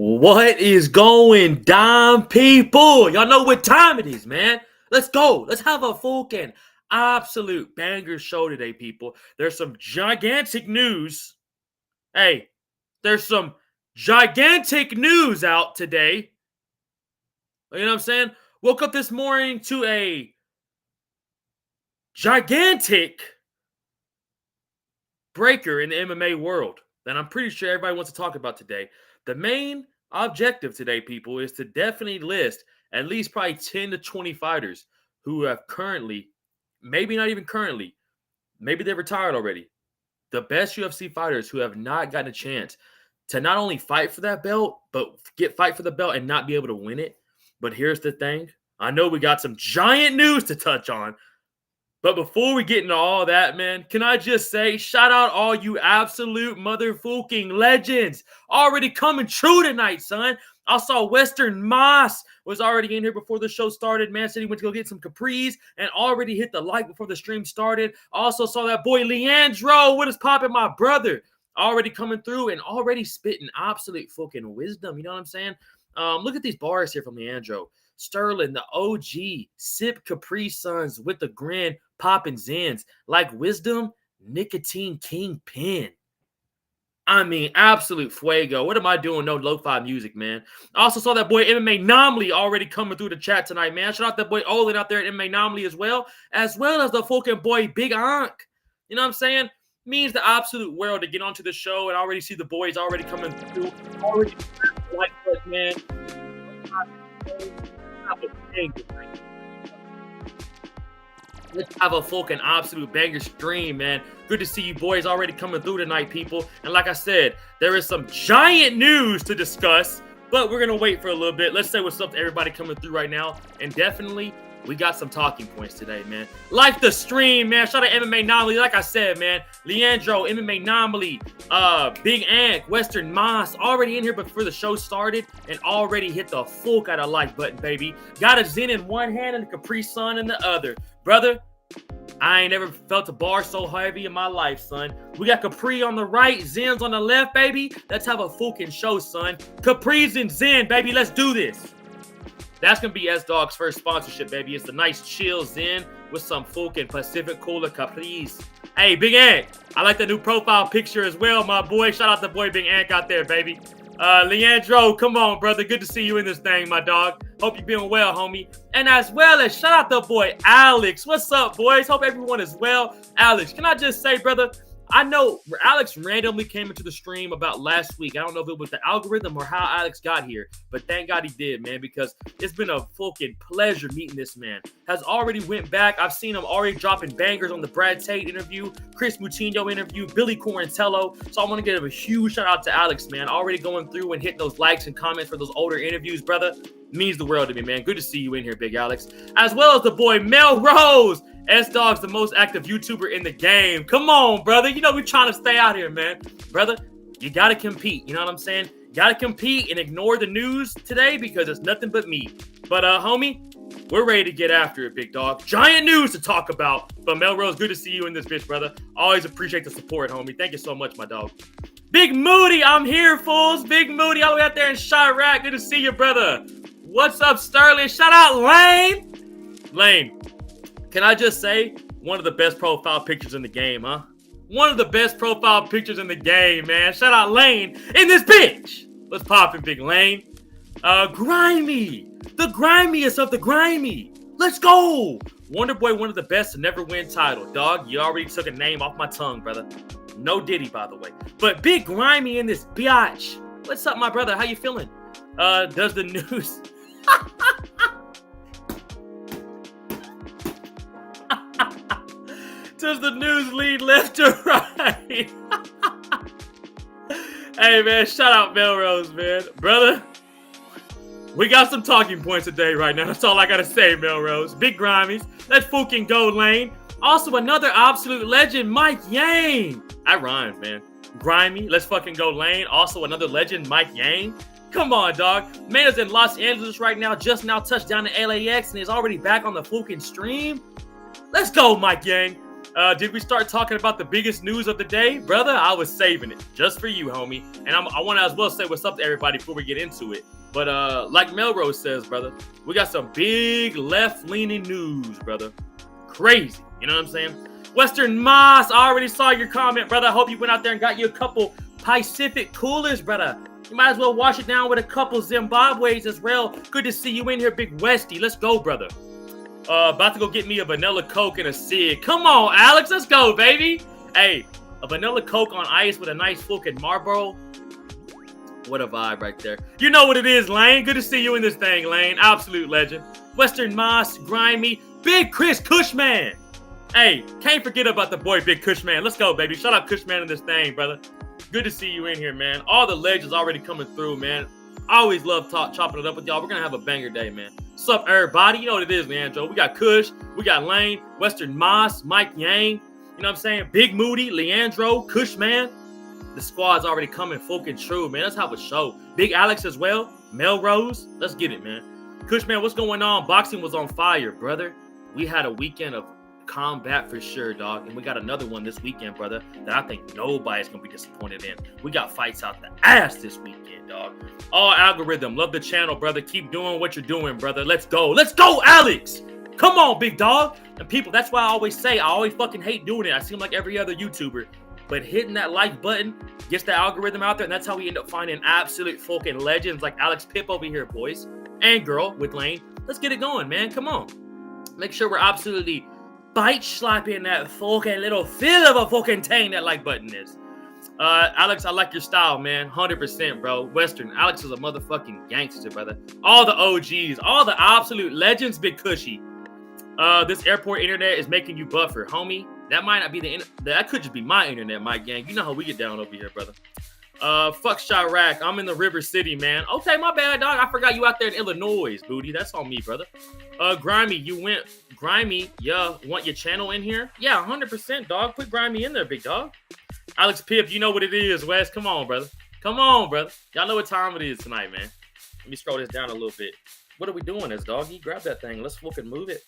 What is going down, people? Y'all know what time it is, man. Let's go. Let's have a fucking absolute banger show today, people. There's some gigantic news. Hey, there's some gigantic news out today. You know what I'm saying? Woke up this morning to a gigantic breaker in the MMA world that I'm pretty sure everybody wants to talk about today. The main objective today, people, is to definitely list at least probably 10 to 20 fighters who have currently, maybe not even currently, maybe they're retired already. The best UFC fighters who have not gotten a chance to not only fight for that belt, but fight for the belt and not be able to win it. But here's the thing. I know we got some giant news to touch on. But before we get into all that, man, can I just say, shout out all you absolute motherfucking legends. Already coming true tonight, son. I saw Western Moss was already in here before the show started. Man said he went to go get some capris and already hit the like before the stream started. I also saw that boy Leandro. What is popping, my brother? Already coming through and already spitting absolute fucking wisdom. You know what I'm saying? Look at these bars here from Leandro. Sterling, the OG, sip Capri Suns with the grin, popping Zins, like wisdom, nicotine kingpin. I mean, absolute fuego. What am I doing? No lo-fi music, man. I also saw that boy MMA Nomley already coming through the chat tonight, man. Shout out that boy Olin out there at MMA Nomley as well as the fucking boy Big Ankh. You know what I'm saying? Means the absolute world to get onto the show and already see the boys already coming through. Already like that, man. Let's have a fucking absolute banger stream, man. Good to see you boys already coming through tonight, people. And like I said, there is some giant news to discuss, but we're going to wait for a little bit. Let's say what's up to everybody coming through right now. And definitely, we got some talking points today, man. Like the stream, man. Shout out to MMA Nomley. Like I said, man. Leandro, MMA Nomley, Big Ankh, Western Moss, already in here before the show started and already hit the fuck out of like button, baby. Got a Zen in one hand and a Capri Sun in the other. Brother, I ain't never felt a bar so heavy in my life, son. We got Capri on the right, Zens on the left, baby. Let's have a fucking show, son. Capri's and Zen, baby. Let's do this. That's going to be S-Dawg's first sponsorship, baby. It's a nice chill Zen with some fucking Pacific Cooler Capri's. Hey, Big Ankh, I like the new profile picture as well, my boy. Shout out to boy Big Ankh out there, baby. Leandro, come on, brother. Good to see you in this thing, my dog. Hope you're doing well, homie. And as well as shout out to boy Alex. What's up, boys? Hope everyone is well. Alex, can I just say, brother, I know Alex randomly came into the stream about last week. I don't know if it was the algorithm or how Alex got here, but thank God he did, man, because it's been a fucking pleasure meeting this man. Has already went back. I've seen him already dropping bangers on the Brad Tate interview, Chris Moutinho interview, Billy Corantello. So I want to give a huge shout out to Alex, man. Already going through and hitting those likes and comments for those older interviews, brother. Means the world to me, man. Good to see you in here, Big Alex. As well as the boy Melrose. S-Dawg's the most active YouTuber in the game. Come on, brother. You know we're trying to stay out here, man. Brother, you got to compete. You know what I'm saying? You got to compete and ignore the news today because it's nothing but me. But, homie, we're ready to get after it, big dog. Giant news to talk about. But, Melrose, good to see you in this bitch, brother. Always appreciate the support, homie. Thank you so much, my dog. Big Moody, I'm here, fools. Big Moody all the way out there in Chirac. Good to see you, brother. What's up, Sterling? Shout out, Lane. Lane. Can I just say, one of the best profile pictures in the game, huh? One of the best profile pictures in the game, man. Shout out Lane in this bitch. Let's pop it, Big Lane. Grimy. The grimiest of the grimy. Let's go. Wonder Boy, one of the best to never win title. Dog, you already took a name off my tongue, brother. No Diddy, by the way. But Big Grimy in this biatch. What's up, my brother? How you feeling? Does the news... Does the news lead left or right? Hey, man, shout out Melrose, man. Brother, we got some talking points today right now. That's all I got to say, Melrose. Big Grimies. Let's fucking go, Lane. Also, another absolute legend, Mike Yang. I rhymed, man. Grimy. Let's fucking go, Lane. Also, another legend, Mike Yang. Come on, dog. Man is in Los Angeles right now. Just now touched down to LAX and is already back on the fucking stream. Let's go, Mike Yang. Did we start talking about the biggest news of the day? Brother, I was saving it just for you, homie. And I want to as well say what's up to everybody before we get into it. But like Melrose says, brother, we got some big left-leaning news, brother. Crazy. You know what I'm saying? Western Moss, I already saw your comment, brother. I hope you went out there and got you a couple Pacific coolers, brother. You might as well wash it down with a couple Zimbabwe's as well. Good to see you in here, Big Westy. Let's go, brother. About to go get me a vanilla Coke and a cig. Come on, Alex. Let's go, baby. Hey, a vanilla Coke on ice with a nice fucking Marlboro. What a vibe right there. You know what it is, Lane. Good to see you in this thing, Lane. Absolute legend. Western Moss, Grimy, Big Chris Cushman. Hey, can't forget about the boy Big Cushman. Let's go, baby. Shout out Cushman in this thing, brother. Good to see you in here, man. All the legends already coming through, man. I always love chopping it up with y'all. We're going to have a banger day, man. What's up, everybody? You know what it is, Leandro. We got Kush. We got Lane, Western Moss, Mike Yang. You know what I'm saying? Big Moody, Leandro, Cushman. The squad's already coming fucking true, man. Let's have a show. Big Alex as well. Melrose. Let's get it, man. Cushman, what's going on? Boxing was on fire, brother. We had a weekend of combat for sure, dog. And we got another one this weekend, brother, that I think nobody's going to be disappointed in. We got fights out the ass this weekend, dog. All algorithm. Love the channel, brother. Keep doing what you're doing, brother. Let's go. Let's go, Alex. Come on, big dog. And people, that's why I always say I always fucking hate doing it. I seem like every other YouTuber. But hitting that like button gets the algorithm out there, and that's how we end up finding absolute fucking legends like Alex Pip over here, boys. And girl with Lane. Let's get it going, man. Come on. Make sure we're absolutely bite slapping that fucking little feel of a fucking tang that like button is. Alex, I like your style, man. 100%, bro. Western. Alex is a motherfucking gangster, brother. All the OGs, all the absolute legends, Big Cushy. This airport internet is making you buffer, homie. That might not be that could just be my internet, my gang. You know how we get down over here, brother. Fuck Chirac. I'm in the River City, man. Okay, my bad, dog. I forgot you out there in Illinois, booty. That's on me, brother. Grimy, yeah, want your channel in here? Yeah, 100%, dog. Put Grimy in there, big dog. Alex Pip, you know what it is, Wes. Come on, brother. Come on, brother. Y'all know what time it is tonight, man. Let me scroll this down a little bit. What are we doing this, doggy? Grab that thing. Let's fucking move it.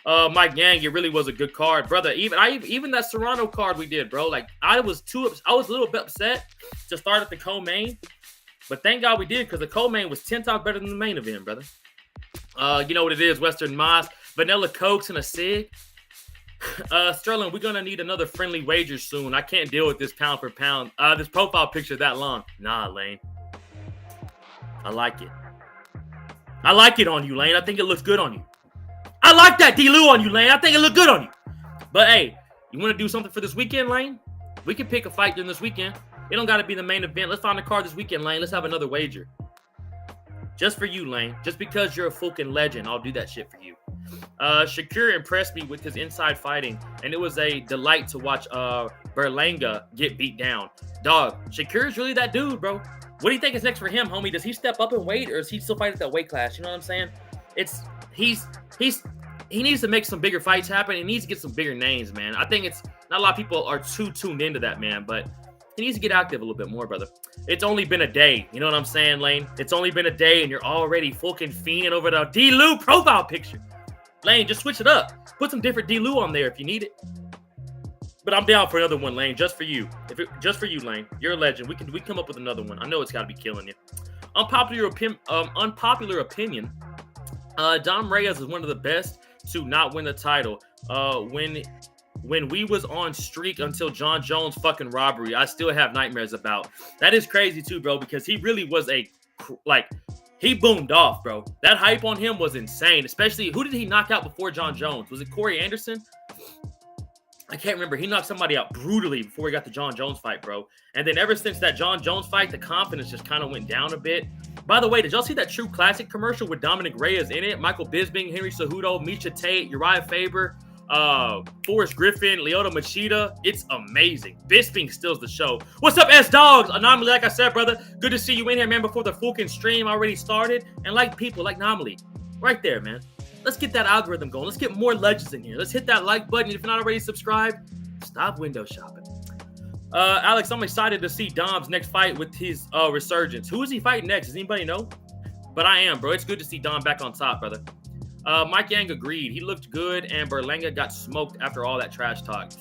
Mike Gang, it really was a good card, brother. Even that Serrano card we did, bro. Like I was a little bit upset to start at the co-main, but thank God we did because the co-main was 10 times better than the main event, brother. You know what it is, Western Moss, vanilla Cokes and a cig. Sterling, we're gonna need another friendly wager soon. I can't deal with this pound for pound. This profile picture that long. Nah, Lane. I like it. I like it on you, Lane. I think it looks good on you. I like that D-Lou on you, Lane. I think it looked good on you. But, hey, you want to do something for this weekend, Lane? We can pick a fight during this weekend. It don't got to be the main event. Let's find a card this weekend, Lane. Let's have another wager. Just for you, Lane. Just because you're a fucking legend, I'll do that shit for you. Shakur impressed me with his inside fighting, and it was a delight to watch Berlanga get beat down. Dog, Shakur's really that dude, bro. What do you think is next for him, homie? Does he step up in weight, or is he still fighting at that weight class? You know what I'm saying? He needs to make some bigger fights happen. He needs to get some bigger names, man. I think it's not a lot of people are too tuned into that, man, but he needs to get active a little bit more, brother. It's only been a day. You know what I'm saying, Lane? It's only been a day, and you're already fucking fiending over the D-Lou profile picture. Lane, just switch it up. Put some different D-Lou on there if you need it. But I'm down for another one, Lane, just for you. Just for you, Lane. You're a legend. We can come up with another one. I know it's got to be killing you. Unpopular opinion. Dom Reyes is one of the best to not win the title. When we was on streak until John Jones fucking robbery, I still have nightmares about. That is crazy too, bro, because he really was he boomed off, bro. That hype on him was insane, especially who did he knock out before John Jones? Was it Corey Anderson? I can't remember. He knocked somebody out brutally before he got the John Jones fight, bro. And then ever since that John Jones fight, the confidence just kind of went down a bit. By the way, did y'all see that True Classic commercial with Dominic Reyes in it? Michael Bisping, Henry Cejudo, Misha Tate, Uriah Faber, Forrest Griffin, Lyoto Machida. It's amazing. Bisping steals the show. What's up, S-Dogs? Anomaly, like I said, brother. Good to see you in here, man, before the fucking stream already started. And like people, like Anomaly. Right there, man. Let's get that algorithm going. Let's get more legends in here. Let's hit that like button. If you're not already subscribed, stop window shopping. Alex, I'm excited to see Dom's next fight with his resurgence. Who is he fighting next? Does anybody know? But I am, bro. It's good to see Dom back on top, brother. Mike Yang agreed. He looked good, and Berlanga got smoked after all that trash talk.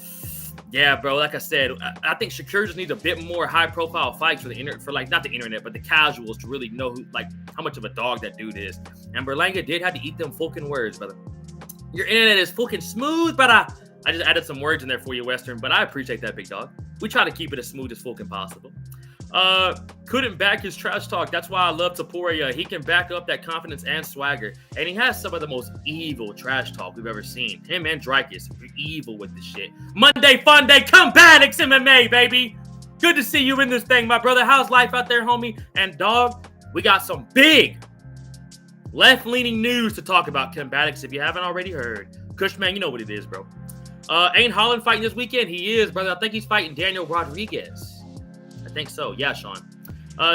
Yeah, bro. Like I said, I think Shakur just needs a bit more high-profile fights for the internet, for like not the internet, but the casuals to really know who, like, how much of a dog that dude is. And Berlanga did have to eat them fucking words, brother. Your internet is fucking smooth, brother. I just added some words in there for you, Western, but I appreciate that, big dog. We try to keep it as smooth as fucking possible. Couldn't back his trash talk. That's why I love Topuria. He can back up that confidence and swagger. And he has some of the most evil trash talk we've ever seen. Him and Drykis are evil with this shit. Monday Fun Day, Combatics MMA, baby. Good to see you in this thing, my brother. How's life out there, homie? And dog, we got some big left-leaning news to talk about, Combatics, if you haven't already heard. Cushman, you know what it is, bro. Ain't Holland fighting this weekend? He is, brother. I think he's fighting Daniel Rodriguez. I think so. Yeah, Sean.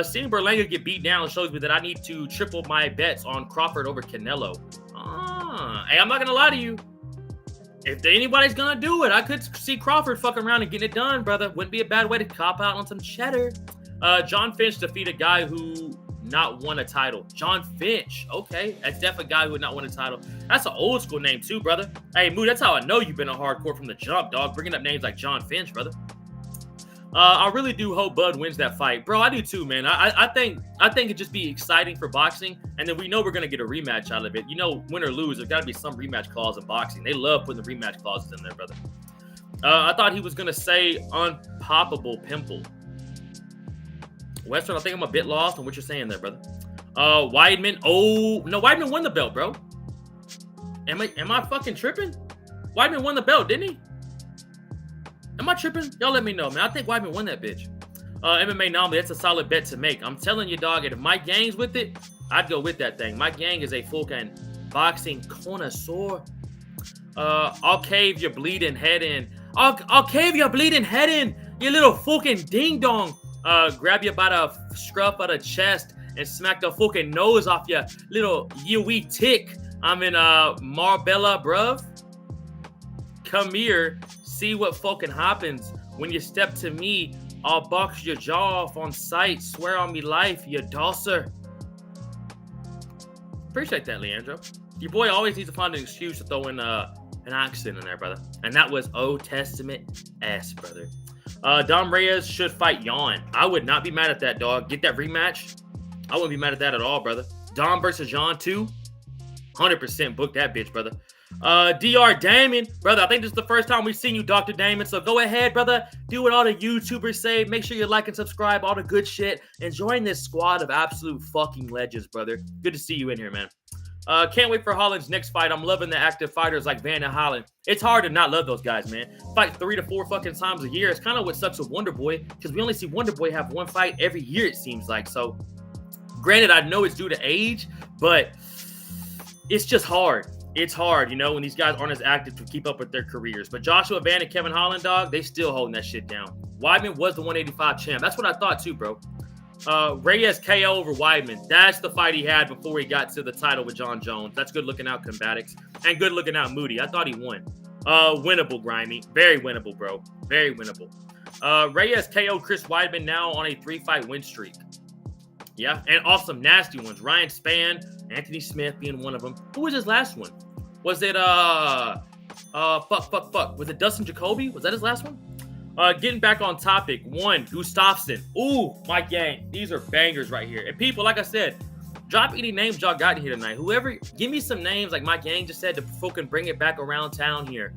Seeing Berlanga get beat down shows me that I need to triple my bets on Crawford over Canelo. Hey, I'm not going to lie to you. If anybody's going to do it, I could see Crawford fucking around and getting it done, brother. Wouldn't be a bad way to cop out on some cheddar. John Finch defeated a guy who not won a title. John Finch. Okay. That's definitely a guy who would not win a title. That's an old school name too, brother. Hey, Mood, that's how I know you've been a hardcore from the jump, dog. Bringing up names like John Finch, brother. I really do hope Bud wins that fight. Bro, I do too, man. I think it'd just be exciting for boxing, and then we know we're going to get a rematch out of it. You know, win or lose, there's got to be some rematch clause in boxing. They love putting the rematch clauses in there, brother. I thought he was going to say unpoppable pimple. Western, I think I'm a bit lost on what you're saying there, brother. Weidman. Oh, no, Weidman won the belt, bro. Am I fucking tripping? Weidman won the belt, didn't he? Am I tripping? Y'all let me know, man. I think Weidman won that bitch. MMA Anomaly, that's a solid bet to make. I'm telling you, dog, if Mike Yang's with it, I'd go with that thing. Mike Yang is a fucking boxing connoisseur. I'll cave your bleeding head in. I'll cave your bleeding head in, you little fucking ding-dong. Grab you by the scruff of the chest and smack the fucking nose off your little wee tick. I'm in Marbella, bruv. Come here. See what fucking happens when you step to me. I'll box your jaw off on sight. Swear on me life, you dosser. Appreciate that, Leandro. Your boy always needs to find an excuse to throw in an accent in there, brother. And that was Old Testament S, brother. Dom Reyes should fight Yan. I would not be mad at that, dog. Get that rematch. I wouldn't be mad at that at all, brother. Dom versus Yan, too. 100% book that bitch, brother. Dr. Damon, brother, I think this is the first time we've seen you, Dr. Damon, so go ahead, brother, do what all the YouTubers say, make sure you like and subscribe, all the good shit, and join this squad of absolute fucking legends, brother. Good to see you in here, man. Can't wait for Holland's next fight. I'm loving the active fighters like Van and Holland. It's hard to not love those guys, man. Fight 3 to 4 fucking times a year. It's kind of what sucks with Wonder Boy, because we only see Wonder Boy have one fight every year, it seems like. So, granted, I know it's due to age, but it's just hard. It's hard, you know, when these guys aren't as active to keep up with their careers. But Joshua Van and Kevin Holland, dog, they still holding that shit down. Weidman was the 185 champ. That's what I thought too, bro. Reyes KO over Weidman. That's the fight he had before he got to the title with John Jones. That's good looking out, Combatics. And good looking out, Moody. I thought he won. Winnable, Grimy. Very winnable, bro. Very winnable. Reyes KO Chris Weidman now on a 3-fight win streak. Yeah, and awesome, nasty ones. Ryan Spann, Anthony Smith being one of them. Who was his last one? Was it, Was it Dustin Jacoby? Was that his last one? Getting back on topic. 1, Gustafsson. Ooh, Mike Yang. These are bangers right here. And people, like I said, drop any names y'all got in here tonight. Whoever, give me some names like Mike Yang just said to fucking bring it back around town here.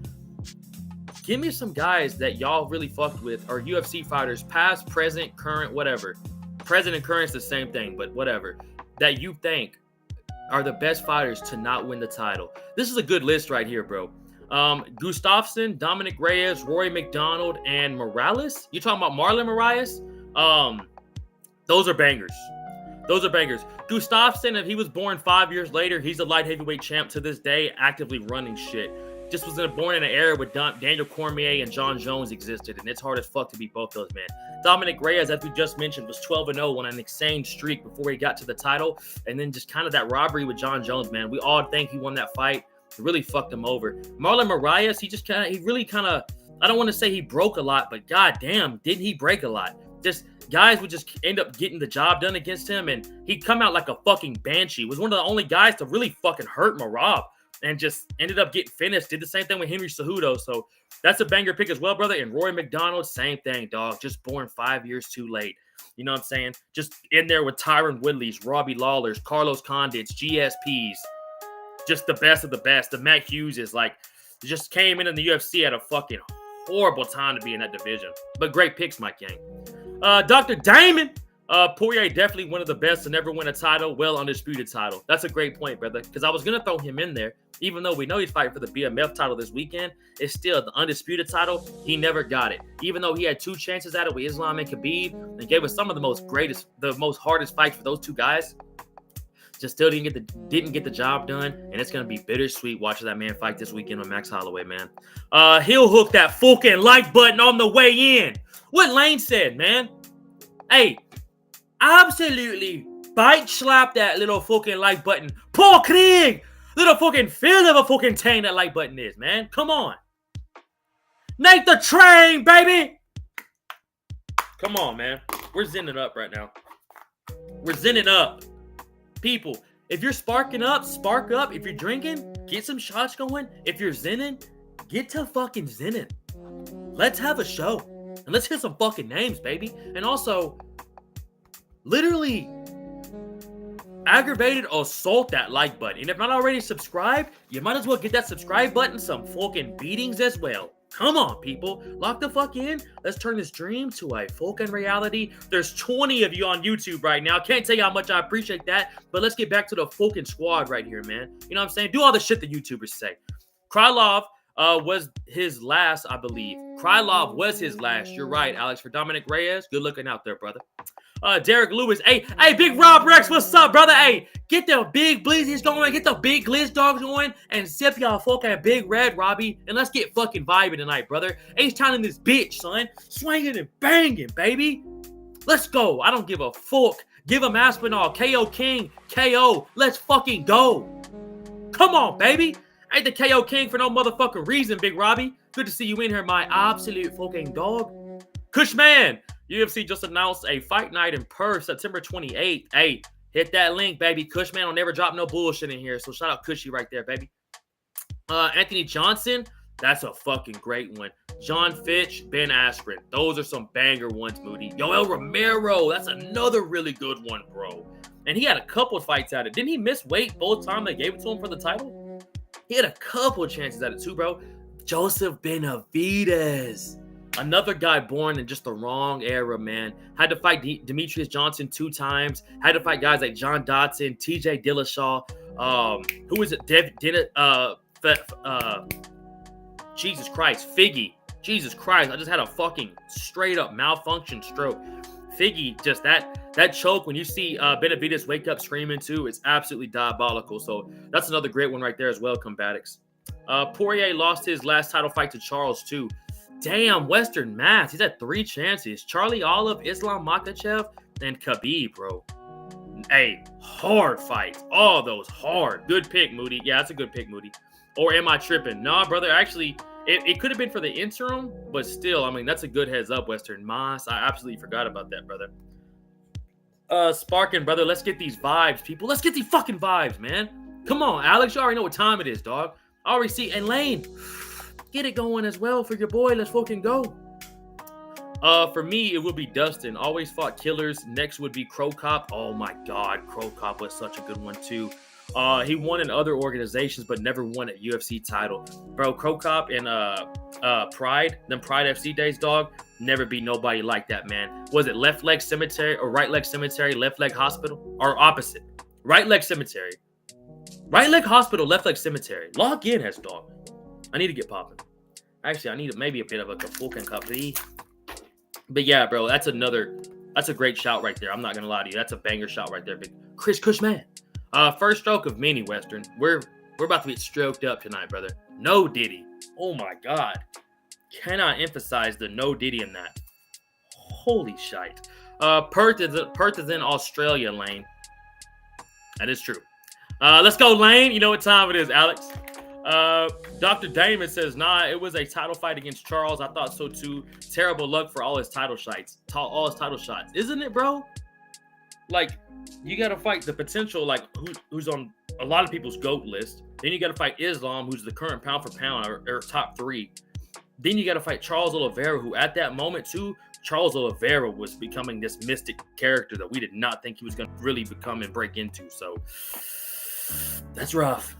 Give me some guys that y'all really fucked with, or UFC fighters, past, present, current, whatever. Present and current's the same thing, but whatever. That you think are the best fighters to not win the title. This is a good list right here, bro. Gustafsson, Dominic Reyes, Rory McDonald, and Morales. You talking about Marlon Moraes? Those are bangers. Those are bangers. Gustafsson, if he was born 5 years later, he's a light heavyweight champ to this day, actively running shit. Just was born in an era where Daniel Cormier and John Jones existed, and it's hard as fuck to beat both those, man. Dominic Reyes, as we just mentioned, was 12-0 on an insane streak before he got to the title, and then just kind of that robbery with John Jones, man. We all think he won that fight. It really fucked him over. Marlon Moraes, he really kind of, I don't want to say he broke a lot, but goddamn, didn't he break a lot? Just guys would just end up getting the job done against him, and he'd come out like a fucking banshee. Was one of the only guys to really fucking hurt Marab. and just ended up getting finished. Did the same thing with Henry Cejudo. So that's a banger pick as well, brother. And Rory McDonald, same thing, dog. Just born 5 years too late. You know what I'm saying? Just in there with Tyron Woodley's, Robbie Lawler's, Carlos Condit's, GSP's. Just the best of the best. The Matt Hughes is like, just came in the UFC at a fucking horrible time to be in that division. But great picks, Mike Yang. Dr. Damon. Poirier definitely one of the best to never win a title, well undisputed title. That's a great point, brother, because I was going to throw him in there. Even though we know he's fighting for the BMF title this weekend, it's still the undisputed title. He never got it. Even though he had 2 chances at it with Islam and Khabib and gave us some of the most hardest fights for those 2 guys, just still didn't get the job done, and it's going to be bittersweet watching that man fight this weekend with Max Holloway, man. He'll hook that fucking like button on the way in. What Lane said, man. Hey, absolutely bite slap that little fucking like button. Paul Craig! Little fucking feel of a fucking tang that like button is, man. Come on. Nate the Train, baby! Come on, man. We're zinning up right now. We're zinning up. People, if you're sparking up, spark up. If you're drinking, get some shots going. If you're zinning, get to fucking zinning. Let's have a show. And let's hit some fucking names, baby. And also, literally aggravated assault that like button. And if not already subscribed, you might as well get that subscribe button some fucking beatings as well. Come on, people. Lock the fuck in. Let's turn this dream to a fucking reality. There's 20 of you on YouTube right now. Can't tell you how much I appreciate that. But let's get back to the fucking squad right here, man. You know what I'm saying? Do all the shit the YouTubers say. Krylov was his last, I believe. Krylov was his last. You're right, Alex. For Dominic Reyes, good looking out there, brother. Derek Lewis. Hey, Big Rob Rex, what's up, brother? Hey, get the big blizzies going, get the big glitz dogs going, and sip y'all fucking big red, Robbie, and let's get fucking vibing tonight, brother. H-Town in this bitch, son. Swinging and banging, baby. Let's go. I don't give a fuck. Give him Aspinall, KO King, KO. Let's fucking go. Come on, baby. I ain't the KO King for no motherfucking reason, Big Robbie. Good to see you in here, my absolute fucking dog. Cushman. UFC just announced a fight night in Perth, September 28th. Hey, hit that link, baby. Cushman will never drop no bullshit in here. So shout out Cushy right there, baby. Anthony Johnson, that's a fucking great one. John Fitch, Ben Askren. Those are some banger ones, Moody. Yoel Romero, that's another really good one, bro. And he had a couple fights at it. Didn't he miss weight both times they gave it to him for the title? He had a couple chances at it too, bro. Joseph Benavidez. Another guy born in just the wrong era, man. Had to fight Demetrius Johnson 2 times. Had to fight guys like John Dodson, TJ Dillashaw. Who is it? Jesus Christ. Figgy. Jesus Christ. I just had a fucking straight up malfunction stroke. Figgy, just that choke when you see Benavidez wake up screaming too, it's absolutely diabolical. So that's another great one right there as well, Combatics. Poirier lost his last title fight to Charles too. Damn, Western Mass. He's had 3 chances. Charlie Olive, Islam Makhachev, and Khabib, bro. Hey, hard fights. All those hard. Good pick, Moody. Yeah, that's a good pick, Moody. Or am I tripping? Nah, brother. Actually, it could have been for the interim, but still, I mean, that's a good heads up, Western Mass. I absolutely forgot about that, brother. Sparkin, brother. Let's get these vibes, people. Let's get these fucking vibes, man. Come on, Alex. You already know what time it is, dog. I already see. And Lane. Get it going as well for your boy. Let's fucking go. For me, it would be Dustin. Always fought killers. Next would be Crow Cop. Oh my God, Crow Cop was such a good one too. He won in other organizations, but never won a UFC title. Bro, Crow Cop and Pride, them Pride FC days, dog. Never be nobody like that, man. Was it left leg cemetery or right leg cemetery, left leg hospital, or opposite? Right leg cemetery. Right leg hospital, left leg cemetery. Log in, has dog. I need to get popping. Actually, I need maybe a bit of a fucking coffee. But yeah, bro, that's a great shout right there. I'm not gonna lie to you. That's a banger shout right there, big Chris Cushman. First stroke of many, Western. We're about to get stroked up tonight, brother. No Diddy. Oh my God. Cannot emphasize the no Diddy in that. Holy shite. Perth is in Australia, Lane. That is true. Let's go, Lane. You know what time it is, Alex. Dr. Damon says, nah, it was a title fight against Charles. I thought so too. Terrible luck for all his title shots. Isn't it, bro? Like, you got to fight the potential, like, who's on a lot of people's GOAT list. Then you got to fight Islam, who's the current pound for pound or top 3. Then you got to fight Charles Oliveira, who at that moment too, Charles Oliveira was becoming this mystic character that we did not think he was going to really become and break into. So that's rough.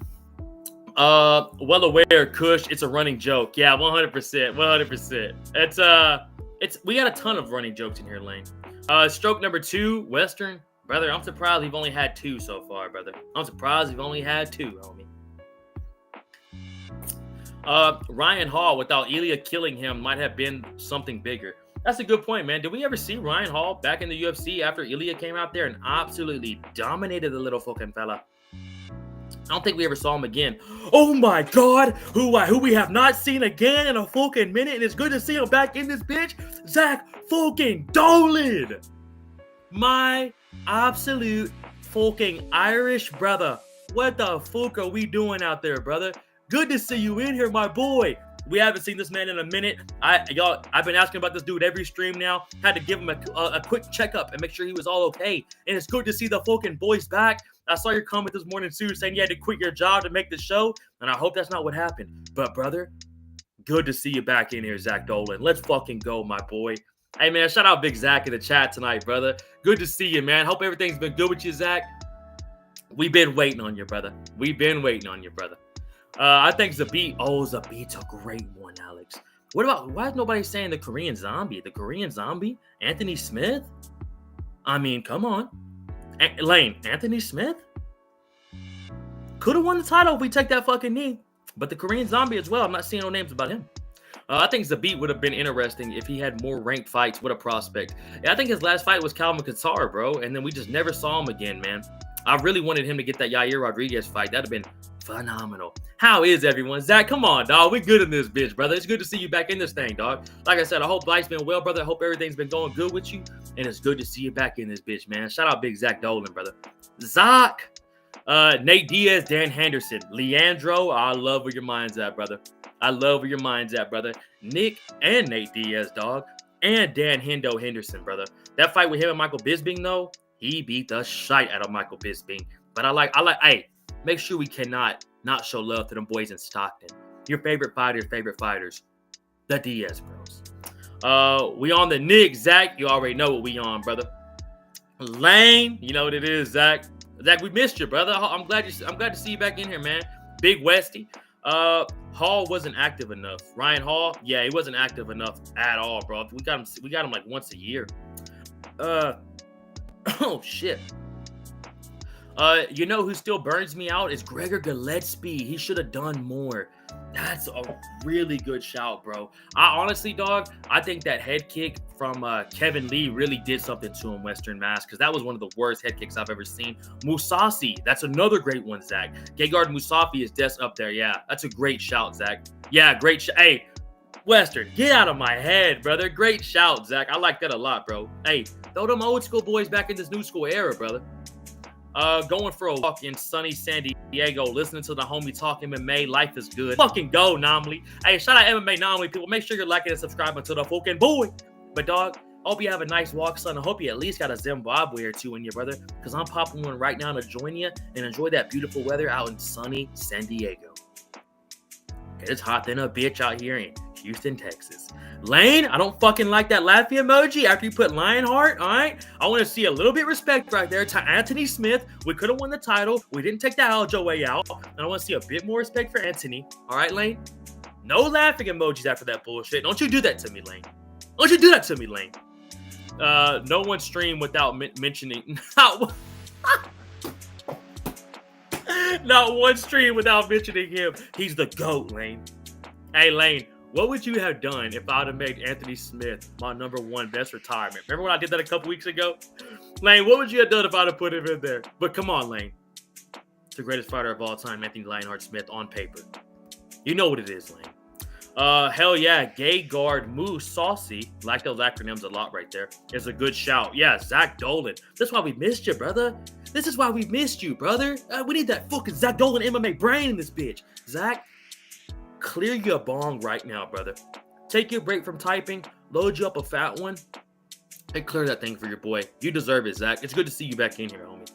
Well aware, Kush, it's a running joke. Yeah, 100%, 100%. We got a ton of running jokes in here, Lane. Stroke number 2, Western. Brother, I'm surprised we've only had 2 so far, brother. I'm surprised we've only had 2, homie. Ryan Hall, without Ilya killing him, might have been something bigger. That's a good point, man. Did we ever see Ryan Hall back in the UFC after Ilya came out there and absolutely dominated the little fucking fella? I don't think we ever saw him again. Oh my God, who we have not seen again in a fucking minute, and it's good to see him back in this bitch. Zach fucking Dolan, my absolute fucking Irish brother. What the fuck are we doing out there, brother? Good to see you in here, my boy. We haven't seen this man in a minute. I've been asking about this dude every stream now. Had to give him a quick checkup and make sure he was all okay. And it's good to see the fucking boys back. I saw your comment this morning too, saying you had to quit your job to make the show, and I hope that's not what happened. But brother, good to see you back in here, Zach Dolan. Let's fucking go, my boy. Hey man, shout out Big Zach in the chat tonight, brother. Good to see you, man. Hope everything's been good with you, Zach. We've been waiting on you, brother. We've been waiting on you, brother. I think Zabit. Oh, Zabit's a great one, Alex. What about, why is nobody saying the Korean Zombie? The Korean Zombie? Anthony Smith? I mean, come on. Lane, Anthony Smith? Could have won the title if we take that fucking knee. But the Korean Zombie as well. I'm not seeing no names about him. I think Zabit would have been interesting if he had more ranked fights. What a prospect. Yeah, I think his last fight was Calvin Kattar, bro. And then we just never saw him again, man. I really wanted him to get that Yair Rodriguez fight. That'd have been phenomenal. How is everyone? Zach, come on, dog. We good in this bitch, brother. It's good to see you back in this thing, dog. Like I said, I hope life's been well, brother. I hope everything's been going good with you. And it's good to see you back in this bitch, man. Shout out Big Zach Dolan, brother. Zach. Nate Diaz, Dan Henderson. Leandro, I love where your mind's at, brother. I love where your mind's at, brother. Nick and Nate Diaz, dog. And Dan Hendo Henderson, brother. That fight with him and Michael Bisping, though, he beat the shite out of Michael Bisping. But I like, hey, make sure we cannot not show love to them boys in Stockton. Your favorite fighters, the Diaz bros. We on the Nick, Zach. You already know what we on, brother. Lane, you know what it is, Zach. Zach, we missed you, brother. I'm glad to see you back in here, man. Big Westy. Hall wasn't active enough. Ryan Hall, yeah, he wasn't active enough at all, bro. We got him like once a year. Oh shit. You know who still burns me out is Gregor Gillespie. He should have done more. That's a really good shout, bro. I honestly, dog, I think that head kick from Kevin Lee really did something to him, Western Mass, because that was one of the worst head kicks I've ever seen. Musasi, that's another great one, Zach. Gegard Musafi is just up there. Yeah, that's a great shout, Zach. Yeah, great shout. Hey, Western, get out of my head, brother. Great shout, Zach. I like that a lot, bro. Hey, throw them old school boys back in this new school era, brother. Going for a walk in sunny San Diego, listening to the homie talk MMA. Life is good. Fucking go, Nomley. Hey, shout out MMA Nomley, people. Make sure you're liking and subscribing to the fucking boy. But, dog, hope you have a nice walk, son. I hope you at least got a Zimbabwe or two in you, brother, because I'm popping one right now to join you and enjoy that beautiful weather out in sunny San Diego. It's hot than a bitch out here in Houston, Texas. Lane, I don't fucking like that laughing emoji after you put Lionheart, all right? I want to see a little bit of respect right there to Anthony Smith. We could have won the title. We didn't take the Aljo way out. And I want to see a bit more respect for Anthony. All right, Lane? No laughing emojis after that bullshit. Don't you do that to me, Lane. Don't you do that to me, Lane. No one stream without mentioning... Not one stream without mentioning him. He's the GOAT, Lane. Hey, Lane, what would you have done if I would have made Anthony Smith my #1 best retirement? Remember when I did that a couple weeks ago? Lane, what would you have done if I would have put him in there? But come on, Lane. It's the greatest fighter of all time, Anthony Lionheart Smith, on paper. You know what it is, Lane. Hell yeah, Gay Guard Moose Saucy, like those acronyms a lot right there, is a good shout. Yeah, Zach Dolan. That's why we missed you, brother. This is why we missed you, brother. We need that fucking Zach Dolan MMA brain in this bitch. Zach, clear your bong right now, brother. Take your break from typing, load you up a fat one, and clear that thing for your boy. You deserve it, Zach. It's good to see you back in here, homie.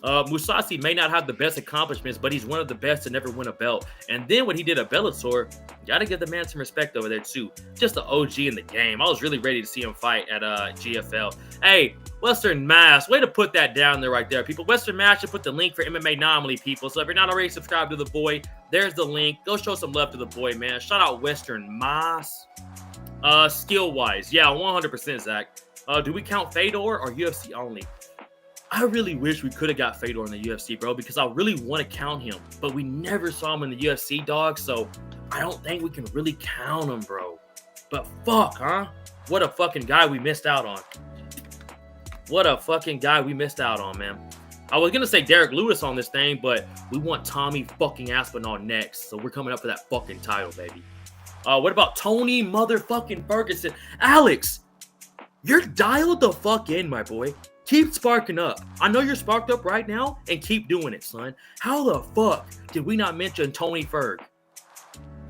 Musasi may not have the best accomplishments, but he's one of the best to never win a belt. And then when he did a Bellator, gotta give the man some respect over there too. Just the OG in the game. I was really ready to see him fight at GFL. Hey, Western Mass, way to put that down there right there, people. Western Mass should put the link for MMA Anomaly, people. So if you're not already subscribed to the boy, there's the link. Go show some love to the boy, man. Shout out Western Mass. Skill-wise, yeah, 100%, Zach. Do we count Fedor or UFC only? I really wish we could have got Fedor in the UFC, bro, because I really want to count him. But we never saw him in the UFC, dog, so I don't think we can really count him, bro. But fuck, huh? What a fucking guy we missed out on. What a fucking guy we missed out on, man. I was going to say Derek Lewis on this thing, but we want Tommy fucking Aspinall next, so we're coming up for that fucking title, baby. What about Tony motherfucking Ferguson? Alex, you're dialed the fuck in, my boy. Keep sparking up. I know you're sparked up right now, and keep doing it, son. How the fuck did we not mention Tony Ferg?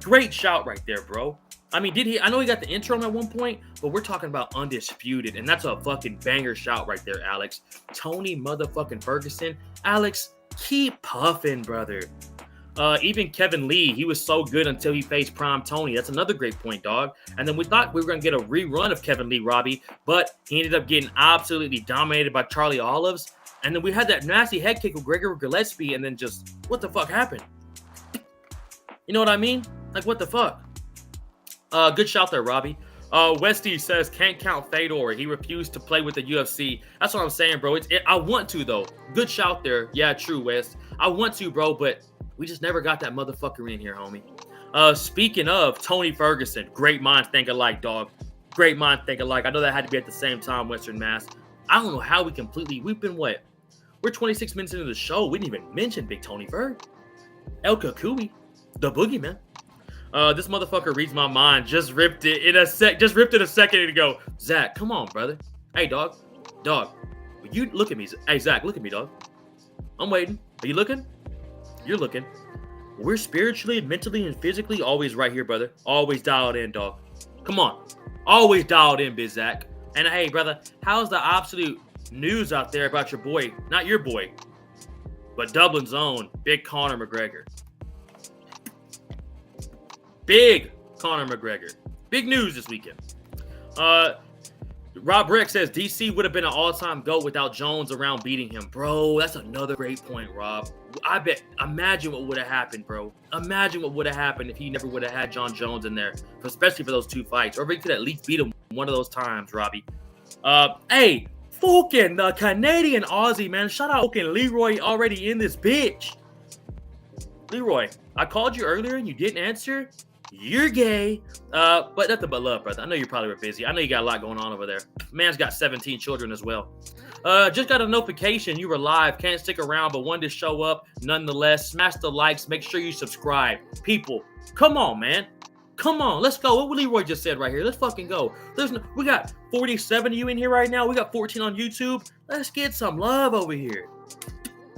Great shout right there, bro. I mean, I know he got the intro at one point, but we're talking about Undisputed, and that's a fucking banger shout right there, Alex. Tony motherfucking Ferguson. Alex, keep puffing, brother. Even Kevin Lee, he was so good until he faced Prime Tony. That's another great point, dog. And then we thought we were going to get a rerun of Kevin Lee, Robbie, but he ended up getting absolutely dominated by Charlie Olives. And then we had that nasty head kick with Gregor Gillespie, and then just, what the fuck happened? You know what I mean? Like, what the fuck? Good shout there, Robbie. Westy says, can't count Fedor. He refused to play with the UFC. That's what I'm saying, bro. I want to, though. Good shout there. Yeah, true, West. I want to, bro, but we just never got that motherfucker in here, homie. Speaking of Tony Ferguson, great minds think alike, dog. Great minds think alike. I know that had to be at the same time, Western Mass. I don't know how we've been what? We're 26 minutes into the show. We didn't even mention Big Tony Ferg. El Kakui, the boogeyman. This motherfucker reads my mind. Just ripped it a second ago. Zach, come on, brother. Hey, dog. You look at me. Hey, Zach, look at me, dog. I'm waiting. Are you looking? You're looking. We're spiritually, mentally, and physically always right here, brother. Always dialed in, dog. Come on. Always dialed in, Biz Zach. And hey, brother, how's the absolute news out there about your boy? Not your boy, but Dublin's own Big Conor McGregor. Big Conor McGregor. Big news this weekend. Rob Rick says DC would have been an all-time GOAT without Jones around beating him. Bro, that's another great point, Rob. Imagine what would have happened, bro. Imagine what would have happened if he never would have had John Jones in there, especially for those two fights. Or if he could at least beat him one of those times, Robbie. Hey, fucking the Canadian Aussie, man. Shout out fucking Leroy already in this bitch. Leroy, I called you earlier and you didn't answer. You're gay. But nothing but love, brother. I know you probably were busy. I know you got a lot going on over there. Man's got 17 children as well. Just got a notification you were live. Can't stick around, but wanted to show up nonetheless. Smash the likes. Make sure you subscribe. People, come on, man. Come on. Let's go. What Leroy just said right here. Let's fucking go. We got 47 of you in here right now. We got 14 on YouTube. Let's get some love over here.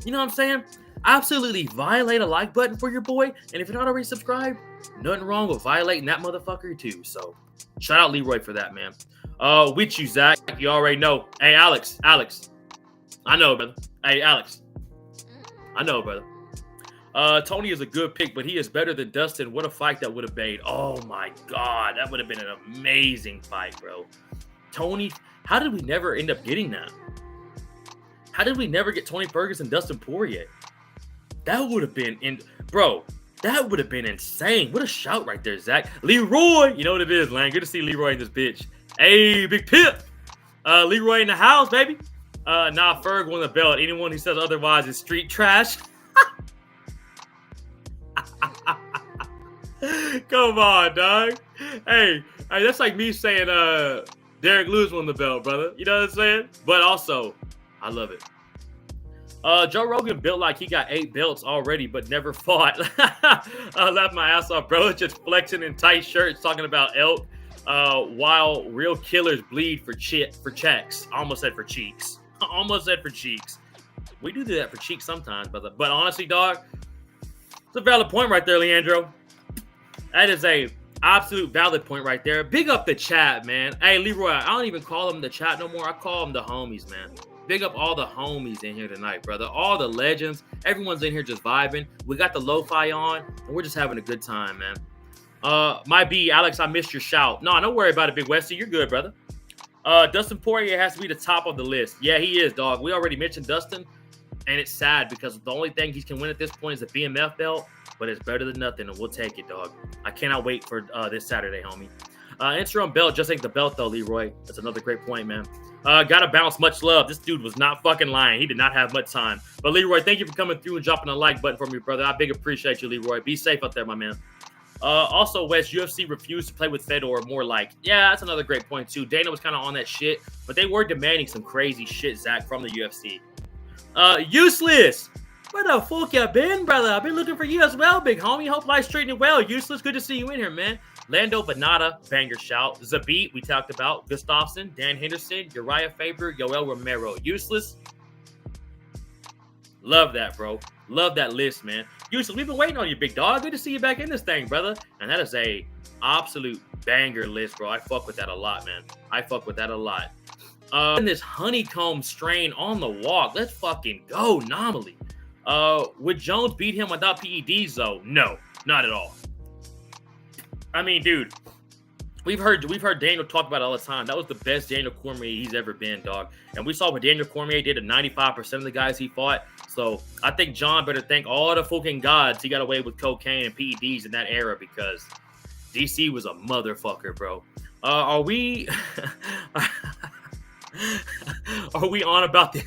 You know what I'm saying? Absolutely violate a like button for your boy. And if you're not already subscribed, nothing wrong with violating that motherfucker too. So shout out Leroy for that, man. With you, Zach. You already know. Hey, Alex. I know, brother. Hey, Alex. I know, brother. Tony is a good pick, but he is better than Dustin. What a fight that would have made. Oh my God. That would have been an amazing fight, bro. Tony, how did we never end up getting that? How did we never get Tony Ferguson, Dustin Poirier? That would have been that would have been insane. What a shout right there, Zach. Leroy, you know what it is, man. Good to see Leroy in this bitch. Hey, Big Pip. Leroy in the house, baby. Nah, Ferg won the belt. Anyone who says otherwise is street trash. Come on, dog. Hey, that's like me saying Derek Lewis won the belt, brother. You know what I'm saying? But also, I love it. Joe Rogan built like he got 8 belts already, but never fought. I laughed my ass off, bro. Just flexing in tight shirts, talking about elk, while real killers bleed for checks. I almost said for cheeks. We do that for cheeks sometimes, brother. But honestly, dog, it's a valid point right there, Leandro. That is a absolute valid point right there. Big up the chat, man. Hey, Leroy, I don't even call them the chat no more. I call them the homies, man. Big up all the homies in here tonight, brother. All the legends. Everyone's in here just vibing. We got the lo-fi on, and we're just having a good time, man. My B, Alex, I missed your shout. No, don't worry about it, Big Westy. You're good, brother. Dustin Poirier has to be the top of the list. Yeah, he is, dog. We already mentioned Dustin, and it's sad because the only thing he can win at this point is a BMF belt, but it's better than nothing, and we'll take it, dog. I cannot wait for this Saturday, homie. Interim belt just ain't the belt, though, Leroy. That's another great point, man. Gotta bounce, much love. This dude was not fucking lying. He did not have much time. But, Leroy, thank you for coming through and dropping a like button for me, brother. I big appreciate you, Leroy. Be safe out there, my man. Also, Wes, UFC refused to play with Fedor. More like, yeah, that's another great point, too. Dana was kind of on that shit, but they were demanding some crazy shit, Zach, from the UFC. Useless. Where the fuck you been, brother? I've been looking for you as well, big homie. Hope life's treating you well. Useless, good to see you in here, man. Lando Venata, banger shout. Zabit, we talked about. Gustafsson, Dan Henderson, Uriah Faber, Yoel Romero. Useless. Love that, bro. Love that list, man. Useless, we've been waiting on you, big dog. Good to see you back in this thing, brother. And that is a absolute banger list, bro. I fuck with that a lot, man. I fuck with that a lot. And this honeycomb strain on the walk. Let's fucking go, Nominally. Would Jones beat him without PEDs, though? No, not at all. I mean, dude, we've heard Daniel talk about it all the time. That was the best Daniel Cormier he's ever been, dog. And we saw what Daniel Cormier did to 95% of the guys he fought. So I think John better thank all the fucking gods he got away with cocaine and PEDs in that era because DC was a motherfucker, bro. Are we on about the?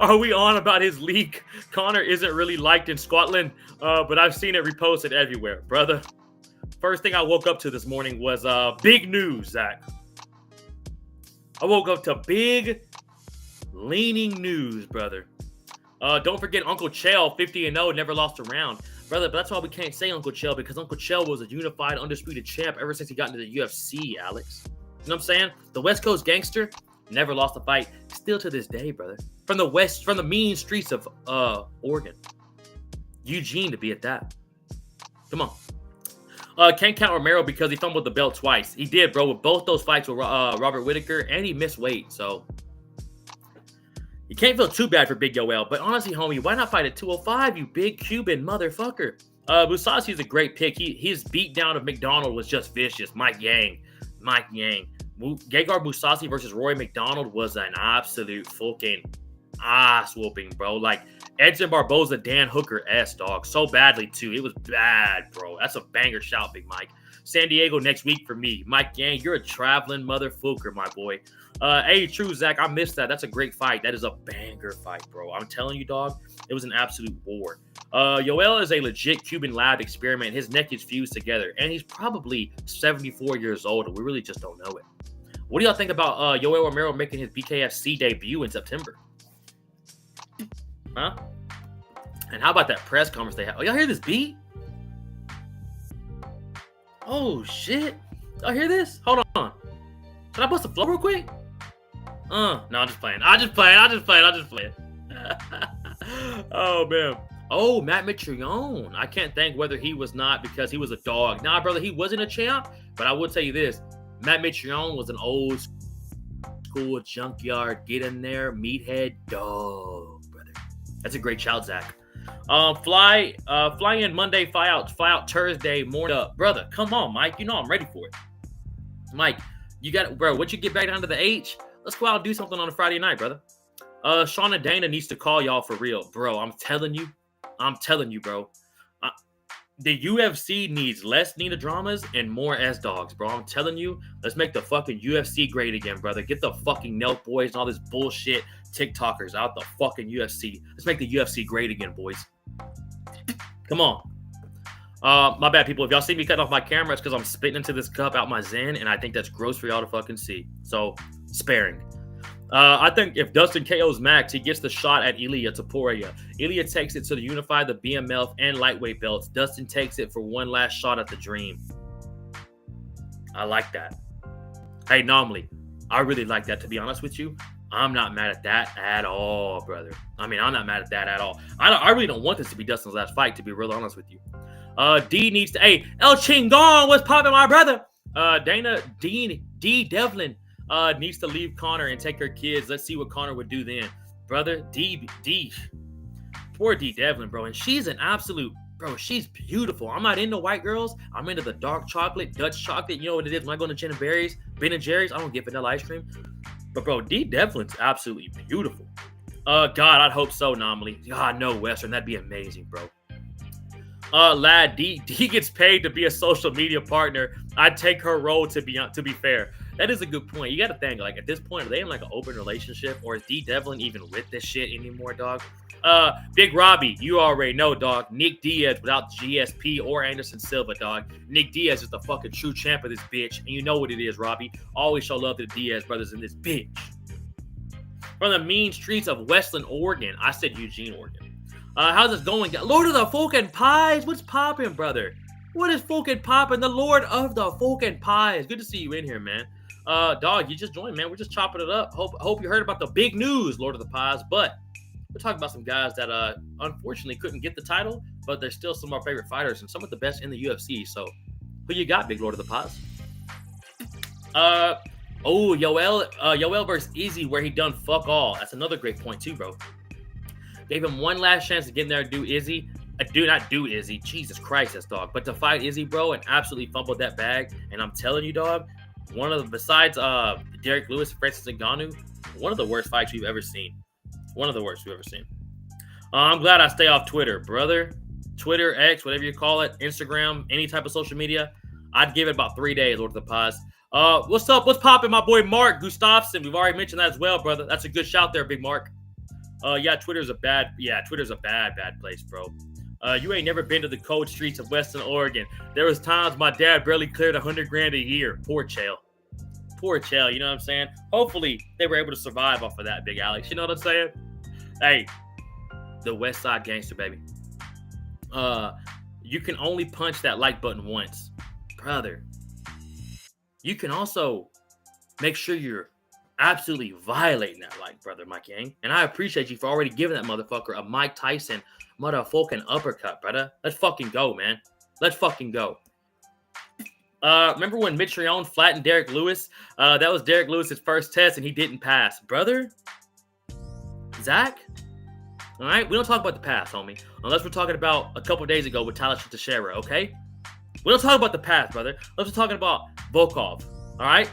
Are we on about his leak? Connor isn't really liked in Scotland, but I've seen it reposted everywhere, brother. First thing I woke up to this morning was big news, Zach. I woke up to big, leaning news, brother. Don't forget Uncle Chael, 50-0, never lost a round. Brother, but that's why we can't say Uncle Chael, because Uncle Chael was a unified, undisputed champ ever since he got into the UFC, Alex. You know what I'm saying? The West Coast gangster never lost a fight. Still to this day, brother. From the mean streets of Oregon. Eugene to be at that. Come on. Can't count Romero because he fumbled the belt twice. He did, bro, with both those fights with Robert Whittaker, and he missed weight, so you can't feel too bad for Big Yoel. But honestly, homie, why not fight at 205, you big Cuban motherfucker? Mousasi is a great pick. His beatdown of McDonald was just vicious. Mike Yang. Gegard Mousasi versus Roy McDonald was an absolute fucking ass whooping, bro. Like Edson Barboza, Dan Hooker dog. So badly, too. It was bad, bro. That's a banger shout, Big Mike. San Diego next week for me. Mike Yang, you're a traveling motherfucker, my boy. Hey, true, Zach. I missed that. That's a great fight. That is a banger fight, bro. I'm telling you, dog. It was an absolute war. Yoel is a legit Cuban lab experiment. His neck is fused together, and he's probably 74 years old, and we really just don't know it. What do y'all think about Yoel Romero making his BKFC debut in September? Huh? And how about that press conference they had? Oh, y'all hear this beat? Oh, shit. Y'all hear this? Hold on. Should I bust the flow real quick? No, I'm just playing. I'm just playing. Oh, man. Oh, Matt Mitrione. I can't think whether he was not because he was a dog. Nah, brother, he wasn't a champ. But I will tell you this. Matt Mitrione was an old school junkyard, get in there, meathead dog, brother. That's a great shout, Zach. Fly in Monday, fly out Thursday morning. Brother, come on, Mike. You know I'm ready for it. Mike, you got, bro, once you get back down to the H, let's go out and do something on a Friday night, brother. Sean and Dana needs to call y'all for real. Bro, I'm telling you, bro. The UFC needs less Nina dramas and more S-Dogs, bro. I'm telling you, let's make the fucking UFC great again, brother. Get the fucking Nelk boys and all this bullshit TikTokers out the fucking UFC. Let's make the UFC great again, boys. Come on. My bad, people. If y'all see me cutting off my camera, it's because I'm spitting into this cup out my Zen, and I think that's gross for y'all to fucking see. So, sparing. I think if Dustin KOs Max, he gets the shot at Ilia Topuria. Ilia takes it to unify the BMF and lightweight belts. Dustin takes it for one last shot at the dream. I like that. Hey, Nomley, I really like that, to be honest with you. I'm not mad at that at all, brother. I mean, I'm not mad at that at all. I really don't want this to be Dustin's last fight, to be real honest with you. D needs to... Hey, El Chingon, what's poppin', my brother? D Devlin. needs to leave Connor and take her kids. Let's see what Connor would do then. Brother, poor D Devlin, bro. And she's an absolute, bro, she's beautiful. I'm not into white girls. I'm into the dark chocolate, Dutch chocolate. You know what it is when I go to Ben and Jerry's, I don't get vanilla ice cream. But, bro, D Devlin's absolutely beautiful. God, I'd hope so, Anomaly. God, no, Western. That'd be amazing, bro. Lad, D gets paid to be a social media partner. I'd take her role to be fair. That is a good point. You got to think, like, at this point, are they in, like, an open relationship? Or is D Devlin even with this shit anymore, dog? Big Robbie, you already know, dog. Nick Diaz without GSP or Anderson Silva, dog. Nick Diaz is the fucking true champ of this bitch. And you know what it is, Robbie. Always show love to the Diaz brothers in this bitch. From the mean streets of Westland, Oregon. I said Eugene, Oregon. How's this going? Lord of the fucking Pies. What's popping, brother? What is fucking popping? The Lord of the fucking Pies. Good to see you in here, man. Dog, you just joined, man. We're just chopping it up. Hope you heard about the big news, Lord of the Pies. But we're talking about some guys that unfortunately couldn't get the title, but they're still some of our favorite fighters and some of the best in the UFC. So, who you got, big Lord of the Pies? Yoel versus Izzy, where he done fuck all. That's another great point too, bro. Gave him one last chance to get in there and do Izzy. Not do Izzy. Jesus Christ, that's dog. But to fight Izzy, bro, and absolutely fumbled that bag. And I'm telling you, dog, besides Derek Lewis, Francis Ngannou, one of the worst fights we've ever seen. One of the worst we've ever seen. I'm glad I stay off Twitter, brother. Twitter, X, whatever you call it, Instagram, any type of social media. I'd give it about 3 days, Lord of the Pies. What's up? What's popping, my boy Mark Gustafsson? We've already mentioned that as well, brother. That's a good shout there, big Mark. Twitter's a bad place, bro. You ain't never been to the cold streets of Western Oregon. There was times my dad barely cleared $100,000 a year. Poor Chael, you know what I'm saying? Hopefully, they were able to survive off of that, Big Alex. You know what I'm saying? Hey, the West Side Gangster, baby. You can only punch that like button once. Brother, you can also make sure you're absolutely violating that like, brother, Mike Yang. And I appreciate you for already giving that motherfucker a Mike Tyson motherfucking uppercut, brother. Let's fucking go, man. Let's fucking go. Remember when Mitrione flattened Derek Lewis? That was Derek Lewis's first test, and he didn't pass. Brother? Zach? All right? We don't talk about the past, homie. Unless we're talking about a couple days ago with Tyler Teixeira, okay? We don't talk about the past, brother. Unless we're talking about Volkov, all right?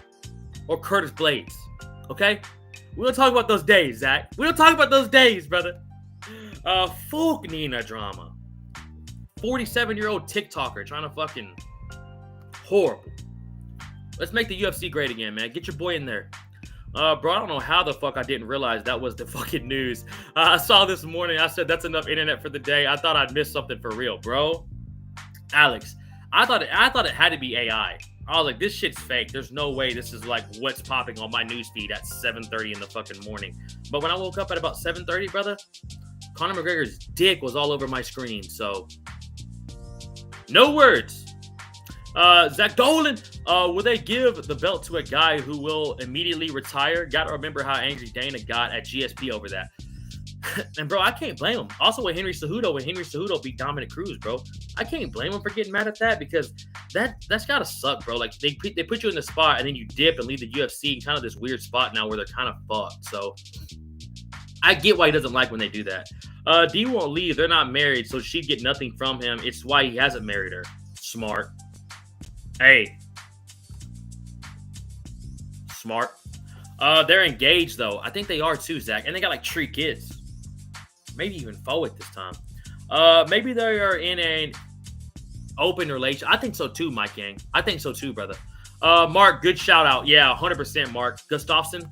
Or Curtis Blades, okay? We don't talk about those days, Zach. We don't talk about those days, brother. Fuck Nina drama. 47-year-old TikToker trying to fucking... Horrible. Let's make the UFC great again, man. Get your boy in there. Bro, I don't know how the fuck I didn't realize that was the fucking news. I saw this morning. I said, that's enough internet for the day. I thought I'd missed something for real, bro. Alex, I thought it had to be AI. I was like, this shit's fake. There's no way this is like what's popping on my newsfeed at 7:30 in the fucking morning. But when I woke up at about 7:30, brother, Conor McGregor's dick was all over my screen. So, no words. Zach Dolan, will they give the belt to a guy who will immediately retire? Gotta remember how angry Dana got at GSP over that. And, bro, I can't blame him. Also, with Henry Cejudo beat Dominic Cruz, bro. I can't blame him for getting mad at that because that's gotta suck, bro. Like, they put you in the spot and then you dip and leave the UFC in kind of this weird spot now where they're kind of fucked. So, I get why he doesn't like when they do that. D won't leave. They're not married, so she'd get nothing from him. It's why he hasn't married her. Smart. Hey. Smart. They're engaged, though. I think they are, too, Zach. And they got, like, 3 kids. Maybe even 4 at this time. Maybe they are in an open relation. I think so, too, Mike Yang. I think so, too, brother. Mark, good shout-out. Yeah, 100%, Mark. Gustafsson.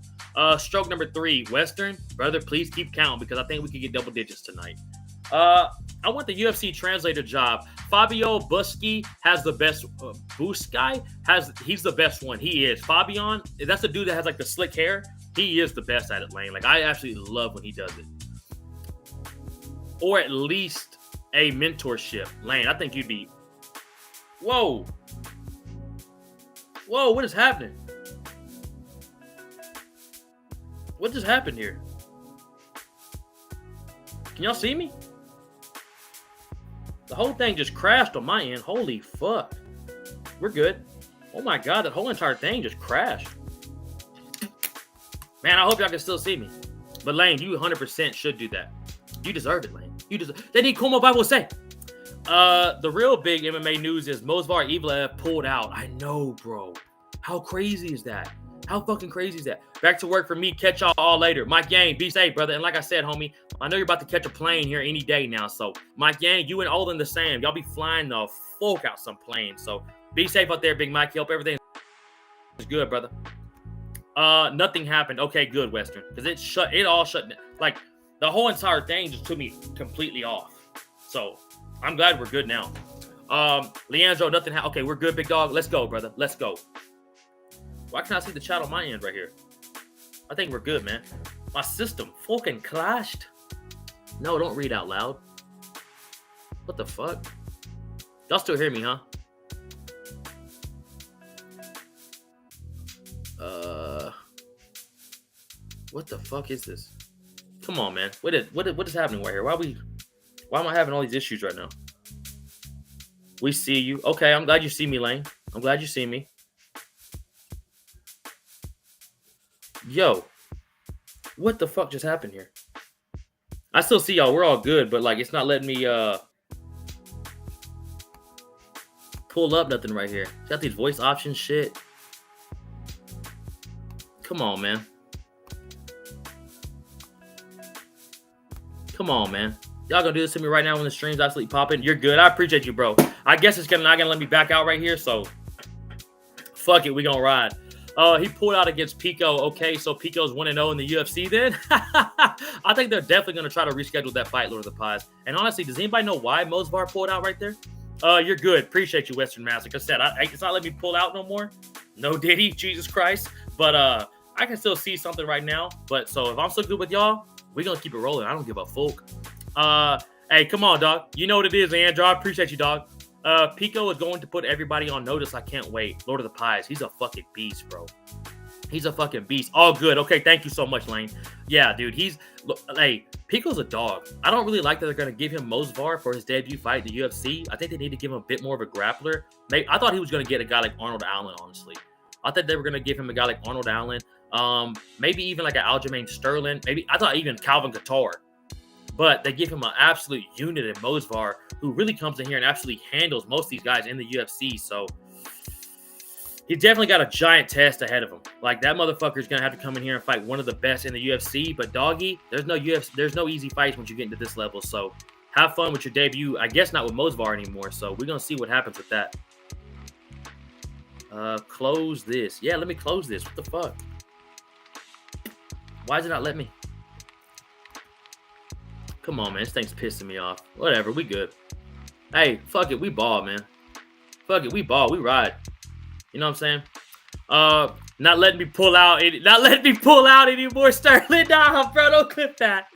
Stroke number 3, Western. Brother, please keep count because I think we could get double digits tonight. I want the UFC translator job. Fabio Buschi has the best. He's the best one. He is. Fabian, that's the dude that has like the slick hair. He is the best at it, Lane. Like, I absolutely love when he does it. Or at least a mentorship. Lane, I think you'd be. Whoa, what is happening? What just happened here? Can y'all see me? The whole thing just crashed on my end. Holy fuck. We're good. Oh my god, that whole entire thing just crashed. Man, I hope y'all can still see me. But Lane, you 100% should do that. You deserve it, Lane. You deserve. They need Como Bible say. The real big MMA news is Movsar Evloev pulled out. I know, bro. How crazy is that? How fucking crazy is that? Back to work for me. Catch y'all all later. Mike Yang, be safe, brother. And like I said, homie, I know you're about to catch a plane here any day now. So, Mike Yang, you and Olin the same. Y'all be flying the fuck out some planes. So, be safe out there, Big Mike. Hope everything is good, brother. Nothing happened. Okay, good, Western. Because it all shut down. Like, the whole entire thing just took me completely off. So, I'm glad we're good now. Leandro, nothing happened. Okay, we're good, big dog. Let's go, brother. Let's go. Why can't I see the chat on my end right here? I think we're good, man. My system fucking crashed. No, don't read out loud. What the fuck? Y'all still hear me, huh? What the fuck is this? Come on, man. What is happening right here? Why am I having all these issues right now? We see you. Okay, I'm glad you see me, Lane. I'm glad you see me. Yo, what the fuck just happened here? I still see y'all. We're all good, but like it's not letting me pull up nothing right here. Got these voice options shit. Come on, man. Come on, man. Y'all gonna do this to me right now when the stream's absolutely popping? You're good. I appreciate you, bro. I guess it's not gonna let me back out right here, so fuck it. We gonna ride. He pulled out against Pico. Okay, so Pico's 1-0 in the UFC then? I think they're definitely going to try to reschedule that fight, Lord of the Pies. And honestly, does anybody know why Movsar pulled out right there? You're good. Appreciate you, Western Mass. Like I said, it's not letting me pull out no more. No diddy, Jesus Christ. But I can still see something right now. But so if I'm still good with y'all, we're going to keep it rolling. I don't give a fuck. Hey, come on, dog. You know what it is, Andrew. I appreciate you, dog. Pico is going to put everybody on notice. I can't wait. Lord of the Pies. He's a fucking beast, bro. He's a fucking beast. All good. Okay, thank you so much, Lane. Yeah, dude. Hey, Pico's a dog. I don't really like that they're going to give him Movsar for his debut fight in the UFC. I think they need to give him a bit more of a grappler. I thought he was going to get a guy like Arnold Allen, honestly. I thought they were going to give him a guy like Arnold Allen. Maybe even like an Aljamain Sterling. Maybe I thought even Calvin Couture. But they give him an absolute unit in Movsar, who really comes in here and absolutely handles most of these guys in the UFC. So he's definitely got a giant test ahead of him. Like that motherfucker's gonna have to come in here and fight one of the best in the UFC. But doggy, there's no easy fights once you get into this level. So have fun with your debut. I guess not with Movsar anymore. So we're gonna see what happens with that. Close this. Yeah, let me close this. What the fuck? Why does it not let me? Come on, man. This thing's pissing me off. Whatever. We good. Hey, fuck it. We ball, man. Fuck it. We ball. We ride. You know what I'm saying? Not letting me pull out anymore, Sterling. Nah, bro. Don't clip that.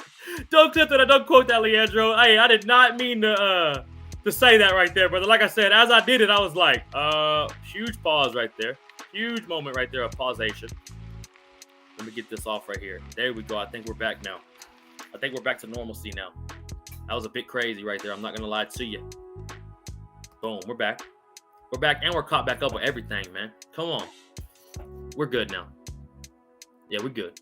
Don't clip that. Don't quote that, Leandro. Hey, I did not mean to say that right there, brother. Like I said, as I did it, I was like, huge pause right there. Huge moment right there of pausation. Let me get this off right here. There we go. I think we're back now. I think we're back to normalcy now. That was a bit crazy right there. I'm not going to lie to you. Boom. We're back. We're back and we're caught back up with everything, man. Come on. We're good now. Yeah, we're good.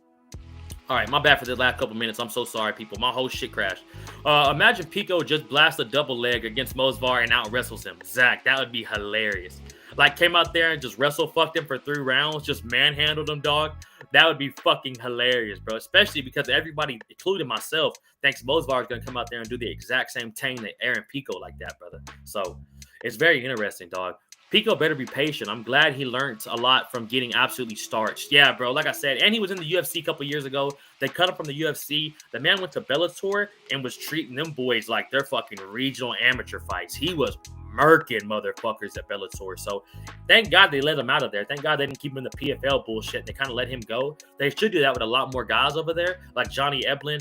All right. My bad for the last couple minutes. I'm so sorry, people. My whole shit crashed. Imagine Pico just blasts a double leg against Movsar and out wrestles him. Zach, that would be hilarious. Like came out there and just fucked him for 3 rounds. Just manhandled him, dog. That would be fucking hilarious, bro. Especially because everybody, including myself, thinks Movsar is going to come out there and do the exact same thing that Aaron Pico like that, brother. So it's very interesting, dog. Pico better be patient. I'm glad he learned a lot from getting absolutely starched. Yeah, bro. Like I said, and he was in the UFC a couple years ago. They cut him from the UFC. The man went to Bellator and was treating them boys like they're fucking regional amateur fights. He was murking motherfuckers at Bellator. So thank God they let him out of there. Thank God they didn't keep him in the PFL bullshit. They kind of let him go. They should do that with a lot more guys over there, like Johnny Eblin.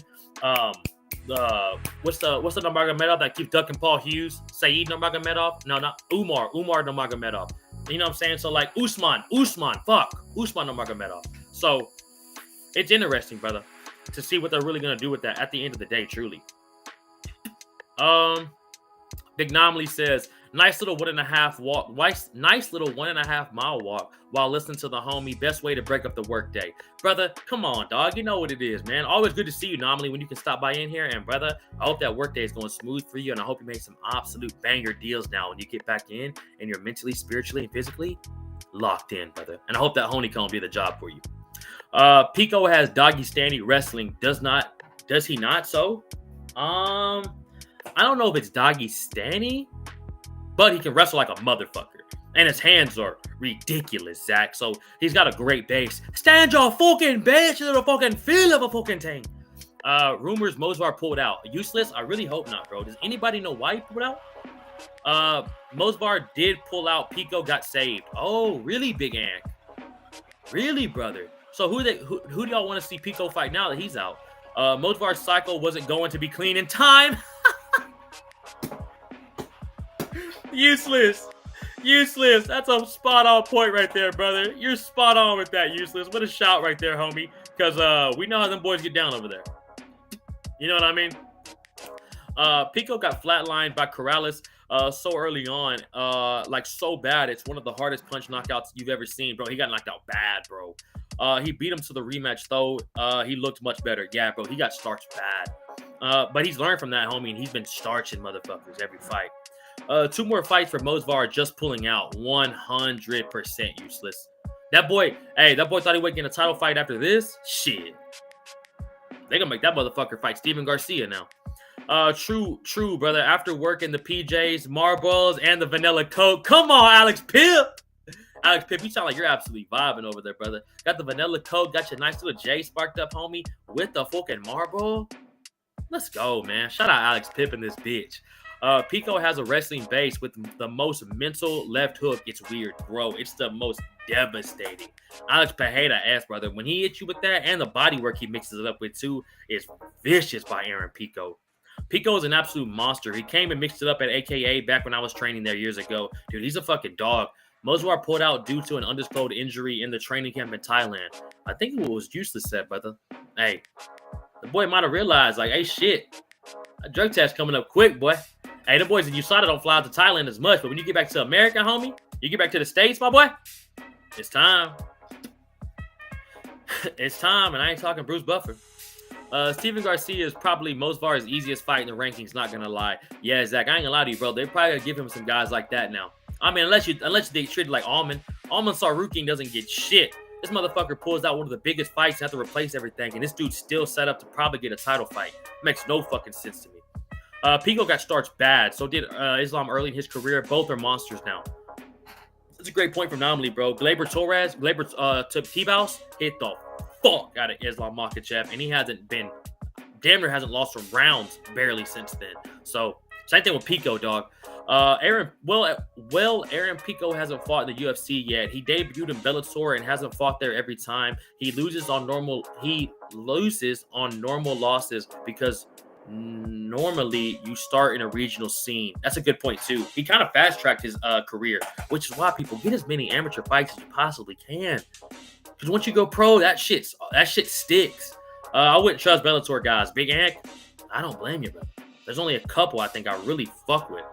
What's the Nurmagomedov that keeps ducking Paul Hughes? Saeed Nurmagomedov? No, not Umar Nurmagomedov. You know what I'm saying? So like Usman Nurmagomedov. So it's interesting, brother, to see what they're really gonna do with that at the end of the day, truly. Big Nomley says, Nice little 1.5 walk. Nice little 1.5 mile walk while listening to the homie. Best way to break up the workday, brother. Come on, dog. You know what it is, man. Always good to see you. Normally, when you can stop by in here, and brother, I hope that workday is going smooth for you, and I hope you make some absolute banger deals now when you get back in, and you're mentally, spiritually, and physically locked in, brother. And I hope that honeycomb be the job for you. Pico has Dogestani wrestling. Does he not? So, I don't know if it's Dogestani, but he can wrestle like a motherfucker. And his hands are ridiculous, Zach. So he's got a great base. Stand your fucking base, you little fucking feel of a fucking thing. Rumors Mosvar pulled out. Useless? I really hope not, bro. Does anybody know why he pulled out? Mosvar did pull out. Pico got saved. Oh, really, Big Ant? Really, brother? So who do y'all want to see Pico fight now that he's out? Mosvar's cycle wasn't going to be clean in time. Useless. That's a spot on point right there, brother. You're spot on with that, Useless. What a shout right there, homie. Because we know how them boys get down over there. You know what I mean? Pico got flatlined by Corrales so early on. Like so bad. It's one of the hardest punch knockouts you've ever seen, bro. He got knocked out bad, bro. He beat him to the rematch, though. He looked much better. Yeah, bro. He got starched bad. But he's learned from that, homie, and he's been starching motherfuckers every fight. 2 more fights for Mosvar just pulling out. 100% useless. That boy thought he would get a title fight after this. Shit. They gonna make that motherfucker fight Steven Garcia now. True, brother. After working the PJs, Marbles, and the Vanilla Coke. Come on, Alex Pip. Alex Pip, you sound like you're absolutely vibing over there, brother. Got the Vanilla Coke, got your nice little J sparked up, homie, with the fucking Marble. Let's go, man. Shout out Alex Pip in this bitch. Pico has a wrestling base with the most mental left hook. It's weird, bro. It's the most devastating. Alex Pajeda ass, brother. When he hits you with that and the body work he mixes it up with too is vicious by Aaron Pico. Pico is an absolute monster. He came and mixed it up at AKA back when I was training there years ago. Dude, he's a fucking dog. Mosvar pulled out due to an undisclosed injury in the training camp in Thailand. I think it was useless said, brother. Hey, the boy might have realized, like, hey, shit. A drug test coming up quick, boy. Hey, the boys in USADA don't fly out to Thailand as much, but when you get back to America, homie, you get back to the States, my boy, it's time. It's time, and I ain't talking Bruce Buffer. Steven Garcia is probably Mosvar's easiest fight in the rankings, not gonna lie. Yeah, Zach, I ain't gonna lie to you, bro. They're probably gonna give him some guys like that now. I mean, unless they treat it like Alman. Alman Sarukin doesn't get shit. This motherfucker pulls out one of the biggest fights and have to replace everything, and this dude's still set up to probably get a title fight. Makes no fucking sense to me. Pico got starched bad. So did Islam early in his career. Both are monsters now. That's a great point from Anomaly, bro. Glaber Torres, took T-Bouse, hit the fuck out of Islam Makhachev, and he hasn't been, damn near hasn't lost some rounds barely since then. So same thing with Pico, dog. Aaron Pico hasn't fought in the UFC yet. He debuted in Bellator and hasn't fought there every time. He loses on normal losses because normally you start in a regional scene. That's a good point too. He kind of fast-tracked his career, which is why people get as many amateur fights as you possibly can. Because once you go pro, that shit sticks. I wouldn't trust Bellator guys. Big Ant, I don't blame you, bro. There's only a couple I think I really fuck with.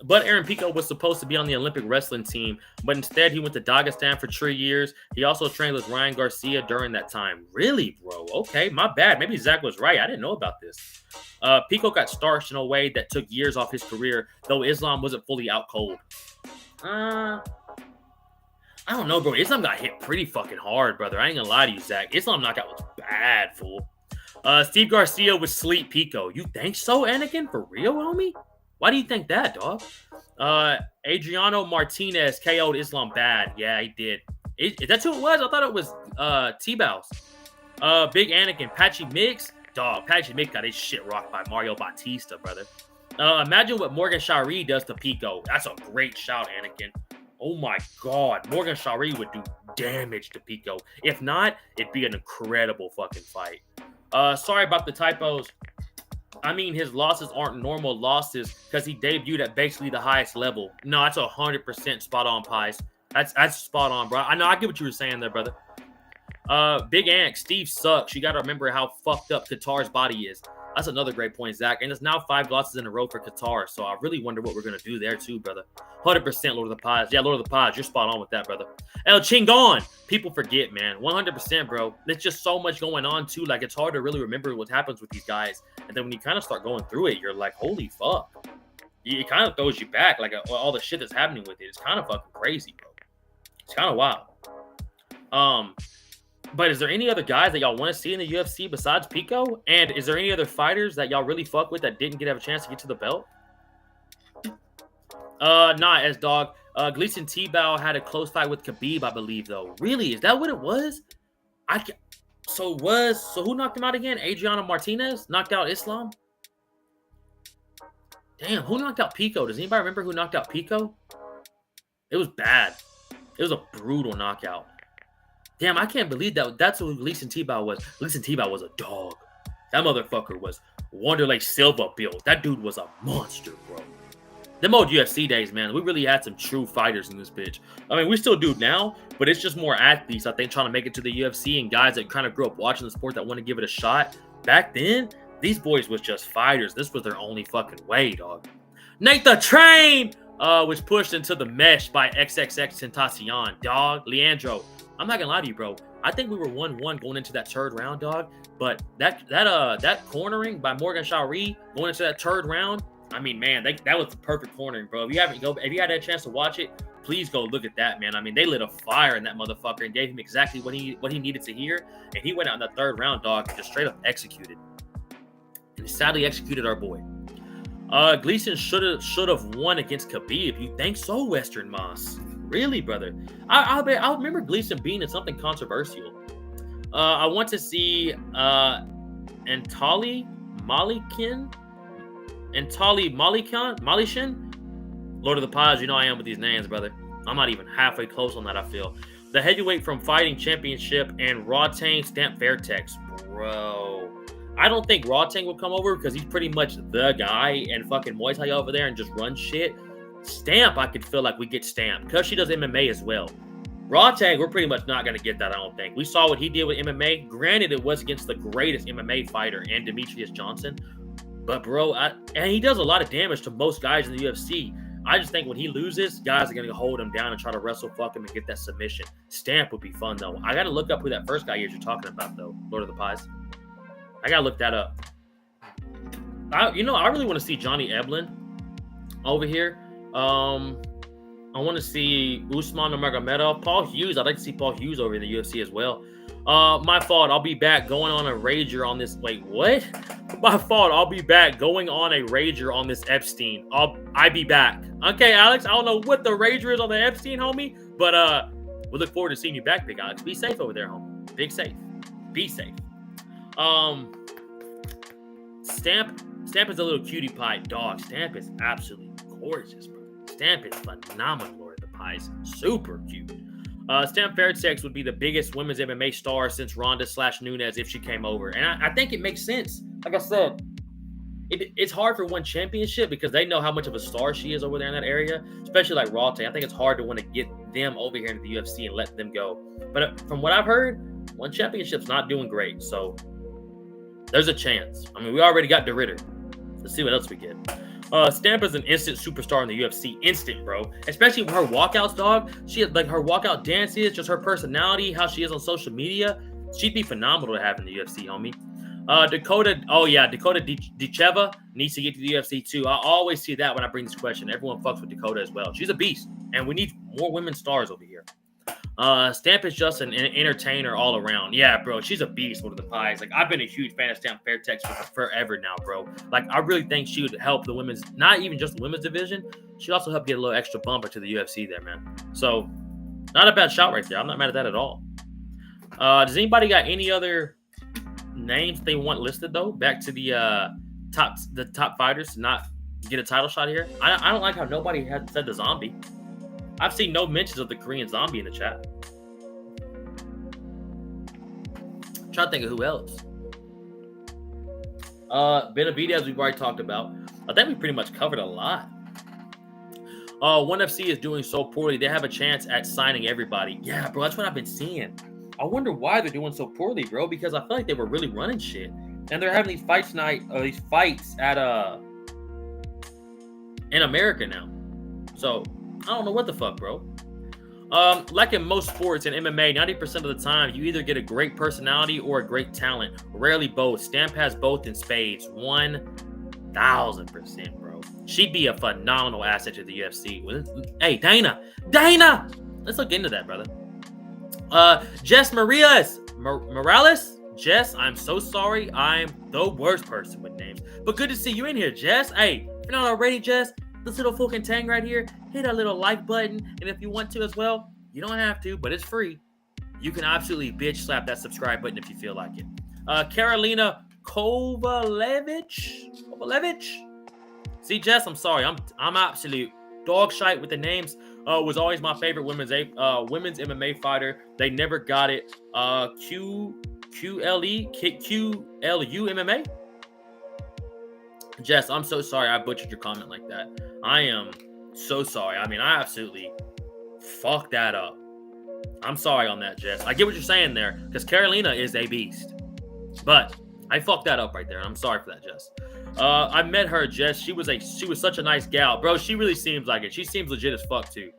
But Aaron Pico was supposed to be on the Olympic wrestling team, but instead he went to Dagestan for 3 years. He also trained with Ryan Garcia during that time. Really, bro? Okay, my bad. Maybe Zach was right. I didn't know about this. Pico got starched in a way that took years off his career, though Islam wasn't fully out cold. I don't know, bro. Islam got hit pretty fucking hard, brother. I ain't gonna lie to you, Zach. Islam knockout was bad, fool. Steve Garcia would sleep Pico. You think so, Anakin? For real, homie? Why do you think that, dog? Adriano Martinez KO'd Islam bad. Yeah, he did. That's who it was? I thought it was T-Bouse. Big Anakin. Patchy Mix. Dog, Patchy Mix got his shit rocked by Mario Bautista, brother. Imagine what Morgan Shari does to Pico. That's a great shout, Anakin. Oh my God. Morgan Shari would do damage to Pico. If not, it'd be an incredible fucking fight. Sorry about the typos. I mean, his losses aren't normal losses because he debuted at basically the highest level. No, that's 100% spot on, Pies. That's spot on, bro. I know. I get what you were saying there, brother. Big Ant, Steve sucks. You got to remember how fucked up Qatar's body is. That's another great point, Zach. And it's now 5 losses in a row for Qatar. So I really wonder what we're going to do there too, brother. 100% Lord of the Pods. Yeah, Lord of the Pods. You're spot on with that, brother. El Chingon. People forget, man. 100%, bro. There's just so much going on too. Like, it's hard to really remember what happens with these guys. And then when you kind of start going through it, you're like, holy fuck. It kind of throws you back. Like, all the shit that's happening with it. It's kind of fucking crazy, bro. It's kind of wild. But is there any other guys that y'all want to see in the UFC besides Pico? And is there any other fighters that y'all really fuck with that didn't have a chance to get to the belt? Nah, S-Dog. Gleason Tebow had a close fight with Khabib, I believe, though. Really? Is that what it was? So who knocked him out again? Adriano Martinez knocked out Islam? Damn, who knocked out Pico? Does anybody remember who knocked out Pico? It was bad. It was a brutal knockout. Damn, I can't believe that. That's who Gleason Tebow was. Gleason Tebow was a dog. That motherfucker was Wanderlei Silva built. That dude was a monster, bro. Them old UFC days, man. We really had some true fighters in this bitch. I mean, we still do now, but it's just more athletes, I think, trying to make it to the UFC and guys that kind of grew up watching the sport that want to give it a shot. Back then, these boys was just fighters. This was their only fucking way, dog. Nate the Train was pushed into the mesh by XXXTentacion, dog. Leandro. I'm not gonna lie to you, bro. I think we were 1-1 going into that third round, dog. But that cornering by Morgan Shaw-Ree going into that third round, I mean, man, that was the perfect cornering, bro. If you had that chance to watch it, please go look at that, man. I mean, they lit a fire in that motherfucker and gave him exactly what he needed to hear. And he went out in that third round, dog, and just straight up executed. And he sadly executed our boy. Gleason should have won against Khabib. You think so, Western Moss? Really, brother? I remember Gleason being in something controversial. I want to see Antali Malikan. Lord of the Pods, you know I am with these names, brother. I'm not even halfway close on that, I feel. The heavyweight from Fighting Championship and Rawtang Stamp Fairtex. Bro. I don't think Rawtang will come over because he's pretty much the guy and fucking Muay Thai over there and just run shit. Stamp, I could feel like we get Stamp because she does MMA as well. Rawtang, we're pretty much not going to get that, I don't think. We saw what he did with MMA. Granted, it was against the greatest MMA fighter and Demetrius Johnson. But, bro, and he does a lot of damage to most guys in the UFC. I just think when he loses, guys are going to hold him down and try to wrestle fuck him and get that submission. Stamp would be fun, though. I got to look up who that first guy is you're talking about, though, Lord of the Pies. I got to look that up. I really want to see Johnny Eblin over here. I want to see Usman Nurmagomedov. Paul Hughes. I'd like to see Paul Hughes over in the UFC as well. My fault. I'll be back going on a rager on this. Wait, what? My fault. I'll be back going on a rager on this Epstein. I'll be back. Okay, Alex. I don't know what the rager is on the Epstein, homie, but we look forward to seeing you back, Big Alex. Be safe over there, homie. Big safe. Be safe. Stamp is a little cutie pie dog. Stamp is absolutely gorgeous, bro. Stamp is phenomenal, Lord of the Pies. Super cute. Stamp Fairtex would be the biggest women's MMA star since Ronda/Nunes if she came over. And I think it makes sense. Like I said, it's hard for one championship because they know how much of a star she is over there in that area, especially like Rawtang. I think it's hard to want to get them over here into the UFC and let them go. But from what I've heard, one championship's not doing great. So there's a chance. I mean, we already got DeRitter. Let's see what else we get. Stamp is an instant superstar in the UFC. Instant, bro. Especially with her walkouts, dog. She has, like, her walkout dances, just her personality, how she is on social media. She'd be phenomenal to have in the UFC, homie. Dakota Dicheva needs to get to the UFC too. I always see that when I bring this question. Everyone fucks with Dakota as well. She's a beast, and we need more women stars over here. Stamp is just an entertainer all around. Yeah, bro, she's a beast, Lord of the Pies. Like, I've been a huge fan of Stamp Fairtex for forever now, bro. Like, I really think she would help the women's, not even just the women's division. She'd also help get a little extra bumper to the UFC there, man. So, not a bad shot right there. I'm not mad at that at all. Does anybody got any other names they want listed, though? Back to the top fighters to not get a title shot here. I don't like how nobody has said the Zombie. I've seen no mentions of the Korean Zombie in the chat. I'm trying to think of who else. Benavidez, we've already talked about. I think we pretty much covered a lot. ONE FC is doing so poorly. They have a chance at signing everybody. Yeah, bro, that's what I've been seeing. I wonder why they're doing so poorly, bro, because I feel like they were really running shit. And they're having these fights tonight, these fights at in America now. So I don't know what the fuck, bro. Like in most sports in MMA, 90% of the time you either get a great personality or a great talent. Rarely both. Stamp has both in spades. 1000%, bro. She'd be a phenomenal asset to the UFC. Hey, Dana! Let's look into that, brother. Jess Morales. Jess, I'm so sorry. I'm the worst person with names. But good to see you in here, Jess. Hey, if you're not already, Jess, this little fucking tang right here, hit that little like button. And if you want to as well, you don't have to, but it's free. You can absolutely bitch slap that subscribe button if you feel like it. Karolina Kovalevich. See, Jess, I'm sorry. I'm absolute dog shite with the names. Was always my favorite women's MMA fighter. They never got it. QLU MMA. Jess, I'm so sorry I butchered your comment like that. I am so sorry. I mean, I absolutely fucked that up. I'm sorry on that, Jess. I get what you're saying there, because Karolina is a beast. But I fucked that up right there. I'm sorry for that, Jess. I met her, Jess. She was such a nice gal. Bro, she really seems like it. She seems legit as fuck, too.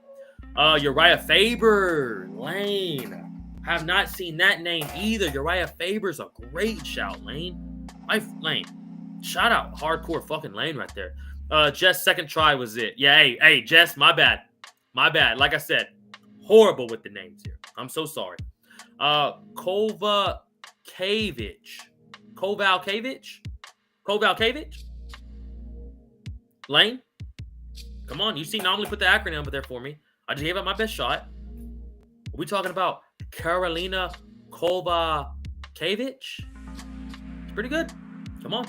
Uriah Faber. Lane. Have not seen that name either. Uriah Faber's a great shout, Lane. Lane. Shout out hardcore fucking Lane right there. Jess, second try was it. Yeah, hey, Jess, my bad. Like I said, horrible with the names here. I'm so sorry. Kovalevich. Lane, come on. You see, normally put the acronym up there for me. I just gave it my best shot. Are we talking about Karolina Kovalevich? It's pretty good. Come on.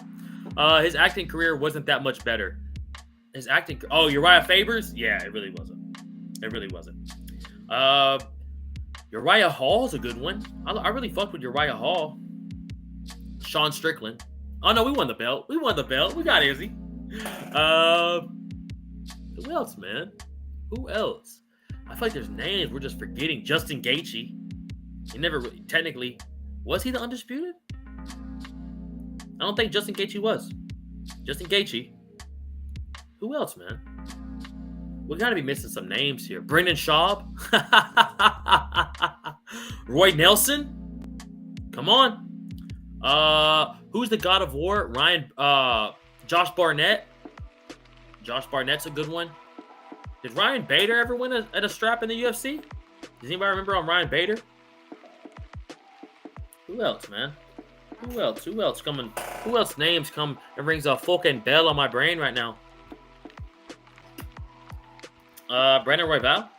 His acting career wasn't that much better. Uriah Faber's? Yeah, it really wasn't. Uriah Hall's a good one. I really fucked with Uriah Hall. Sean Strickland. Oh, no, we won the belt. We got Izzy. Who else, man? Who else? I feel like there's names we're just forgetting. Justin Gaethje. He never really, technically, was he the undisputed? I don't think Justin Gaethje was. Justin Gaethje. Who else, man? We got to be missing some names here. Brendan Schaub. Roy Nelson. Come on. Who's the God of War? Josh Barnett. Josh Barnett's a good one. Did Ryan Bader ever win at a strap in the UFC? Does anybody remember on Ryan Bader? Who else, man? Who else coming? Who else names come and rings a fucking bell on my brain right now? Brandon Royval.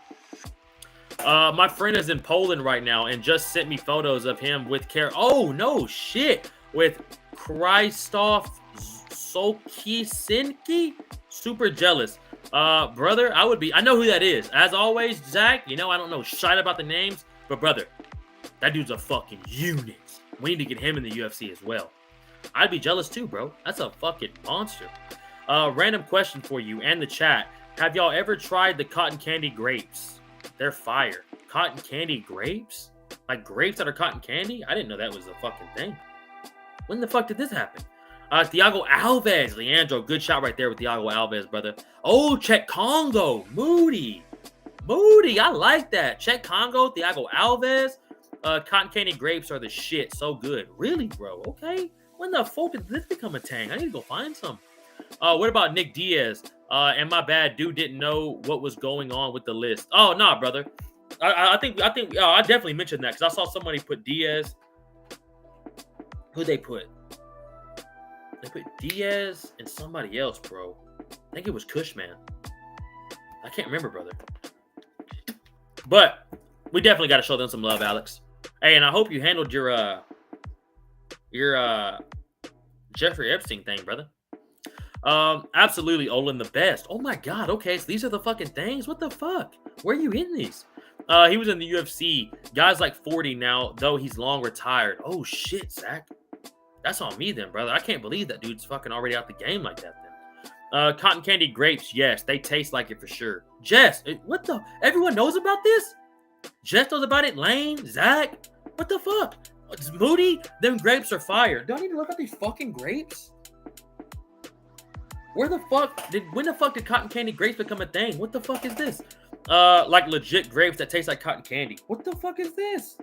My friend is in Poland right now and just sent me photos of him with Oh, no shit. With Krzysztof Sokisinki. Super jealous. Brother, I know who that is. As always, Zach, I don't know shit about the names, but brother, that dude's a fucking unit. We need to get him in the UFC as well. I'd be jealous too, bro. That's a fucking monster. Random question for you and the chat. Have y'all ever tried the cotton candy grapes? They're fire. Cotton candy grapes? Like grapes that are cotton candy? I didn't know that was a fucking thing. When the fuck did this happen? Thiago Alves. Leandro, good shot right there with Thiago Alves, brother. Oh, Czech Congo. Moody, I like that. Czech Congo, Thiago Alves. Cotton candy grapes are the shit. So good. Really, bro? Okay. When the fuck did this become a tang? I need to go find some. What about Nick Diaz? And my bad, dude didn't know what was going on with the list. Oh, nah, brother. I think I definitely mentioned that because I saw somebody put Diaz. Who'd they put? They put Diaz and somebody else, bro. I think it was Cushman. I can't remember, brother. But we definitely got to show them some love, Alex. Hey, and I hope you handled your Jeffrey Epstein thing, brother. Absolutely, Olin the best. Oh my god, okay, so these are the fucking things? What the fuck? Where are you in these? He was in the UFC. Guy's like 40 now, though he's long retired. Oh shit, Zach. That's on me then, brother. I can't believe that dude's fucking already out the game like that then. Cotton candy grapes, yes, they taste like it for sure. Jess, what the? Everyone knows about this? Jess knows about it? Lane? Zach? What the fuck? It's Moody, them grapes are fire. Do I need to look at these fucking grapes? When the fuck did cotton candy grapes become a thing? What the fuck is this? Like legit grapes that taste like cotton candy. What the fuck is this?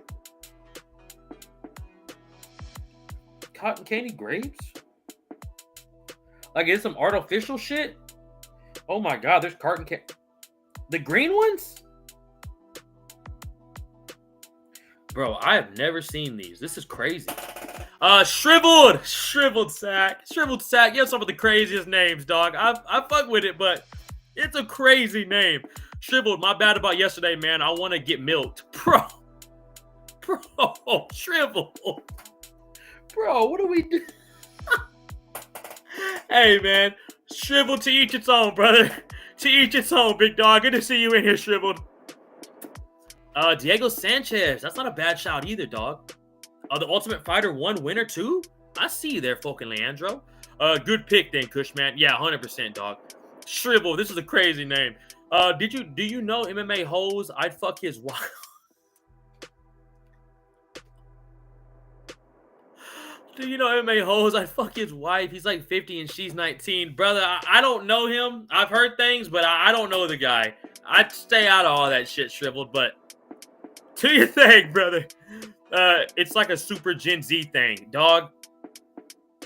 Cotton candy grapes? Like, is some artificial shit? Oh my god, there's cotton candy. The green ones? Bro, I have never seen these. This is crazy. Shriveled sack. Shriveled sack. You have some of the craziest names, dog. I fuck with it, but it's a crazy name. Shriveled, my bad about yesterday, man. I want to get milked. Bro, shriveled. Bro, what do we do? Hey, man. Shriveled, to each its own, brother. To each its own, big dog. Good to see you in here, Shriveled. Diego Sanchez. That's not a bad shout either, dog. The Ultimate Fighter 1 winner, too? I see you there, fucking Leandro. Good pick then, Cushman. Yeah, 100%, dog. Shrivel. This is a crazy name. Do you know MMA hoes? I'd fuck his wife. Do you know MMA hoes? I'd fuck his wife. He's like 50 and she's 19. Brother, I don't know him. I've heard things, but I don't know the guy. I'd stay out of all that shit, Shriveled, but do your thing, brother. It's like a super Gen Z thing, dog.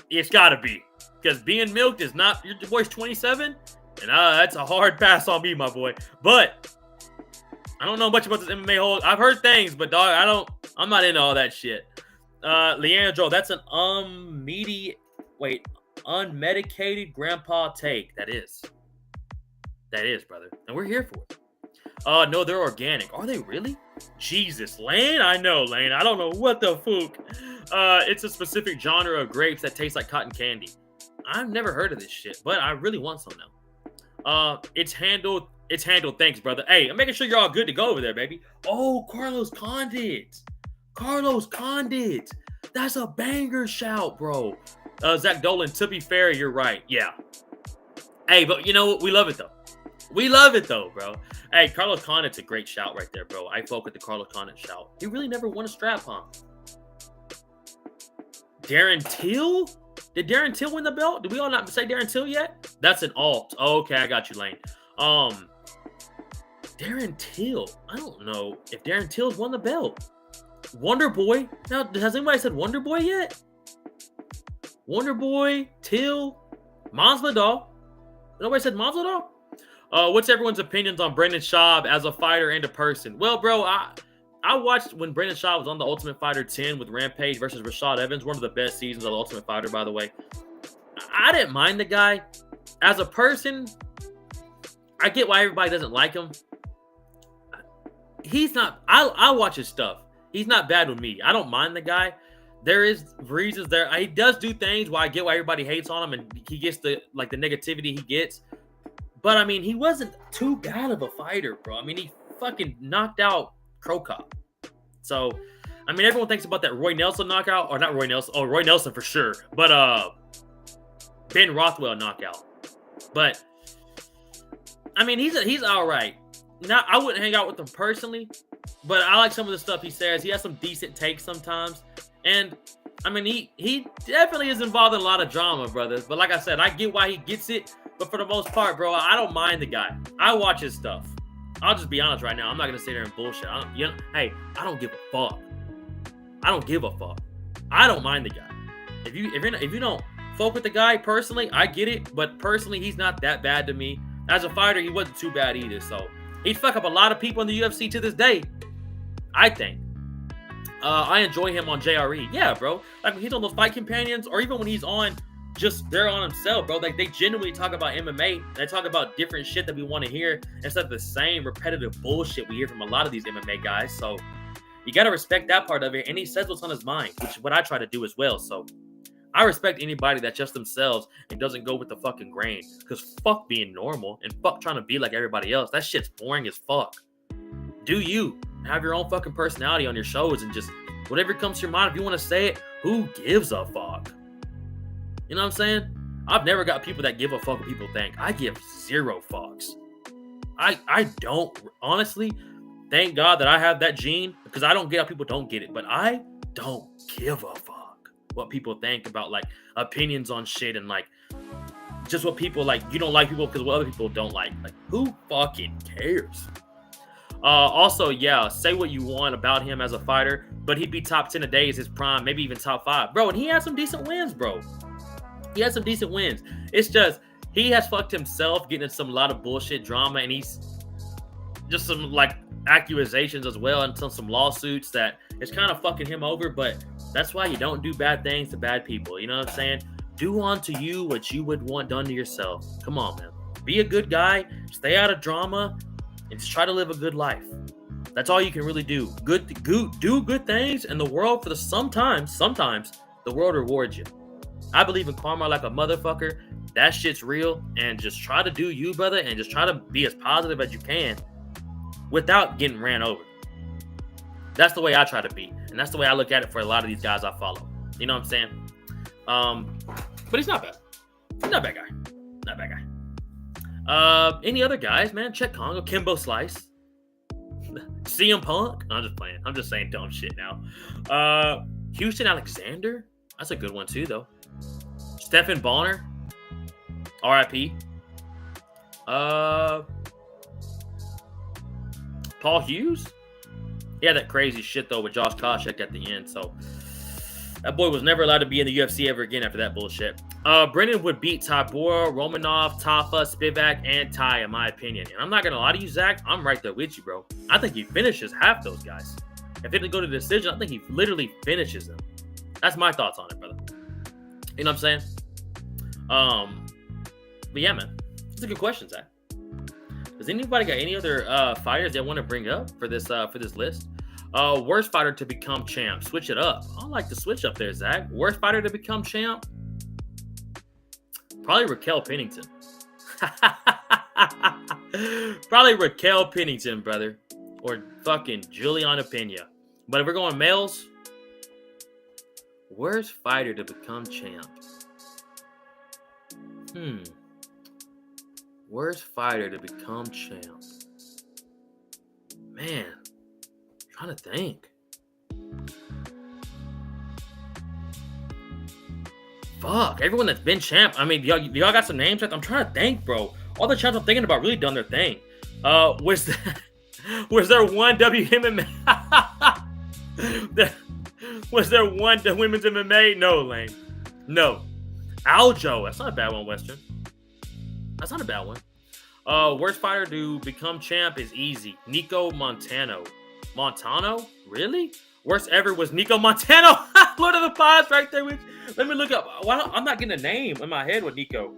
It's gotta be. Because being milked is not... Your boy's 27? And that's a hard pass on me, my boy. But I don't know much about this MMA hole. I've heard things, but dog, I'm not into all that shit. Leandro, that's an unmedicated grandpa take. That is, brother. And we're here for it. No, they're organic. Are they really? Jesus, Lane? I know, Lane. I don't know what the fuck. It's a specific genre of grapes that taste like cotton candy. I've never heard of this shit, but I really want some now. It's handled. Thanks, brother. Hey, I'm making sure you're all good to go over there, baby. Oh, Carlos Condit. That's a banger shout, bro. Zach Dolan, to be fair, you're right. Yeah. Hey, but you know what? We love it, though. Bro. Hey, Carlos Condit's a great shout right there, bro. I fuck with the Carlos Condit shout. He really never won a strap, huh? Darren Till? Did Darren Till win the belt? Did we all not say Darren Till yet? That's an alt. Oh, okay, I got you, Lane. Darren Till. I don't know if Darren Till's won the belt. Wonder Boy. Now, has anybody said Wonder Boy yet? Wonder Boy, Till, Masvidal. Nobody said Masvidal? What's everyone's opinions on Brendan Schaub as a fighter and a person? Well, bro, I watched when Brendan Schaub was on the Ultimate Fighter 10 with Rampage versus Rashad Evans, one of the best seasons of the Ultimate Fighter, by the way. I didn't mind the guy. As a person, I get why everybody doesn't like him. He's not... I watch his stuff. He's not bad with me. I don't mind the guy. There is reasons there. He does do things why I get why everybody hates on him and he gets the negativity he gets. But, I mean, he wasn't too bad of a fighter, bro. I mean, he fucking knocked out Crow Cop. So, I mean, everyone thinks about that Roy Nelson knockout. Or not Roy Nelson. Oh, Roy Nelson for sure. But, Ben Rothwell knockout. But, I mean, he's all right. Now, I wouldn't hang out with him personally. But I like some of the stuff he says. He has some decent takes sometimes. And, I mean, he definitely is involved in a lot of drama, brother. But like I said, I get why he gets it. But for the most part, bro, I don't mind the guy. I watch his stuff. I'll just be honest right now. I'm not going to sit there and bullshit. Hey, I don't give a fuck. I don't mind the guy. If you don't fuck with the guy personally, I get it. But personally, he's not that bad to me. As a fighter, he wasn't too bad either. So, he'd fuck up a lot of people in the UFC to this day, I think. I enjoy him on JRE. Yeah, bro. Like, when he's on those Fight Companions, or even when he's on just there on himself, bro. Like, they genuinely talk about MMA. They talk about different shit that we want to hear instead of the same repetitive bullshit we hear from a lot of these MMA guys. So, you got to respect that part of it. And he says what's on his mind, which is what I try to do as well. So, I respect anybody that's just themselves and doesn't go with the fucking grain. Because fuck being normal and fuck trying to be like everybody else. That shit's boring as fuck. Do you. Have your own fucking personality on your shows and just whatever comes to your mind. If you want to say it, who gives a fuck? You know what I'm saying? I've never got people that give a fuck what people think. I give zero fucks. I don't. Honestly, thank God that I have that gene because I don't get how people don't get it. But I don't give a fuck what people think about like opinions on shit and like just what people like. You don't like people because what other people don't like. Like, who fucking cares? Also, yeah, say what you want about him as a fighter, but he'd be top 10 a day is his prime, maybe even top 5. Bro, and he had some decent wins, bro. He had some decent wins. It's just, he has fucked himself getting in lot of bullshit drama, and he's just some, like, accusations as well, and some lawsuits that it's kind of fucking him over, but that's why you don't do bad things to bad people. You know what I'm saying? Do unto you what you would want done to yourself. Come on, man. Be a good guy. Stay out of drama. And just try to live a good life. That's all you can really do. Do good things in the world sometimes the world rewards you. I believe in karma like a motherfucker. That shit's real. And just try to do you, brother, and just try to be as positive as you can without getting ran over. That's the way I try to be. And that's the way I look at it for a lot of these guys I follow. You know what I'm saying? But he's not bad. He's not a bad guy. Not a bad guy. Any other guys, man? Chet Congo, Kimbo Slice, CM Punk. I'm just playing. I'm just saying dumb shit now. Houston Alexander. That's a good one too, though. Stephen Bonner. R.I.P. Paul Hughes. He had that crazy shit though with Josh Koscheck at the end, so that boy was never allowed to be in the UFC ever again after that bullshit. Brennan would beat Tybura, Romanov, Tafa, Spivak, and Ty, in my opinion. And I'm not going to lie to you, Zach. I'm right there with you, bro. I think he finishes half those guys. If it didn't go to decision, I think he literally finishes them. That's my thoughts on it, brother. You know what I'm saying? But yeah, man. It's a good question, Zach. Does anybody got any other fighters they want to bring up for this list? Worst fighter to become champ. Switch it up. I like to switch up there, Zach. Worst fighter to become champ? Probably Raquel Pennington. Probably Raquel Pennington, brother. Or fucking Juliana Pena. But if we're going males, worst fighter to become champ? Worst fighter to become champ? Man. Trying to think. Fuck, everyone that's been champ. I mean, y'all got some names? I'm trying to think, bro. All the champs I'm thinking about really done their thing. Was there one WMMA? Was there one women's MMA? No, Lane. No. Aljo. That's not a bad one, Western. That's not a bad one. Worst fighter to become champ is easy. Nico Montano. Montano? Really? Worst ever was Nico Montano. Lord of the Pies right there with you. Let me look up. I'm not getting a name in my head with Nico.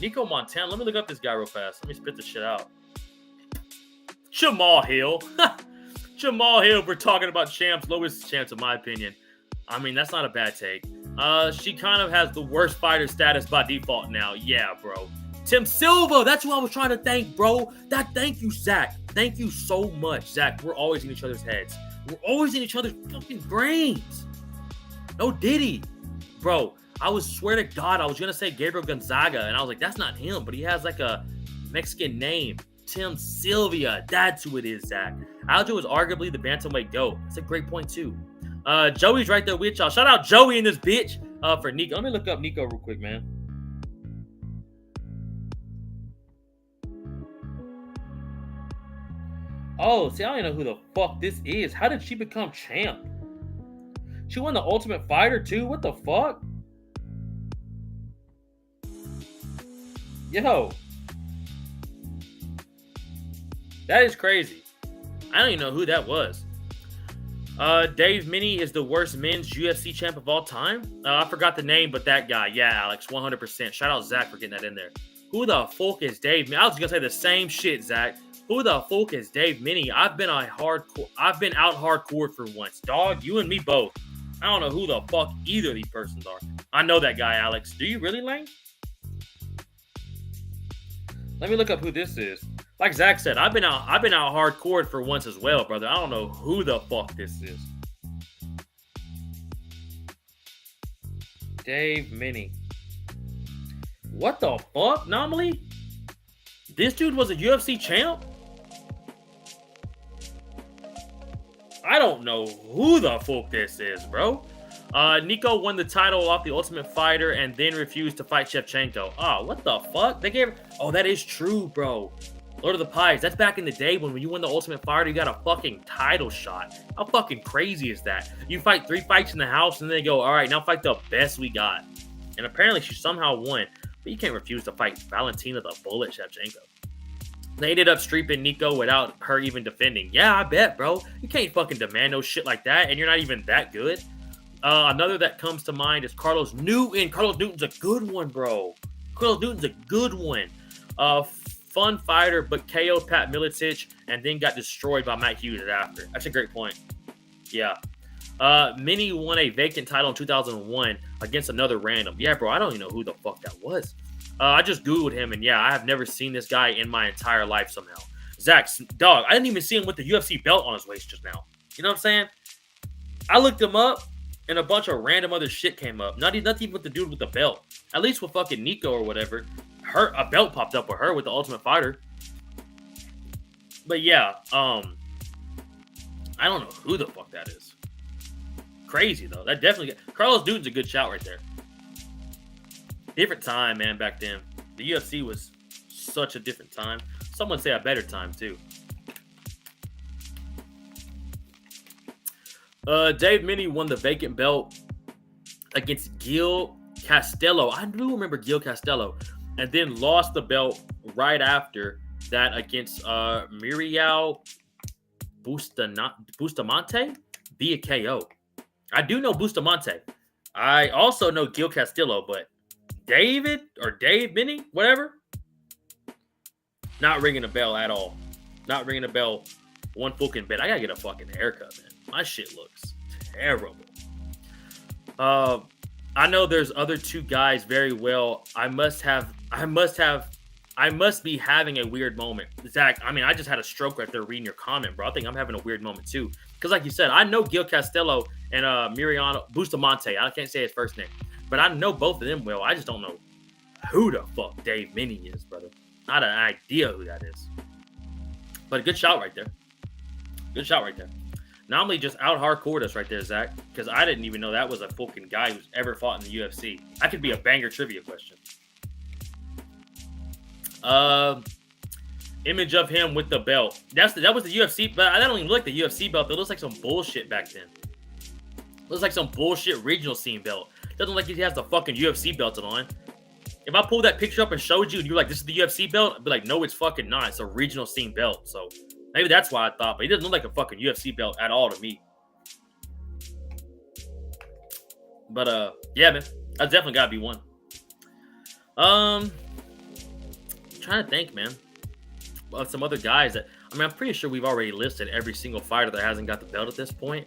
Nico Montano. Let me look up this guy real fast. Let me spit this shit out. Jamal Hill. Jamal Hill, we're talking about champs. Lowest champs, in my opinion. I mean, that's not a bad take. She kind of has the worst fighter status by default now. Yeah, bro. Tim Silva. That's who I was trying to thank, bro. Thank you, Zach. Thank you so much, Zach. We're always in each other's heads. We're always in each other's fucking brains. No Diddy. Bro, swear to God, I was going to say Gabriel Gonzaga, and I was like, that's not him, but he has like a Mexican name. Tim Sylvia. That's who it is, Zach. Aljo is arguably the bantamweight GOAT. That's a great point, too. Joey's right there with y'all. Shout out Joey in this bitch for Nico. Let me look up Nico real quick, man. Oh, see, I don't even know who the fuck this is. How did she become champ? She won the Ultimate Fighter, too? What the fuck? Yo. That is crazy. I don't even know who that was. Dave Minnie is the worst men's UFC champ of all time. I forgot the name, but that guy. Yeah, Alex, 100%. Shout out Zach for getting that in there. Who the fuck is Dave Minnie? I was going to say the same shit, Zach. Who the fuck is Dave Minnie? I've been out hardcore for once. Dog, you and me both. I don't know who the fuck either of these persons are. I know that guy, Alex. Do you really, Lane? Let me look up who this is. Like Zach said, I've been out hardcore for once as well, brother. I don't know who the fuck this is. Dave Minnie. What the fuck, Anomaly? This dude was a UFC champ? I don't know who the fuck this is, bro. Nico won the title off the Ultimate Fighter and then refused to fight Shevchenko. Oh, what the fuck? They gave... Oh, that is true, bro. Lord of the Pies. That's back in the day when you won the Ultimate Fighter, you got a fucking title shot. How fucking crazy is that? You fight 3 fights in the house and then they go, all right, now fight the best we got. And apparently she somehow won. But you can't refuse to fight Valentina the Bullet Shevchenko. They ended up streeping Nico without her even defending. Yeah, I bet, bro. You can't fucking demand no shit like that, and you're not even that good. Another that comes to mind is Carlos Newton. Carlos Newton's a good one, bro. Carlos Newton's a good one. Fun fighter, but KO'd Pat Miletich and then got destroyed by Matt Hughes after. That's a great point. Yeah. Minnie won a vacant title in 2001 against another random. Yeah, bro, I don't even know who the fuck that was. I just Googled him, and yeah, I have never seen this guy in my entire life somehow. Zach, dog, I didn't even see him with the UFC belt on his waist just now. You know what I'm saying? I looked him up, and a bunch of random other shit came up. Nothing with the dude with the belt. At least with fucking Nico or whatever. A belt popped up with her with the Ultimate Fighter. But yeah, I don't know who the fuck that is. Crazy, though. That definitely... Carlos Newton's a good shout right there. Different time, man, back then. The UFC was such a different time. Someone say a better time, too. Dave Minnie won the vacant belt against Gil Castello. I do remember Gil Castello. And then lost the belt right after that against Muriel Bustamante via KO. I do know Bustamante. I also know Gil Castillo, but Dave Minnie, whatever. Not ringing a bell at all. Not ringing a bell one fucking bit. I gotta get a fucking haircut, man. My shit looks terrible. I know there's other 2 guys very well. I must be having a weird moment. Zach, I mean, I just had a stroke right there reading your comment, bro. I think I'm having a weird moment too. Because like you said, I know Gil Castello and Miriano Bustamante. I can't say his first name. But I know both of them well. I just don't know who the fuck Dave Minnie is, brother. Not an idea who that is. But a good shot right there. Good shot right there. Normally just out hardcore us right there, Zach. Because I didn't even know that was a fucking guy who's ever fought in the UFC. That could be a banger trivia question. Image of him with the belt. That was the UFC, but I don't even look like the UFC belt. It looks like some bullshit back then. It looks like some bullshit regional scene belt. Doesn't look like he has the fucking UFC belt on. If I pulled that picture up and showed you and you're like, this is the UFC belt, I'd be like, no, it's fucking not. It's a regional scene belt. So maybe that's why I thought, but he doesn't look like a fucking UFC belt at all to me. But yeah, man, that's definitely gotta be one. I'm trying to think, man, of some other guys that, I mean, I'm pretty sure we've already listed every single fighter that hasn't got the belt at this point.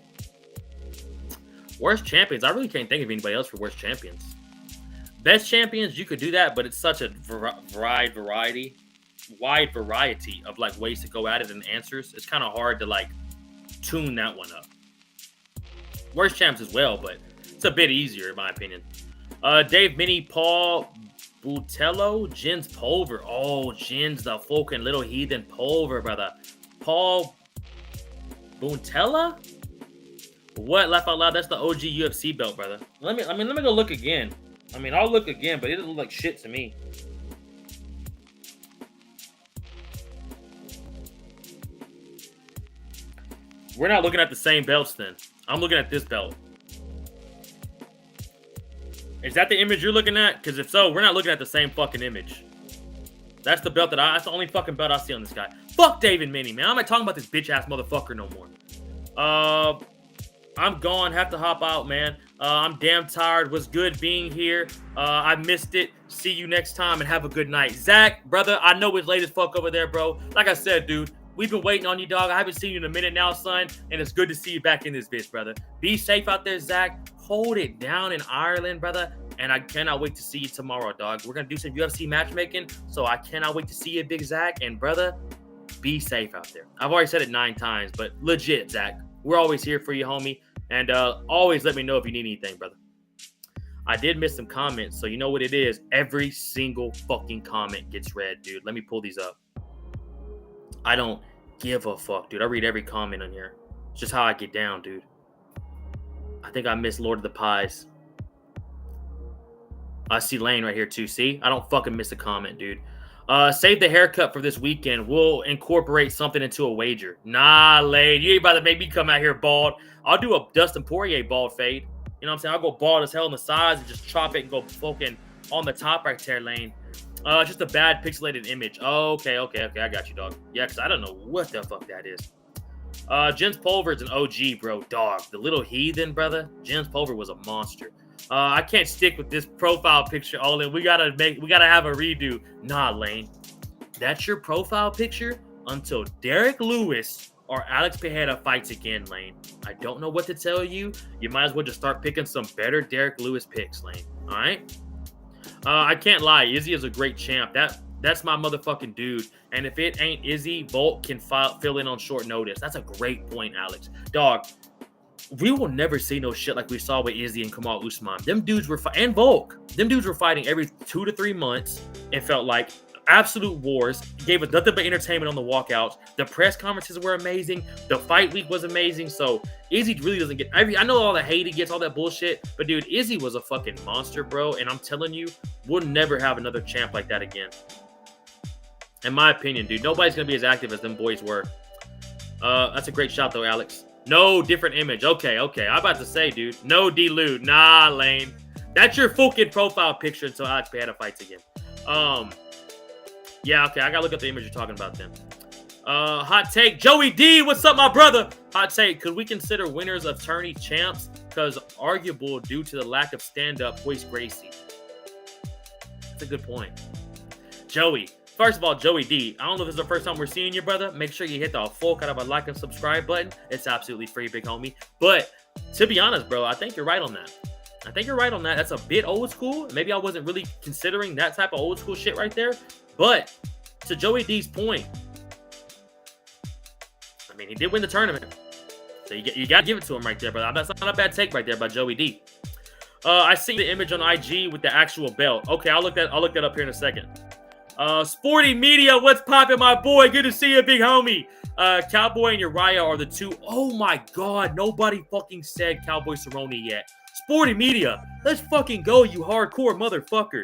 Worst champions, I really can't think of anybody else for worst champions. Best champions, you could do that, but it's such a wide variety of like ways to go at it and answers. It's kind of hard to like tune that one up. Worst champs as well, but it's a bit easier in my opinion. Dave Minnie, Paul Butello, Jens Pulver. Oh, Jens, the fucking little heathen Pulver, brother. Paul Buntella? What? Laugh out loud. That's the OG UFC belt, brother. Let me go look again. I mean, I'll look again, but it doesn't look like shit to me. We're not looking at the same belts then. I'm looking at this belt. Is that the image you're looking at? Because if so, we're not looking at the same fucking image. That's the belt that's the only fucking belt I see on this guy. Fuck David Minnie, man. I'm not talking about this bitch ass motherfucker no more. I'm gone. Have to hop out, man. I'm damn tired. Was good being here. I missed it. See you next time and have a good night. Zach, brother, I know it's late as fuck over there, bro. Like I said, dude, we've been waiting on you, dog. I haven't seen you in a minute now, son, and it's good to see you back in this bitch, brother. Be safe out there, Zach. Hold it down in Ireland, brother. And I cannot wait to see you tomorrow, dog. We're going to do some UFC matchmaking, so I cannot wait to see you, big Zach. And, brother, be safe out there. I've already said it 9 times, but legit, Zach. We're always here for you, homie. And always let me know if you need anything, brother. I did miss some comments, so you know what it is. Every single fucking comment gets read, dude. Let me pull these up. I don't give a fuck, dude. I read every comment on here. It's just how I get down, dude. I think I missed Lord of the Pies. I see Lane right here too. See? I don't fucking miss a comment, dude. Save the haircut for this weekend. We'll incorporate something into a wager. Nah, Lane. You ain't about to make me come out here bald. I'll do a Dustin Poirier bald fade. You know what I'm saying? I'll go bald as hell on the sides and just chop it and go fucking on the top right there, Lane. Just a bad pixelated image. Okay. I got you, dog. Yeah, because I don't know what the fuck that is. Jens Pulver's an OG, bro. Dog. The little heathen, brother. Jens Pulver was a monster. I can't stick with this profile picture, Olin. We gotta have a redo. Nah, Lane. That's your profile picture until Derek Lewis or Alex Pereira fights again, Lane. I don't know what to tell you. You might as well just start picking some better Derek Lewis picks, Lane. All right? I can't lie. Izzy is a great champ. That's my motherfucking dude. And if it ain't Izzy, Volk can fill in on short notice. That's a great point, Alex. Dog, we will never see no shit like we saw with Izzy and Kamal Usman. Them dudes were and Volk. Them dudes were fighting every 2 to 3 months. It felt like absolute wars. Gave us nothing but entertainment on the walkouts. The press conferences were amazing. The fight week was amazing. So Izzy really doesn't get. I know all the hate he gets, all that bullshit. But dude, Izzy was a fucking monster, bro. And I'm telling you, we'll never have another champ like that again. In my opinion, dude, nobody's gonna be as active as them boys were. That's a great shot though, Alex. No, different image. Okay. I'm about to say, dude. No delude. Nah, Lane. That's your fucking profile picture until Alex Pereira fights again. Yeah, okay. I gotta look up the image you're talking about then. Hot take. Joey D, what's up, my brother? Hot take. Could we consider winners of tourney champs? Because arguable due to the lack of stand-up Royce Gracie. That's a good point. Joey. First of all, Joey D, I don't know if this is the first time we're seeing you, brother. Make sure you hit the full kind of a like and subscribe button. It's absolutely free, big homie. But to be honest, bro, I think you're right on that. That's a bit old school. Maybe I wasn't really considering that type of old school shit right there. But to Joey D's point, I mean, he did win the tournament. So you got to give it to him right there, brother. That's not a bad take right there by Joey D. I see the image on IG with the actual belt. Okay, I'll look that up here in a second. Sporty Media, what's poppin', my boy? Good to see you, big homie. Cowboy and Uriah are the two. Oh my God, nobody fucking said Cowboy Cerrone yet. Sporty Media, let's fucking go, you hardcore motherfucker.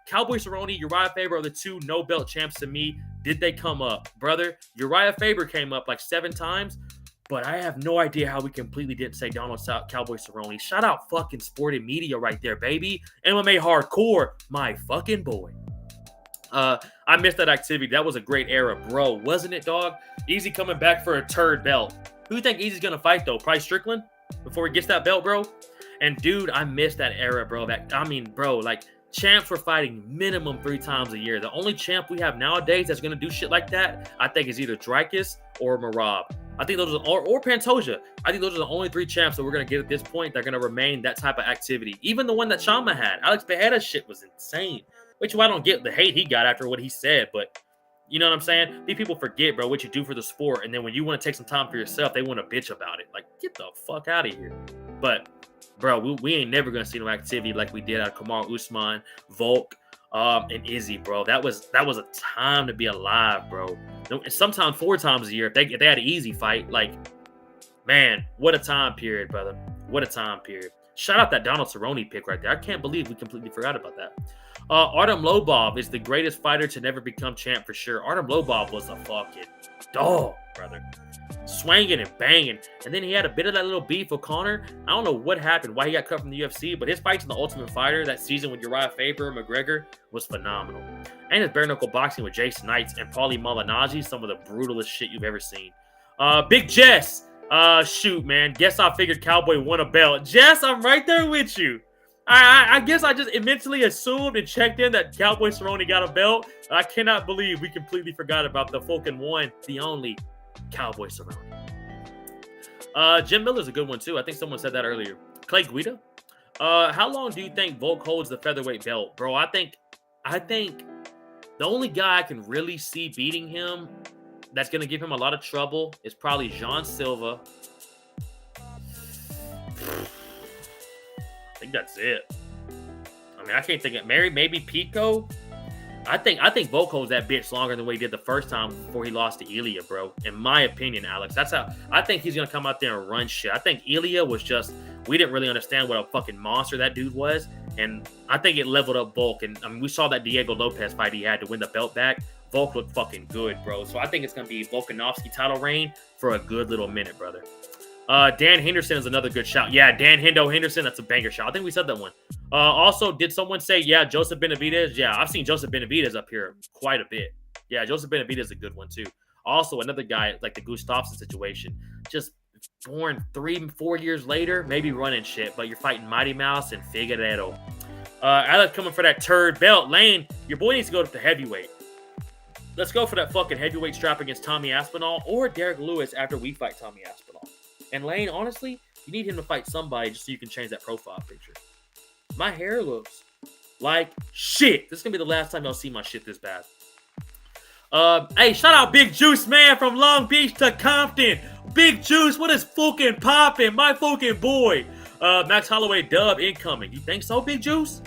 Cowboy Cerrone, Uriah Faber are the two no belt champs to me. Did they come up, brother? Uriah Faber came up like 7 times, but I have no idea how we completely didn't say Donald Cowboy Cerrone. Shout out fucking Sporty Media right there, baby. MMA hardcore, my fucking boy. I missed that activity. That was a great era, bro. Wasn't it, dog? Easy coming back for a turd belt. Who do you think Easy's going to fight, though? Probably Strickland before he gets that belt, bro? And, dude, I missed that era, bro. Bro, like, champs were fighting minimum 3 times a year. The only champ we have nowadays that's going to do shit like that, I think, is either Dricus or Marab. I think those are, or Pantoja. I think those are the only 3 champs that we're going to get at this point. They're going to remain that type of activity. Even the one that Shama had. Alex Pereira's shit was insane. Which I don't get the hate he got after what he said, but you know what I'm saying? These people forget, bro, what you do for the sport, and then when you want to take some time for yourself, they want to bitch about it. Like, get the fuck out of here. But, bro, we ain't never gonna see no activity like we did out of Kamaru Usman, Volk, and Izzy, bro. That was a time to be alive, bro. Sometimes 4 times a year if they had an easy fight. Like, man, what a time period, brother. What a time period. Shout out that Donald Cerrone pick right there. I can't believe we completely forgot about that. Artem Lobov is the greatest fighter to never become champ for sure. Artem Lobov was a fucking dog, brother. Swanging and banging. And then he had a bit of that little beef with Conor. I don't know what happened, why he got cut from the UFC, but his fights in the Ultimate Fighter that season with Uriah Faber and McGregor was phenomenal. And his bare knuckle boxing with Jason Knights and Paulie Malignaggi, some of the brutalest shit you've ever seen. Big Jess. Shoot, man. Guess I figured Cowboy won a belt. Jess, I'm right there with you. I guess I just mentally assumed and checked in that Cowboy Cerrone got a belt. I cannot believe we completely forgot about the fucking one, the only Cowboy Cerrone. Jim Miller's a good one, too. I think someone said that earlier. Clay Guida. How long do you think Volk holds the featherweight belt? Bro, I think the only guy I can really see beating him that's going to give him a lot of trouble is probably Jean Silva. I think that's it. I mean, I can't think of maybe Pico. I think Volk holds that bitch longer than what he did the first time before he lost to Ilya, bro. In my opinion, Alex. That's how I think he's gonna come out there and run shit. I think Ilya was just we didn't really understand what a fucking monster that dude was. And I think it leveled up Volk. And I mean we saw that Diego Lopez fight he had to win the belt back. Volk looked fucking good, bro. So I think it's gonna be Volkanovski title reign for a good little minute, brother. Dan Henderson is another good shout. Yeah, Dan Henderson, that's a banger shout. I think we said that one. Also, did someone say, yeah, Joseph Benavidez? Yeah, I've seen Joseph Benavidez up here quite a bit. Yeah, Joseph Benavidez is a good one, too. Also, another guy, like the Gustafsson situation, just born 3-4 years later, maybe running shit, but you're fighting Mighty Mouse and Figueiredo. Alex coming for that turd belt. Lane, your boy needs to go up to heavyweight. Let's go for that fucking heavyweight strap against Tommy Aspinall or Derek Lewis after we fight Tommy Aspinall. And Lane, honestly, you need him to fight somebody just so you can change that profile picture. My hair looks like shit. This is going to be the last time y'all see my shit this bad. Hey, shout out Big Juice, man, from Long Beach to Compton. Big Juice, what is fucking poppin'? My fucking boy. Max Holloway dub incoming. You think so, Big Juice?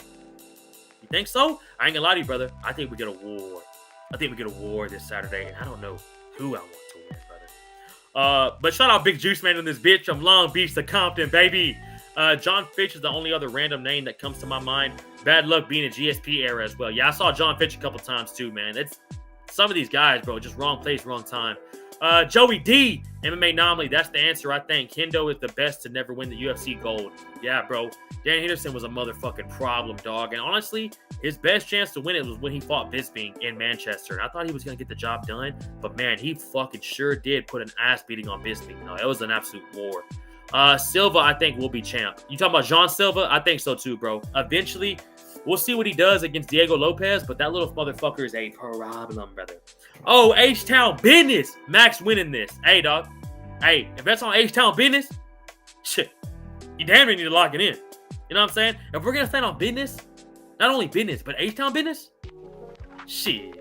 You think so? I ain't gonna lie to you, brother. I think we get a war. I think we get a war this Saturday, and I don't know who I want to win, brother. But shout out Big Juice, man, in this bitch from Long Beach to Compton, baby. John Fitch is the only other random name that comes to my mind. Bad luck being a GSP era as well. Yeah, I saw John Fitch a couple times too, man. It's some of these guys, bro, just wrong place, wrong time. Joey D, MMA anomaly. That's the answer, I think. Kendo is the best to never win the UFC gold. Yeah, bro. Dan Henderson was a motherfucking problem, dog. And honestly, his best chance to win it was when he fought Bisping in Manchester. And I thought he was going to get the job done. But, man, he fucking sure did put an ass beating on Bisping. No, it was an absolute war. Silva, I think, will be champ. You talking about Jean Silva? I think so, too, bro. Eventually, we'll see what he does against Diego Lopez. But that little motherfucker is a problem, brother. Oh, H-Town business. Max winning this. Hey, dog. Hey, if that's on H-Town business, shit, you damn near need to lock it in. You know what I'm saying? If we're going to stand on business, not only business, but H-Town business, shit.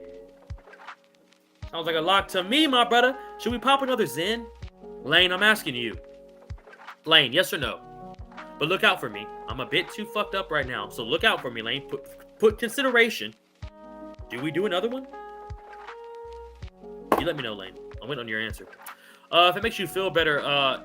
Sounds like a lock to me, my brother. Should we pop another Zen? Lane, I'm asking you. Lane, yes or no? But look out for me. I'm a bit too fucked up right now. So look out for me, Lane. Put consideration. Do we do another one? You let me know, Lane. I'm waiting on your answer. If it makes you feel better,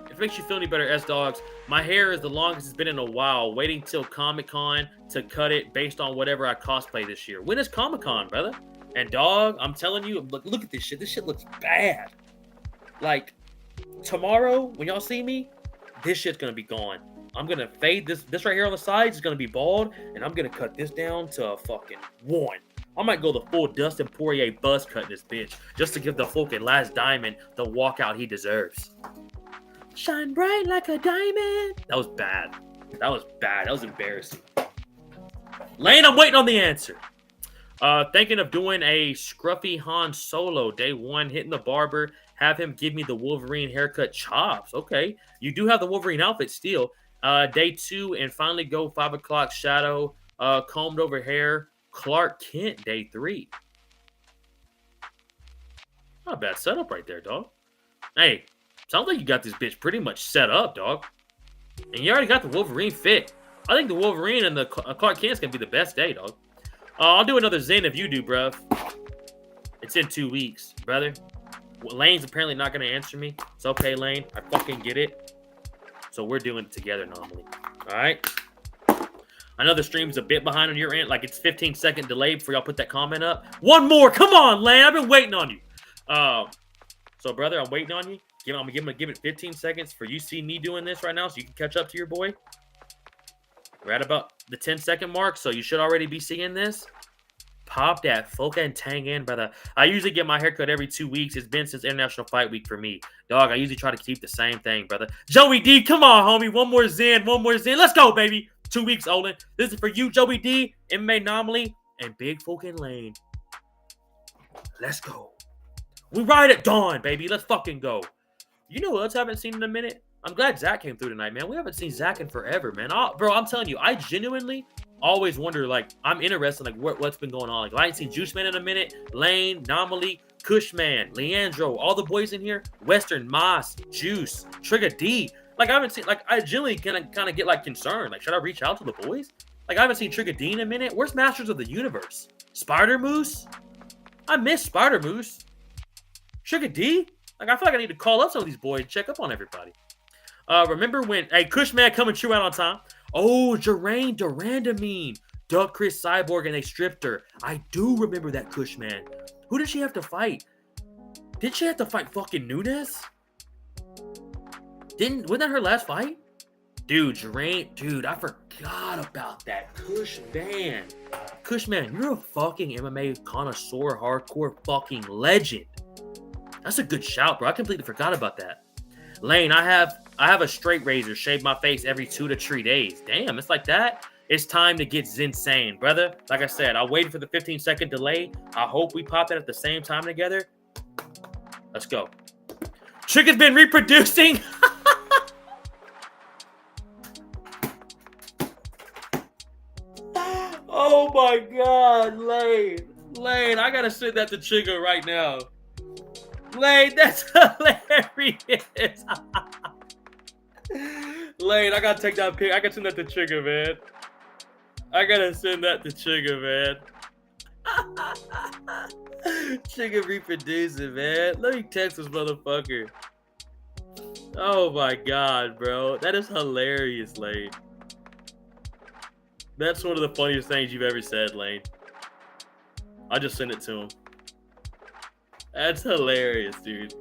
if it makes you feel any better, S-Dogs, my hair is the longest it's been in a while. Waiting till Comic-Con to cut it based on whatever I cosplay this year. When is Comic-Con, brother? And dog, I'm telling you, look at this shit. This shit looks bad. Like, tomorrow, when y'all see me, this shit's gonna be gone. I'm gonna fade this right here on the sides is gonna be bald, and I'm gonna cut this down to a fucking 1. I might go the full Dustin Poirier buzz cut in this bitch just to give the fucking last diamond the walkout he deserves. Shine bright like a diamond. That was bad. That was bad. That was embarrassing. Lane, I'm waiting on the answer. Thinking of doing a scruffy Han Solo day 1, hitting the barber, have him give me the Wolverine haircut chops. Okay, you do have the Wolverine outfit still. Day 2 and finally go 5 o'clock shadow, combed over hair. Clark Kent, day 3. Not a bad setup right there, dog. Hey, sounds like you got this bitch pretty much set up, dog. And you already got the Wolverine fit. I think the Wolverine and the Clark Kent's going to be the best day, dog. I'll do another Zen if you do, bruv. It's in 2 weeks, brother. Lane's apparently not going to answer me. It's okay, Lane. I fucking get it. So we're doing it together normally. All right? I know the stream's a bit behind on your end. Like, it's 15-second delay before y'all put that comment up. One more. Come on, Lane. I've been waiting on you. So, brother, I'm waiting on you. I'm going to give it 15 seconds for you to see me doing this right now so you can catch up to your boy. We're at about the 10-second mark, so you should already be seeing this. Pop that fucking tang in, brother. I usually get my haircut every 2 weeks. It's been since International Fight Week for me. Dog, I usually try to keep the same thing, brother. Joey D, come on, homie. One more Zen. Let's go, baby. 2 weeks, Olin. This is for you, Joey D, MMA Anomaly, and Big fucking Lane. Let's go. We ride at dawn, baby. Let's fucking go. You know what else I haven't seen in a minute? I'm glad Zach came through tonight, man. We haven't seen Zach in forever, man. Bro, I'm telling you, I genuinely always wonder, like, I'm interested in, like, what's been going on. Like, I ain't seen Juice Man in a minute. Lane, Anomaly, Cushman, Leandro, all the boys in here. Western, Moss, Juice, Trigger D. Like, I haven't seen, like, I genuinely kind of get, like, concerned. Like, should I reach out to the boys? Like, I haven't seen Trigger D in a minute. Where's Masters of the Universe? Spider Moose? I miss Spider Moose. Trigger D? Like, I feel like I need to call up some of these boys and check up on everybody. Remember when, hey, Cushman coming true out on time. Oh, Jeraine Durandamine. Duck Chris Cyborg and they stripped her. I do remember that, Cushman. Who did she have to fight? Did she have to fight fucking Nunes? Wasn't that her last fight? Dude, Jeraine, dude, I forgot about that. Cushman. Cushman, you're a fucking MMA connoisseur, hardcore fucking legend. That's a good shout, bro. I completely forgot about that. Lane, I have a straight razor, shave my face every 2 to 3 days. Damn, it's like that. It's time to get insane, brother. Like I said, I waited for the 15-second delay. I hope we pop that at the same time together. Let's go. Trigger's been reproducing. Oh my God, Lane, I gotta send that to Trigger right now. Lane, that's hilarious. Lane, I gotta take that pic. I gotta send that to Trigger, man. I gotta send that to Trigger, man. Trigger reproducing, man. Let me text this motherfucker. Oh my God, bro. That is hilarious, Lane. That's one of the funniest things you've ever said, Lane. I'll just send it to him. That's hilarious, dude.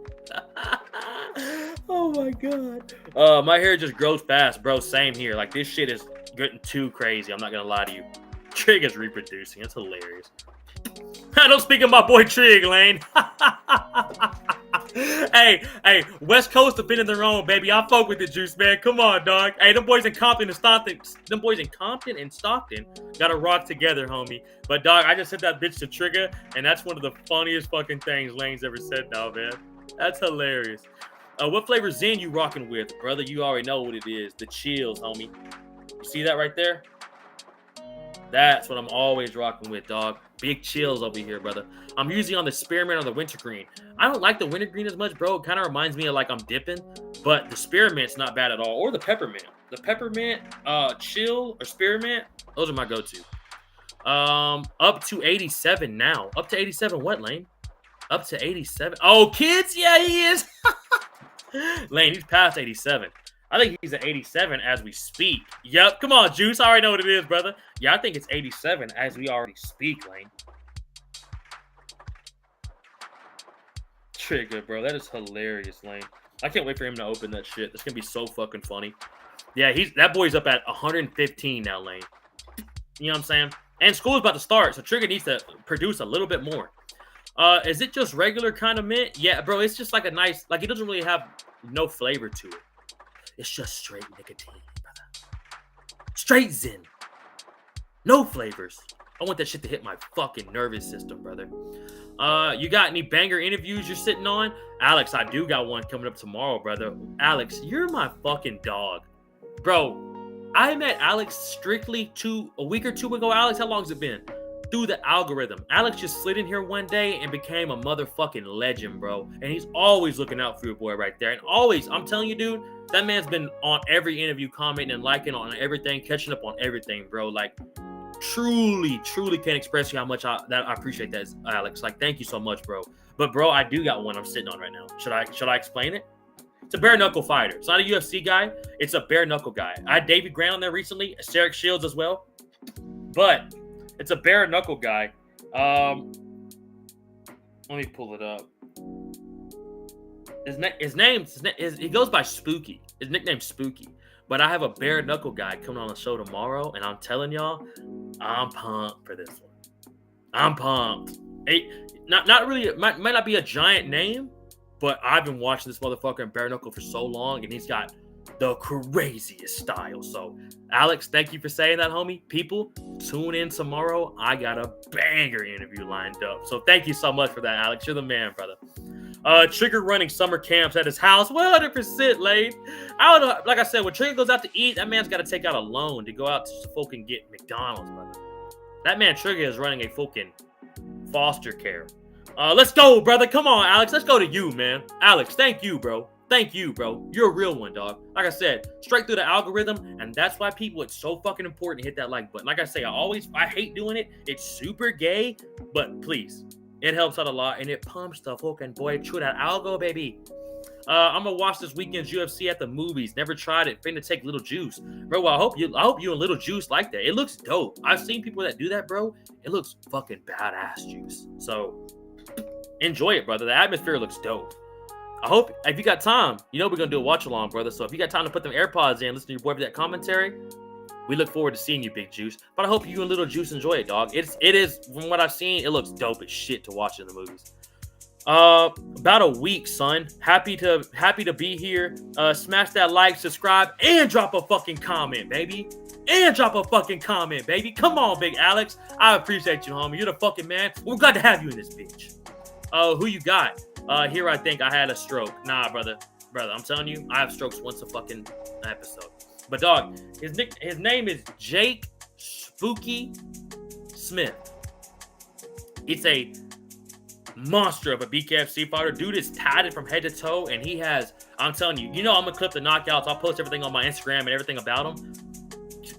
Oh my God. My hair just grows fast, bro. Same here. Like, this shit is getting too crazy. I'm not gonna lie to you. Trigger's reproducing. It's hilarious. I don't speak of my boy Trig, Lane. Hey, West Coast defending their own, baby. I fuck with the juice, man. Come on, dog. Hey, them boys in Compton and Stockton, gotta rock together, homie. But dog, I just sent that bitch to Trigger, and that's one of the funniest fucking things Lane's ever said now, man. That's hilarious. What flavor Zen you rocking with, brother? You already know what it is. The chills, homie. You see that right there? That's what I'm always rocking with, dog. Big chills over here, brother. I'm usually on the spearmint or the wintergreen. I don't like the wintergreen as much, bro. It kind of reminds me of like I'm dipping, but the spearmint's not bad at all. Or the peppermint. The peppermint, chill or spearmint, those are my go-to. Up to 87 now. Up to 87 what, Lane? Up to 87. Oh, kids? Yeah, he is. Lane, he's past 87. I think he's at 87 as we speak. Yep. Come on, Juice. I already know what it is, brother. Yeah, I think it's 87 as we already speak, Lane. Trigger, bro. That is hilarious, Lane. I can't wait for him to open that shit. That's going to be so fucking funny. Yeah, that boy's up at 115 now, Lane. You know what I'm saying? And school's about to start, so Trigger needs to produce a little bit more. Is it just regular kind of mint? Yeah, bro. It's just like a nice, like it doesn't really have no flavor to it. It's just straight nicotine, brother. Straight Zen. No flavors. I want that shit to hit my fucking nervous system, brother. You got any banger interviews you're sitting on? Alex, I do got one coming up tomorrow, brother. Alex, you're my fucking dog. Bro, I met Alex strictly a week or two ago. Alex, how long has it been? Through the algorithm. Alex just slid in here one day and became a motherfucking legend, bro. And he's always looking out for your boy right there. And always, I'm telling you, dude, that man's been on every interview, commenting and liking on everything, catching up on everything, bro. Like, truly can't express you how much I appreciate that, Alex. Like, thank you so much, bro. But, bro, I do got one I'm sitting on right now. Should I explain it? It's a bare knuckle fighter. It's not a UFC guy. It's a bare knuckle guy. I had Davey Grant on there recently, Sarek Shields as well. But it's a bare knuckle guy. Let me pull it up. His name, he goes by Spooky. His nickname's Spooky. But I have a bare knuckle guy coming on the show tomorrow, and I'm telling y'all, I'm pumped for this one. I'm pumped. Not really. It might not be a giant name, but I've been watching this motherfucker in bare knuckle for so long, and he's got the craziest style. So, Alex, thank you for saying that, homie. People, tune in tomorrow. I got a banger interview lined up. So thank you so much for that, Alex. You're the man, brother. Trigger running summer camps at his house. 100% Lane. I don't know. Like I said, when Trigger goes out to eat, that man's got to take out a loan to go out to fucking get McDonald's, brother. That man Trigger is running a fucking foster care. Let's go, brother. Come on, Alex. Let's go to you, man. Alex, thank you, bro. Thank you, bro. You're a real one, dog. Like I said, straight through the algorithm, and that's why people, it's so fucking important to hit that like button. Like I say, I hate doing it. It's super gay, but please, it helps out a lot, and it pumps the fucking boy through that algo, baby. I'm gonna watch this weekend's UFC at the movies. Never tried it. Finna take Little Juice, bro. Well, I hope you and Little Juice like that. It looks dope. I've seen people that do that, bro. It looks fucking badass, Juice. So enjoy it, brother. The atmosphere looks dope. I hope if you got time, you know we're gonna do a watch along, brother. So if you got time to put them AirPods in, listen to your boy for that commentary. We look forward to seeing you, Big Juice. But I hope you and Little Juice enjoy it, dog. It is from what I've seen, it looks dope as shit to watch in the movies. About a week, son. Happy to be here. Smash that like, subscribe, and drop a fucking comment, baby. Come on, Big Alex. I appreciate you, homie. You're the fucking man. We're glad to have you in this bitch. Who you got? Here I think I had a stroke. Nah, brother, I'm telling you, I have strokes once a fucking episode. But dog, his name is Jake Spooky Smith. It's a monster of a BKFC fighter. Dude is tatted from head to toe, and he has, I'm telling you, I'm gonna clip the knockouts. I'll post everything on my Instagram and everything about him.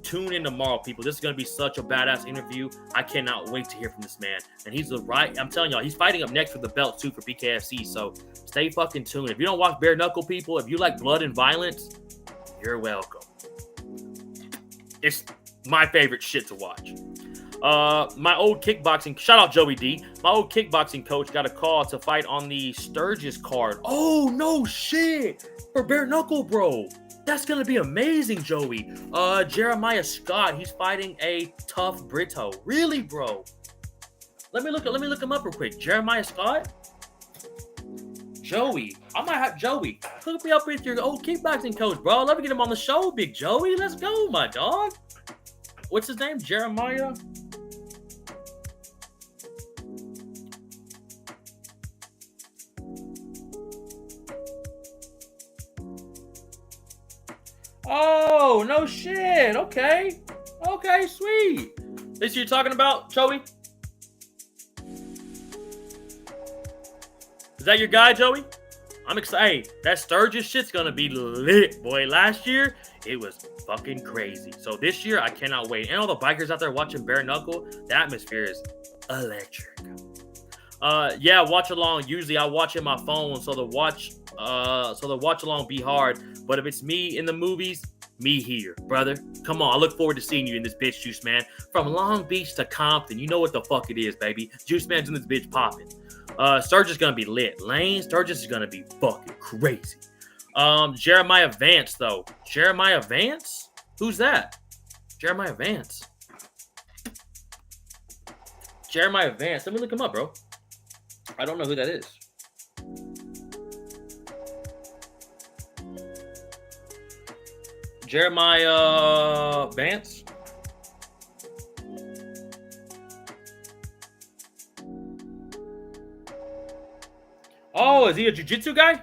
Tune in tomorrow, people. This is gonna be such a badass interview. I cannot wait to hear from this man. And I'm telling y'all, he's fighting up next for the belt too for BKFC. So stay fucking tuned. If you don't watch bare knuckle, people, if you like blood and violence, you're welcome. It's my favorite shit to watch. My old kickboxing, shout out Joey D. My old kickboxing coach got a call to fight on the Sturgis card. Oh no shit, for bare knuckle, bro. That's gonna be amazing, Joey. Jeremiah Scott, he's fighting a tough Brito. Really, bro? Let me look him up real quick. Jeremiah Scott? Joey. I might have Joey. Hook me up with your old kickboxing coach, bro. Let me get him on the show, Big Joey. Let's go, my dog. What's his name? Jeremiah? Oh, no shit. Okay, sweet. This you're talking about, Joey? Is that your guy, Joey? I'm excited. Hey, that Sturgis shit's gonna be lit, boy. Last year, it was fucking crazy. So this year, I cannot wait. And all the bikers out there watching bare knuckle, the atmosphere is electric. Yeah, watch along. Usually I watch in my phone, so the watch along be hard. But if it's me in the movies, me here, brother. Come on, I look forward to seeing you in this bitch, Juice Man. From Long Beach to Compton, you know what the fuck it is, baby. Juice Man's in this bitch popping. Sturgis is gonna be lit. Lane, Sturgis is gonna be fucking crazy. Jeremiah Vance, though. Jeremiah Vance? Who's that? Jeremiah Vance. Jeremiah Vance. Let me look him up, bro. I don't know who that is. Jeremiah Vance. Oh, is he a jiu-jitsu guy?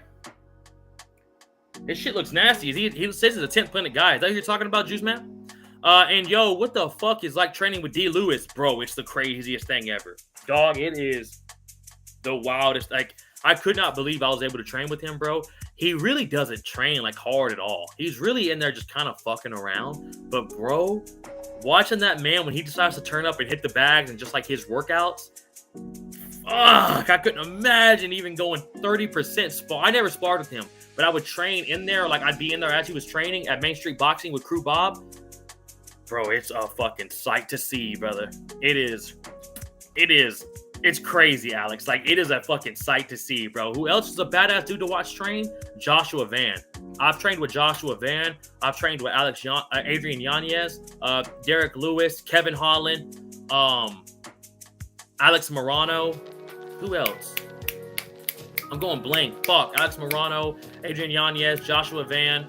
His shit looks nasty. He says he's a 10th Planet guy. Is that who you're talking about, Juice Man? And yo, what the fuck is like training with D. Lewis? Bro, it's the craziest thing ever. Dog, it is the wildest. Like, I could not believe I was able to train with him, bro. He really doesn't train like hard at all. He's really in there just kind of fucking around. But bro, watching that man when he decides to turn up and hit the bags and just like his workouts, fuck, I couldn't imagine even going 30% spar. I never sparred with him, but I would train in there. Like I'd be in there as he was training at Main Street Boxing with Crew Bob. Bro, it's a fucking sight to see, brother. It is. It's crazy, Alex. Like, it is a fucking sight to see, bro. Who else is a badass dude to watch train? Joshua Van. I've trained with Joshua Van. I've trained with Adrian Yanez, Derek Lewis, Kevin Holland, Alex Morano. Who else? I'm going blank. Fuck. Alex Morano, Adrian Yanez, Joshua Van,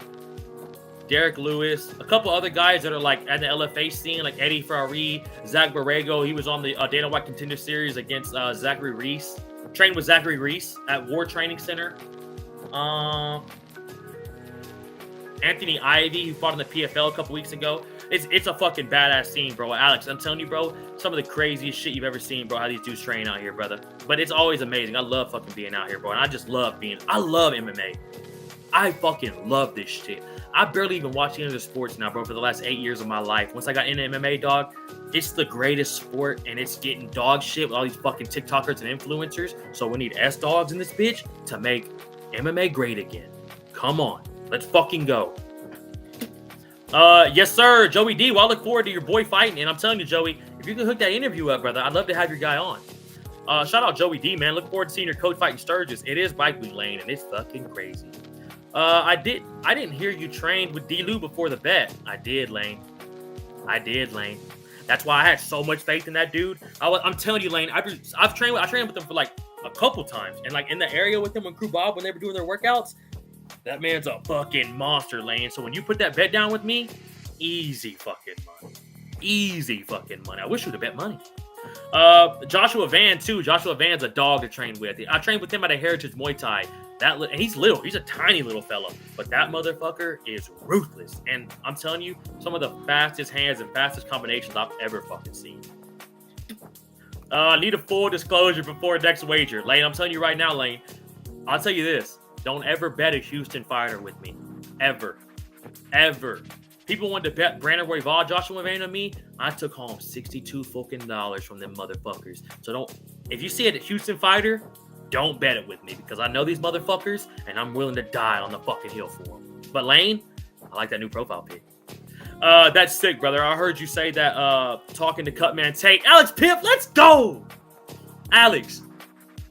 Derek Lewis, a couple other guys that are like at the LFA scene, like Eddie Ferrari, Zach Borrego. He was on the Dana White Contender Series against Zachary Reese. Trained with Zachary Reese at War Training Center. Anthony Ivy, who fought in the PFL a couple weeks ago. It's a fucking badass scene, bro. Alex, I'm telling you, bro, some of the craziest shit you've ever seen, bro, how these dudes train out here, brother. But it's always amazing. I love fucking being out here, bro. And I love MMA. I fucking love this shit. I barely even watch any other sports now, bro, for the last 8 years of my life. Once I got into MMA, dog, it's the greatest sport, and it's getting dog shit with all these fucking TikTokers and influencers. So we need S-Dogs in this bitch to make MMA great again. Come on. Let's fucking go. Yes, sir, Joey D. Well, I look forward to your boy fighting, and I'm telling you, Joey, if you can hook that interview up, brother, I'd love to have your guy on. Shout out Joey D, man. Look forward to seeing your coach fighting Sturgis. It is bike week, Lane, and it's fucking crazy. I didn't hear you trained with D-Lou before the bet. I did, Lane. That's why I had so much faith in that dude. I'm telling you, Lane, I trained with him for like a couple times, and like in the area with him when Crew Bob, when they were doing their workouts, that man's a fucking monster, Lane. So when you put that bet down with me, easy fucking money. I wish you would have bet money. Joshua Van too. Joshua Van's a dog to train with. I trained with him at a Heritage Muay Thai. And he's little. He's a tiny little fella, but that motherfucker is ruthless. And I'm telling you, some of the fastest hands and fastest combinations I've ever fucking seen. Need a full disclosure before next wager, Lane. I'm telling you right now, Lane. I'll tell you this: don't ever bet a Houston fighter with me, ever. People wanted to bet Brandon Royval, Joshua Van on me. I took home $62 fucking dollars from them motherfuckers. So don't. If you see a Houston fighter, don't bet it with me, because I know these motherfuckers, and I'm willing to die on the fucking hill for them. But Lane, I like that new profile pic. That's sick, brother. I heard you say that talking to Cutman Tate. Alex Pimp, let's go! Alex,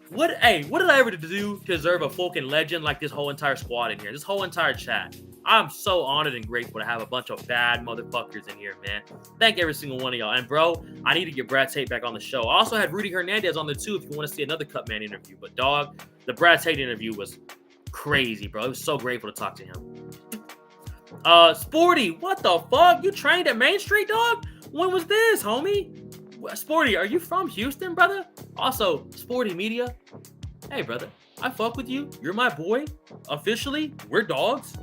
what did I ever do to deserve a fucking legend like this whole entire squad in here? This whole entire chat. I'm so honored and grateful to have a bunch of bad motherfuckers in here, man. Thank every single one of y'all. And, bro, I need to get Brad Tate back on the show. I also had Rudy Hernandez on there, too, if you want to see another Cutman interview. But, dog, the Brad Tate interview was crazy, bro. I was so grateful to talk to him. Sporty, what the fuck? You trained at Main Street, dog? When was this, homie? Sporty, are you from Houston, brother? Also, Sporty Media. Hey, brother, I fuck with you. You're my boy. Officially, we're dogs.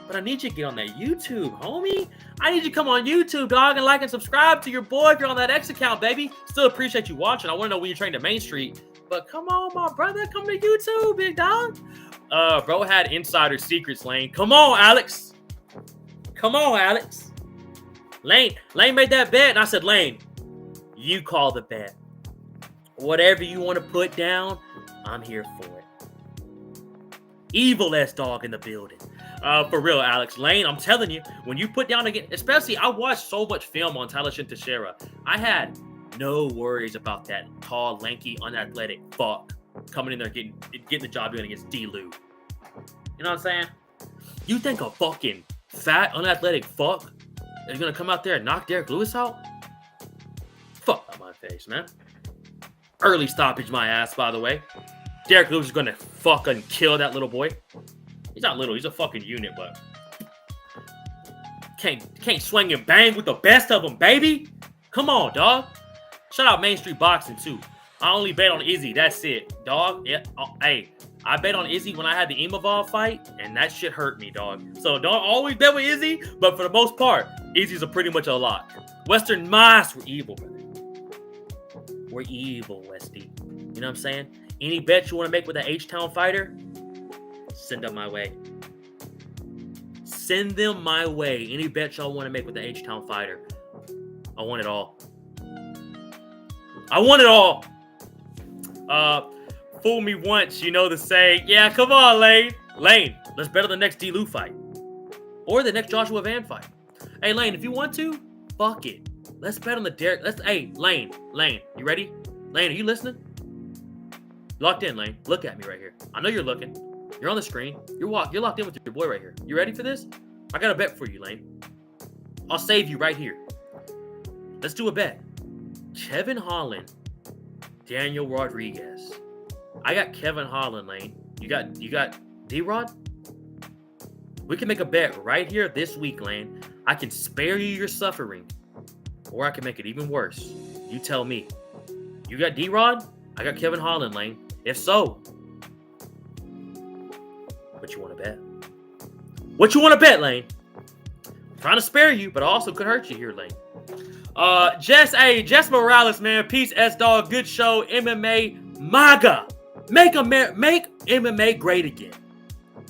But I need you to get on that YouTube, homie. I need you to come on YouTube, dog, and like and subscribe to your boy if you're on that X account, baby. Still appreciate you watching. I want to know when you're trained at Main Street. But come on, my brother. Come to YouTube, big dog. Bro had insider secrets, Lane. Come on, Alex. Lane made that bet, and I said, Lane, you call the bet. Whatever you want to put down, I'm here for it. Evil S-Dog in the building. For real, Alex. Lane, I'm telling you, when you put down again, especially I watched so much film on Talashin Teixeira. I had no worries about that tall, lanky, unathletic fuck coming in there getting the job done against D-Lou. You know what I'm saying? You think a fucking fat, unathletic fuck is gonna come out there and knock Derek Lewis out? Fuck out my face, man. Early stoppage my ass, by the way. Derek Lewis is gonna fucking kill that little boy. He's not little, he's a fucking unit, but can't swing and bang with the best of them, baby. Come on, dog. Shout out Main Street Boxing too. I only bet on Izzy. That's it, dog. Yeah. Hey, I bet on Izzy when I had the Imavov fight, and that shit hurt me, dog. So don't always bet with Izzy, but for the most part, Izzy's pretty much a lock. Western Mass, we're evil, brother. We're evil, Westy. You know what I'm saying? Any bet you want to make with an H-Town fighter, send them my way. Send them my way. Any bet y'all want to make with the H-Town fighter, I want it all. I want it all. Fool me once, you know the saying. Yeah, come on, Lane. Lane, let's bet on the next D-Lou fight. Or the next Joshua Van fight. Hey, Lane, if you want to, fuck it. Let's bet on the Derek. Hey, Lane, you ready? Lane, are you listening? Locked in, Lane. Look at me right here. I know you're looking. You're on the screen. You're locked in with your boy right here. You ready for this? I got a bet for you, Lane. I'll save you right here. Let's do a bet. Kevin Holland, Daniel Rodriguez. I got Kevin Holland, Lane. You got D-Rod? We can make a bet right here this week, Lane. I can spare you your suffering, or I can make it even worse. You tell me. You got D-Rod? I got Kevin Holland, Lane. If so, what you want to bet? What you want to bet, Lane? I'm trying to spare you, but I also could hurt you here, Lane. Jess Morales, man. Peace, S-Dog. Good show. MMA MAGA. Make MMA great again.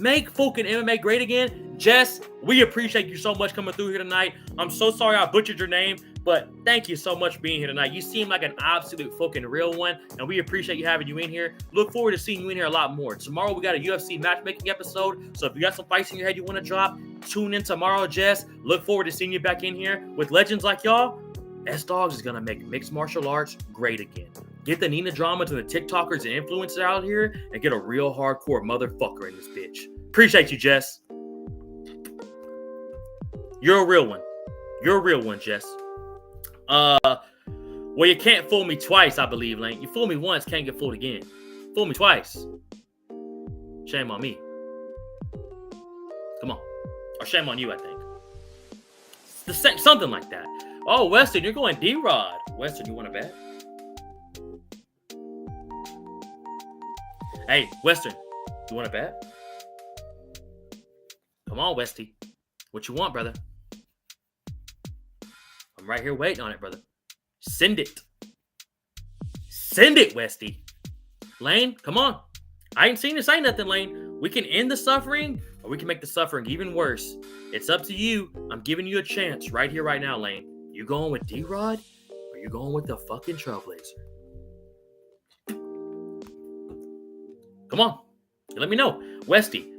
Make fucking MMA great again. Jess, we appreciate you so much coming through here tonight. I'm so sorry I butchered your name, but thank you so much for being here tonight. You seem like an absolute fucking real one, and we appreciate you having you in here. Look forward to seeing you in here a lot more. Tomorrow we got a UFC matchmaking episode, so if you got some fights in your head you want to drop, tune in tomorrow, Jess. Look forward to seeing you back in here with legends like y'all. S-Dogs is going to make mixed martial arts great again. Get the Nina Dramas and the TikTokers and influencers out here and get a real hardcore motherfucker in this bitch. Appreciate you, Jess. You're a real one. You're a real one, Jess. Well, you can't fool me twice, I believe, Lane. You fool me once, can't get fooled again. Fool me twice. Shame on me. Come on. Or shame on you, I think. It's the same, something like that. Oh, Weston, you're going D-Rod. Weston, you want to bet? Hey, Western, you want to bet? Come on, Westy. What you want, brother? I'm right here waiting on it, brother. Send it. Send it, Westy. Lane, come on. I ain't seen you say nothing, Lane. We can end the suffering, or we can make the suffering even worse. It's up to you. I'm giving you a chance right here, right now, Lane. You going with D-Rod, or you going with the fucking Trailblazer? Come on. Let me know. Westy,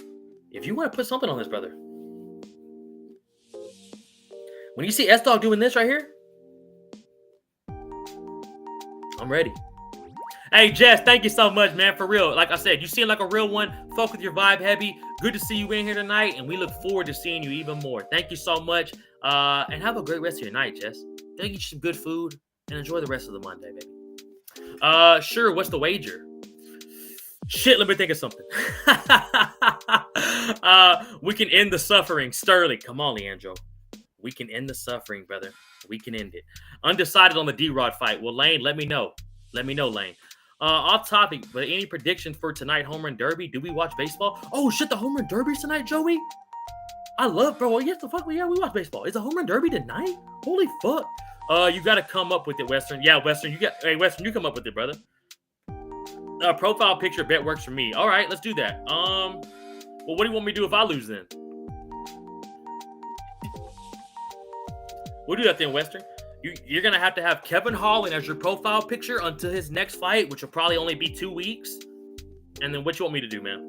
if you want to put something on this, brother. When you see S-Dog doing this right here, I'm ready. Hey, Jess, thank you so much, man. For real. Like I said, you seem like a real one. Fuck with your vibe heavy. Good to see you in here tonight, and we look forward to seeing you even more. Thank you so much. And have a great rest of your night, Jess. Go get you some good food and enjoy the rest of the Monday, baby. Sure, what's the wager? Shit, let me think of something. We can end the suffering. Sterling, come on, Leandro. We can end the suffering, brother. We can end it. Undecided on the D-Rod fight. Well, Lane, let me know. Let me know, Lane. Off topic, but any predictions for tonight, Home Run Derby? Do we watch baseball? Oh, shit, the Home Run Derby's tonight, Joey? I love, bro. Yes, the fuck, yeah, we watch baseball. Is the Home Run Derby tonight? Holy fuck. You got to come up with it, Western. Yeah, Western, hey, Western, you come up with it, brother. Profile picture bet works for me. All right, let's do that. Well, what do you want me to do if I lose then? We'll do that then, Western. You're going to have Kevin Holland as your profile picture until his next fight, which will probably only be 2 weeks. And then what you want me to do, man?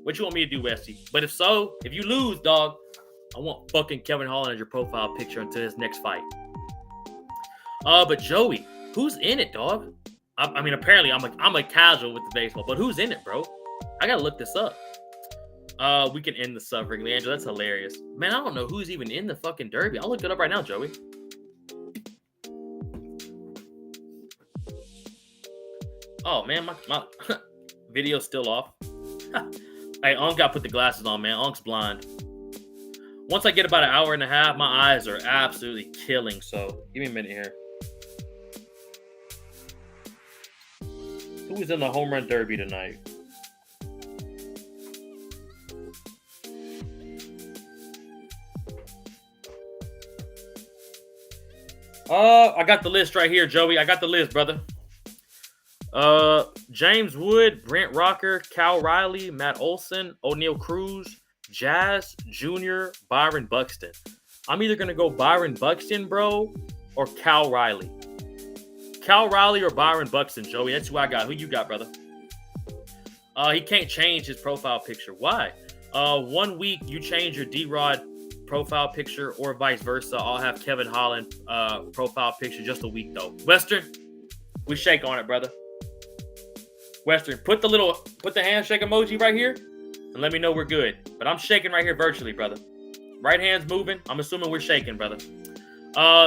What you want me to do, Westy? But if you lose, dog, I want fucking Kevin Holland as your profile picture until his next fight. But Joey, who's in it, dog? I mean, apparently I'm a casual with the baseball, but who's in it, bro? I gotta look this up. We can end the suffering, Leandro. That's hilarious. Man, I don't know who's even in the fucking derby. I'll look it up right now, Joey. Oh, man, my video's still off. Hey, Unk got to put the glasses on, man. Unk's blind. Once I get about an hour and a half, my eyes are absolutely killing, so give me a minute here. Who is in the Home Run Derby tonight? I got the list right here, Joey. I got the list, brother. James Wood, Brent Rocker, Cal Riley, Matt Olson, O'Neal Cruz, Jazz, Jr., Byron Buxton. I'm either going to go Byron Buxton, bro, or Cal Riley. Cal Riley or Byron Buxton, Joey. That's who I got. Who you got, brother? He can't change his profile picture. Why? 1 week you change your D-Rod profile picture or vice versa. I'll have Kevin Holland profile picture just a week, though. Western, we shake on it, brother. Western, put the handshake emoji right here and let me know we're good. But I'm shaking right here virtually, brother. Right hand's moving. I'm assuming we're shaking, brother.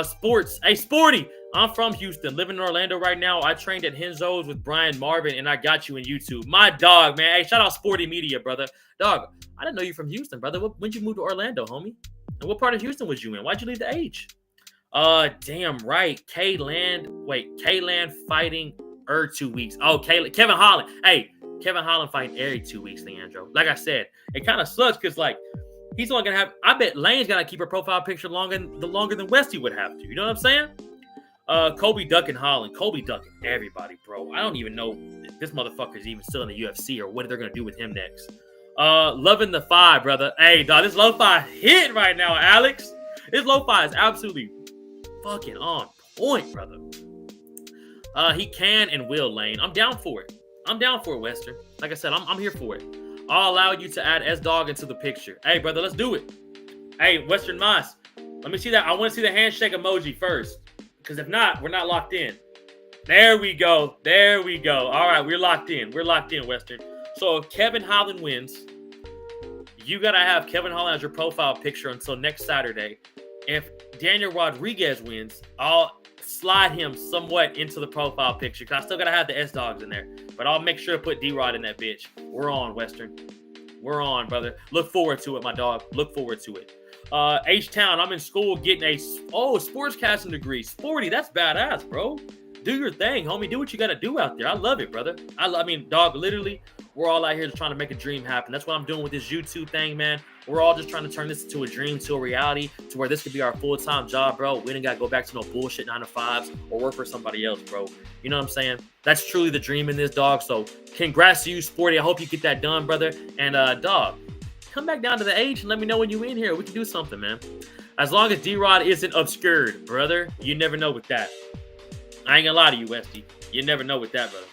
Sports. Hey, Sporty. I'm from Houston, living in Orlando right now. I trained at Henzo's with Brian Marvin, and I got you in YouTube. My dog, man. Hey, shout out Sporty Media, brother. Dog, I didn't know you from Houston, brother. When'd you move to Orlando, homie? And what part of Houston was you in? Why'd you leave the H? Damn right. K-Land fighting 2 weeks. Oh, Kevin Holland. Hey, Kevin Holland fighting every 2 weeks, Leandro. Like I said, it kind of sucks because, like, he's only going to have, I bet Lane's got to keep her profile picture longer than Westy would have to. You know what I'm saying? Kobe ducking Holland. Kobe ducking everybody, bro. I don't even know if this motherfucker's even still in the UFC or what they're going to do with him next. Loving the 5, brother. Hey, dog, this lo-fi hit right now, Alex. This lo-fi is absolutely fucking on point, brother. He can and will, Lane. I'm down for it. I'm down for it, Western. Like I said, I'm here for it. I'll allow you to add SDAWG into the picture. Hey, brother, let's do it. Hey, Western Moss, let me see that. I want to see the handshake emoji first. Because if not, we're not locked in. There we go. There we go. All right, we're locked in. We're locked in, Western. So if Kevin Holland wins, you got to have Kevin Holland as your profile picture until next Saturday. If Daniel Rodriguez wins, I'll slide him somewhat into the profile picture because I still got to have the SDAWGs in there. But I'll make sure to put D-Rod in that bitch. We're on, Western. We're on, brother. Look forward to it, my dog. Look forward to it. H-Town, I'm in school getting a sportscasting degree. Sporty, that's badass, bro. Do your thing, homie. Do what you got to do out there. I love it, brother. I mean, dog, literally, we're all out here just trying to make a dream happen. That's what I'm doing with this YouTube thing, man. We're all just trying to turn this into a dream, to a reality, to where this could be our full-time job, bro. We didn't got to go back to no bullshit 9-to-5s or work for somebody else, bro. You know what I'm saying? That's truly the dream in this, dog. So congrats to you, Sporty. I hope you get that done, brother. And, dog, come back down to the H and let me know when you in here. We can do something, man. As long as D-Rod isn't obscured, brother, you never know with that. I ain't gonna lie to you, Westy. You never know with that, brother.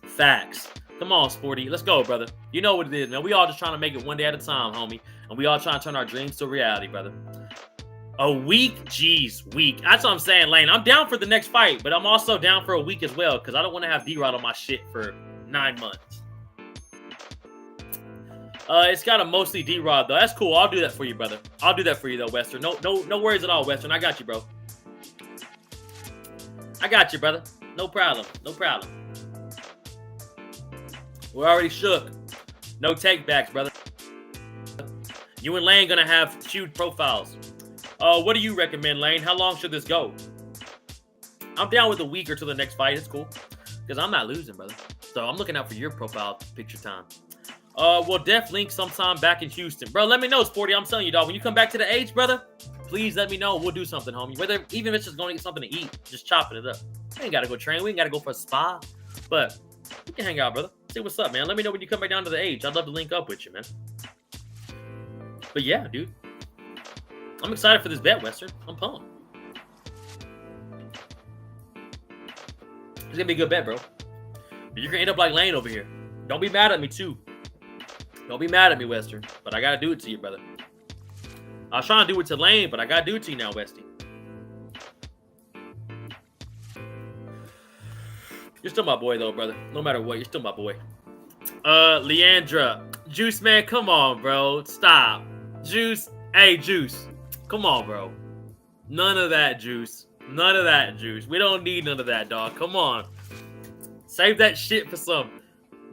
Facts. Come on, Sporty. Let's go, brother. You know what it is, man. We all just trying to make it one day at a time, homie. And we all trying to turn our dreams to reality, brother. A week? Jeez, week. That's what I'm saying, Lane. I'm down for the next fight, but I'm also down for a week as well because I don't want to have D-Rod on my shit for 9 months. It's got a mostly D-Rod, though. That's cool. I'll do that for you, brother. I'll do that for you, though, Western. No worries at all, Western. I got you, bro. I got you, brother. No problem. No problem. We're already shook. No take backs, brother. You and Lane gonna have huge profiles. What do you recommend, Lane? How long should this go? I'm down with a week or till the next fight. It's cool. Because I'm not losing, brother. So I'm looking out for your profile picture time. Well, Def Link sometime back in Houston. Bro, let me know, Sporty. I'm telling you, dog. When you come back to the H, brother, please let me know. We'll do something, homie. Even if it's just going to get something to eat, just chopping it up. We ain't got to go train. We ain't got to go for a spa. But we can hang out, brother. See what's up, man. Let me know when you come back down to the H. I'd love to link up with you, man. But yeah, dude. I'm excited for this bet, Western. I'm pumped. It's going to be a good bet, bro. But you're going to end up like Lane over here. Don't be mad at me, too. Don't be mad at me, Western. But I got to do it to you, brother. I was trying to do it to Lane, but I got to do it to you now, Westy. You're still my boy, though, brother. No matter what, you're still my boy. Leandra. Juice, man, come on, bro. Stop. Juice. Hey, Juice. Come on, bro. None of that, Juice. None of that, Juice. We don't need none of that, dog. Come on. Save that shit for some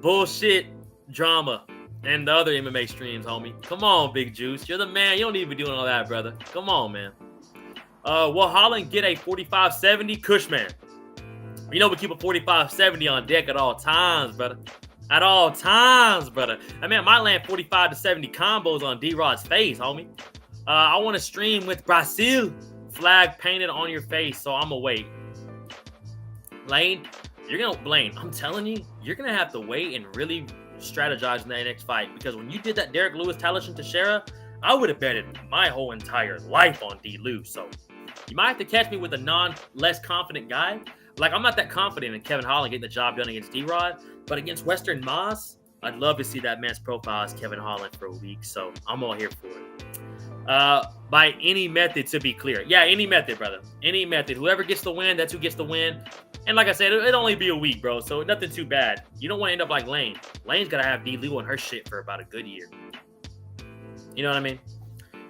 bullshit drama and the other MMA streams, homie. Come on, Big Juice. You're the man. You don't need to be doing all that, brother. Come on, man. Will Holland get a 45-70? Cushman. You know we keep a 45-70 on deck at all times, brother. At all times, brother. I mean, I might land 45-70 combos on D-Rod's face, homie. I want to stream with Brazil flag painted on your face, so I'm going to wait. Lane, I'm telling you, you're going to have to wait and really strategize in that next fight, because when you did that Derek Lewis, Talishan Teixeira, I would have betted my whole entire life on D-Lew. So you might have to catch me with a less confident guy. Like, I'm not that confident in Kevin Holland getting the job done against D-Rod, but against Western Moss, I'd love to see that man's profile as Kevin Holland for a week. So I'm all here for it. By any method, to be clear. Yeah, any method, brother. Any method. Whoever gets the win, that's who gets the win. And like I said, it'd only be a week, bro. So nothing too bad. You don't want to end up like Lane. Lane's got to have D-Lew on her shit for about a good year. You know what I mean?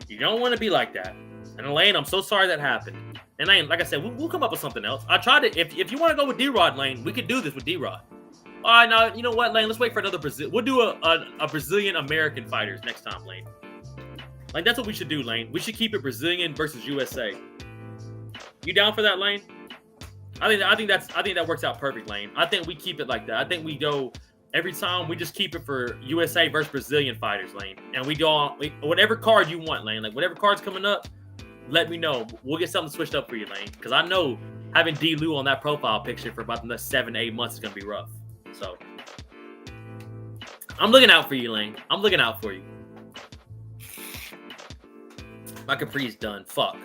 You don't want to be like that. And Lane, I'm so sorry that happened. And Lane, like I said, we'll come up with something else. I tried to, if you want to go with D-Rod, Lane, we could do this with D-Rod. All right, now, you know what, Lane? Let's wait for another Brazil. We'll do a Brazilian-American fighters next time, Lane. Like, that's what we should do, Lane. We should keep it Brazilian versus USA. You down for that, Lane? I think that works out perfect, Lane. I think we keep it like that. I think we go every time we just keep it for USA versus Brazilian fighters, Lane. And we go on whatever card you want, Lane. Like, whatever card's coming up, let me know. We'll get something switched up for you, Lane. Because I know having D-Lew on that profile picture for about the next 7 to 8 months is going to be rough. So, I'm looking out for you, Lane. I'm looking out for you. My Capri's done. Fuck.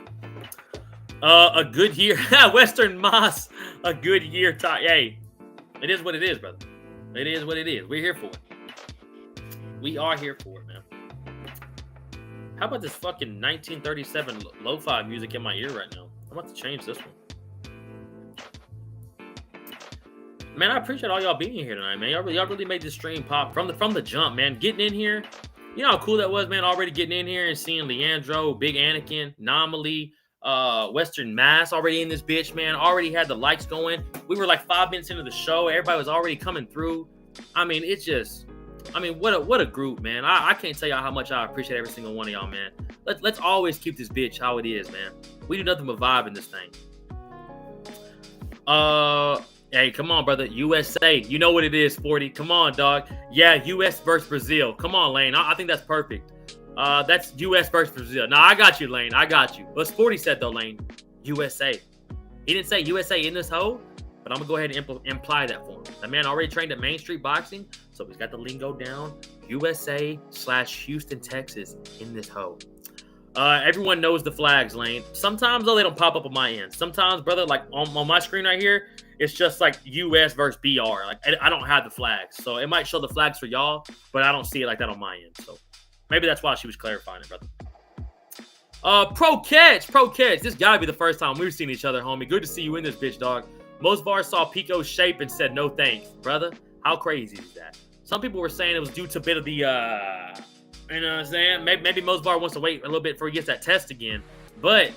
A good year. Western Moss. A good year. Hey, it is what it is, brother. It is what it is. We're here for it. We are here for it, man. How about this fucking 1937 lo-fi music in my ear right now? I'm about to change this one. Man, I appreciate all y'all being here tonight, man. Y'all really made this stream pop from the jump, man. Getting in here, you know how cool that was, man. Already getting in here and seeing Leandro, Big Anakin, Anomaly, Western Mass already in this bitch, man. Already had the likes going. We were like 5 minutes into the show. Everybody was already coming through. I mean, it's just, I mean, what a group, man. I can't tell y'all how much I appreciate every single one of y'all, man. Let's always keep this bitch how it is, man. We do nothing but vibe in this thing. Hey, come on, brother. USA. You know what it is, 40. Come on, dog. Yeah, US versus Brazil. Come on, Lane. I think that's perfect. That's US versus Brazil. Nah, I got you, Lane. I got you. What's 40 said, though, Lane? USA. He didn't say USA in this hole, but I'm going to go ahead and imply that for him. That man already trained at Main Street Boxing, so he's got the lingo down. USA/Houston, Texas in this hole. Everyone knows the flags, Lane. Sometimes, though, they don't pop up on my end. Sometimes, brother, like on my screen right here, it's just like US versus BR. Like I don't have the flags, so it might show the flags for y'all, but I don't see it like that on my end. So maybe that's why she was clarifying it, brother. Pro catch. This gotta be the first time we've seen each other, homie. Good to see you in this bitch, dog. Most bars saw Pico's shape and said no thanks, brother. How crazy is that? Some people were saying it was due to a bit of the, you know what I'm saying? Maybe Mosbar wants to wait a little bit before he gets that test again, but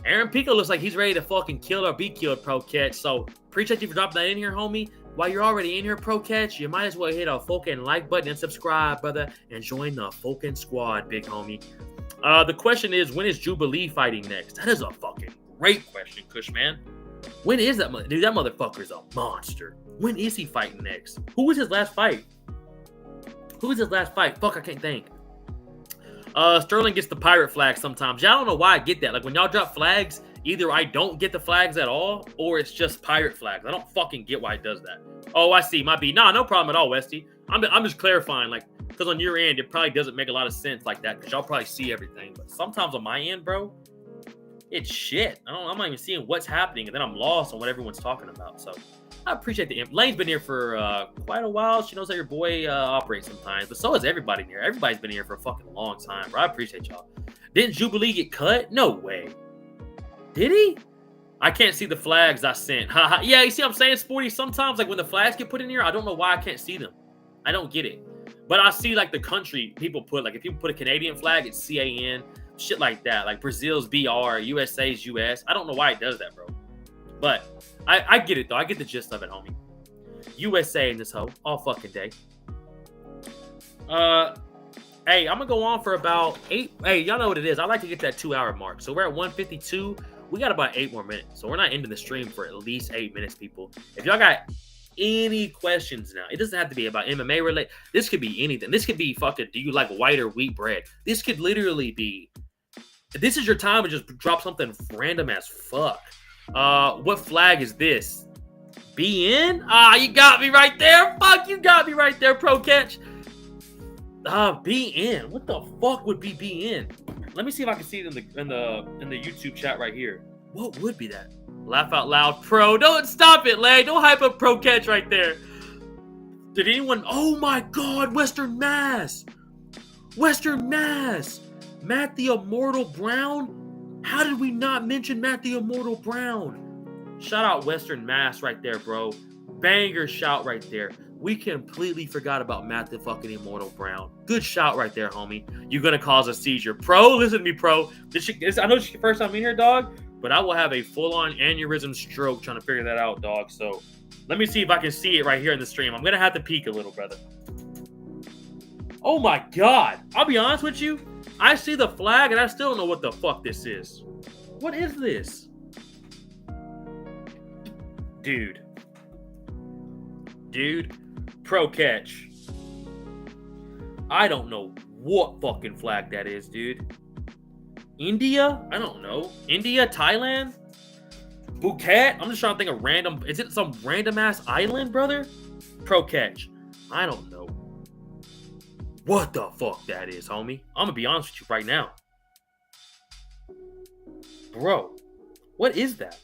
Aaron Pico looks like he's ready to fucking kill or be killed, Pro Catch. So appreciate you for dropping that in here, homie. While you're already in here, Pro Catch, you might as well hit a fucking like button and subscribe, brother, and join the fucking squad, big homie. The question is, when is Jubilee fighting next? That is a fucking great question, Cushman. When is that? Dude, that motherfucker's a monster. When is he fighting next? Who was his last fight? Fuck, I can't think. Sterling gets the pirate flag sometimes. Yeah, I don't know why I get that. Like when y'all drop flags, either I don't get the flags at all, or it's just pirate flags. I don't fucking get why it does that. Oh, I see. Might be. Nah, no problem at all, Westy. I'm just clarifying, like, because on your end, it probably doesn't make a lot of sense like that, because y'all probably see everything. But sometimes on my end, bro, it's shit. I'm not even seeing what's happening, and then I'm lost on what everyone's talking about. So I appreciate the imp. Lane's been here for quite a while. She knows how your boy operates sometimes, but so has everybody here. Everybody's been here for a fucking long time, bro. I appreciate y'all. Didn't Jubilee get cut? No way. Did he? I can't see the flags I sent. Yeah, you see what I'm saying, Sporty? Sometimes, like, when the flags get put in here, I don't know why I can't see them. I don't get it. But I see, like, the country people put. Like, if people put a Canadian flag, it's CAN. Shit like that. Like, Brazil's BR, USA's US. I don't know why it does that, bro. But I get it, though. I get the gist of it, homie. USA in this hoe all fucking day. Hey, I'm going to go on for about 8. Hey, y'all know what it is. I like to get that 2-hour mark. So we're at 152. We got about 8 more minutes. So we're not ending the stream for at least 8 minutes, people. If y'all got any questions now, it doesn't have to be about MMA related. This could be anything. This could be fucking, do you like white or wheat bread? This could literally be, this is your time to just drop something random as fuck. What flag is this? BN? You got me right there. Fuck, you got me right there, Pro Catch. BN. What the fuck would be BN? Let me see if I can see it in the YouTube chat right here. What would be that? Laugh out loud, Pro. Don't stop it, Lay. Don't hype up Pro Catch right there. Did anyone? Oh my God, Western Mass. Matt the Immortal Brown. How did we not mention Matt the Immortal Brown? Shout out Western Mass right there, bro. Banger shout right there. We completely forgot about Matt the fucking Immortal Brown. Good shout right there, homie. You're going to cause a seizure. Pro, listen to me, Pro. I know this is your first time in here, dog, but I will have a full-on aneurysm stroke trying to figure that out, dog. So let me see if I can see it right here in the stream. I'm going to have to peek a little, brother. Oh, my God. I'll be honest with you. I see the flag, and I still don't know what the fuck this is. What is this? Dude. Pro Catch. I don't know what fucking flag that is, dude. India? I don't know. India? Thailand? Phuket? I'm just trying to think of random. Is it some random ass island, brother? Pro Catch. I don't know. what the fuck that is, homie. I'm gonna be honest with you right now. Bro, what is that?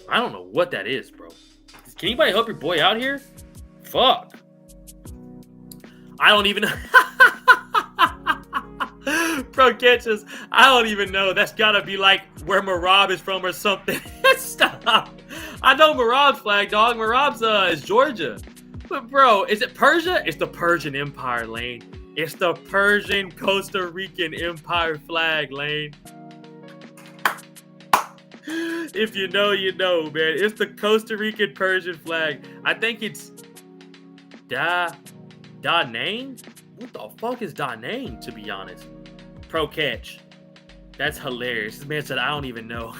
I don't know what that is, bro. Can anybody help your boy out here? Fuck. I don't even know. Bro, catches. I don't even know. That's gotta be like where Marab is from or something. Stop. I know Marab's flag, dog. Marab's is Georgia. But bro, is it Persia? It's the Persian Empire, Lane. It's the Persian Costa Rican Empire flag, Lane. If you know, you know, man. It's the Costa Rican Persian flag. I think it's Da Name? What the fuck is Da Name, to be honest? Pro catch. That's hilarious. This man said, I don't even know.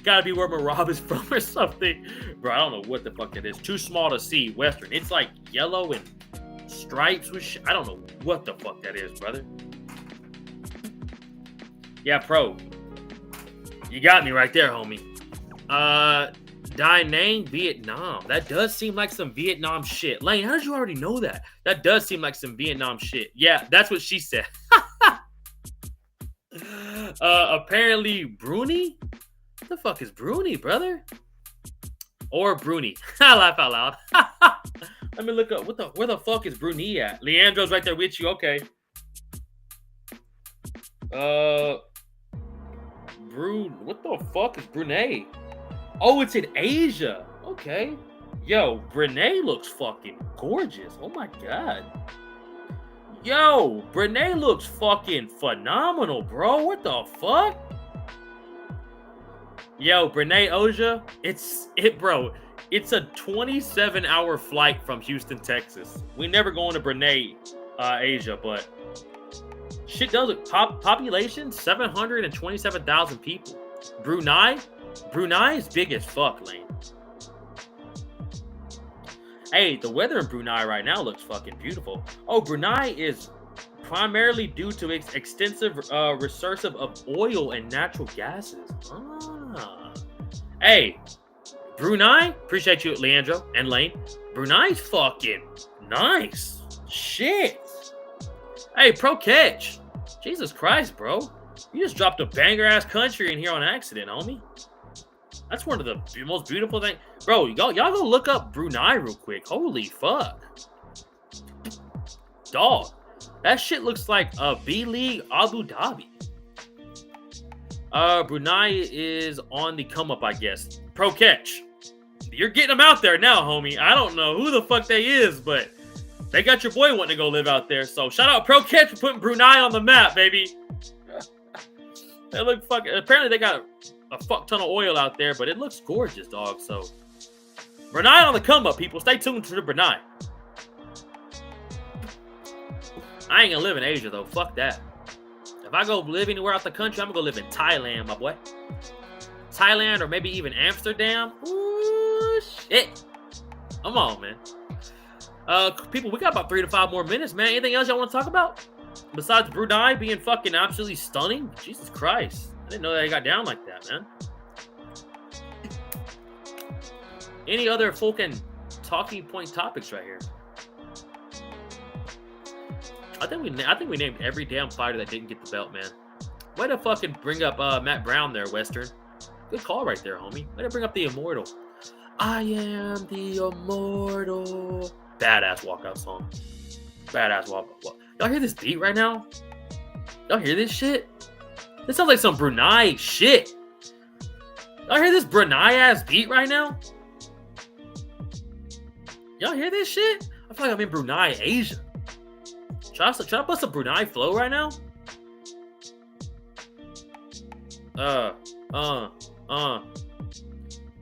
Gotta be where Marab is from or something. Bro, I don't know what the fuck it is. Too small to see. Western. It's like yellow and stripes with shit. I don't know what the fuck that is, brother. Yeah, pro. You got me right there, homie. Da Nang, Vietnam. That does seem like some Vietnam shit. Lane, how did you already know that? That does seem like some Vietnam shit. Yeah, that's what she said. Apparently Bruni? What the fuck is Bruni, brother? Or Bruni. I laugh out loud. Let me look up. Where the fuck is Bruni at? Leandro's right there with you. Okay. What the fuck is Brunei? Oh, it's in Asia. Okay. Yo, Brunei looks fucking gorgeous. Oh my god. Yo, Brunei looks fucking phenomenal, bro. What the fuck? Yo, Brunei, Oja. It's a 27-hour flight from Houston, Texas. We never going to Brunei, Asia, but shit does it. Population 727,000 people. Brunei is big as fuck, Lane. Hey, the weather in Brunei right now looks fucking beautiful. Oh, Brunei is primarily due to its extensive resource of oil and natural gases. Hey, Brunei, appreciate you, Leandro and Lane. Brunei's fucking nice. Shit. Hey, pro catch. Jesus Christ, bro. You just dropped a banger-ass country in here on accident, homie. That's one of the most beautiful things. Bro, y'all go look up Brunei real quick. Holy fuck. Dog. That shit looks like a B-League Abu Dhabi. Brunei is on the come up, I guess. Pro catch. You're getting them out there now, homie. I don't know who the fuck they is, but they got your boy wanting to go live out there. So shout out Pro Catch for putting Brunei on the map, baby. They look fucking. Apparently they got a fuck ton of oil out there, but it looks gorgeous, dog. So Brunei on the come up, people. Stay tuned to the Brunei. I ain't gonna live in Asia though. Fuck that. If I go live anywhere out the country, I'm gonna go live in Thailand, my boy. Thailand or maybe even Amsterdam. Ooh, shit. Come on, man. People, we got about 3 to 5 more minutes, man. Anything else y'all want to talk about? Besides Brunei being fucking absolutely stunning? Jesus Christ. I didn't know they got down like that, man. Any other fucking talking point topics right here? I think we named every damn fighter that didn't get the belt, man. Way to fucking bring up Matt Brown there, Western. Good call right there, homie. Way to bring up the Immortal. I am the Immortal. Badass walkout song. Badass walkout. Y'all hear this beat right now? Y'all hear this shit? This sounds like some Brunei shit. Y'all hear this Brunei ass beat right now? Y'all hear this shit? I feel like I'm in Brunei, Asia. Try to put some Brunei flow right now?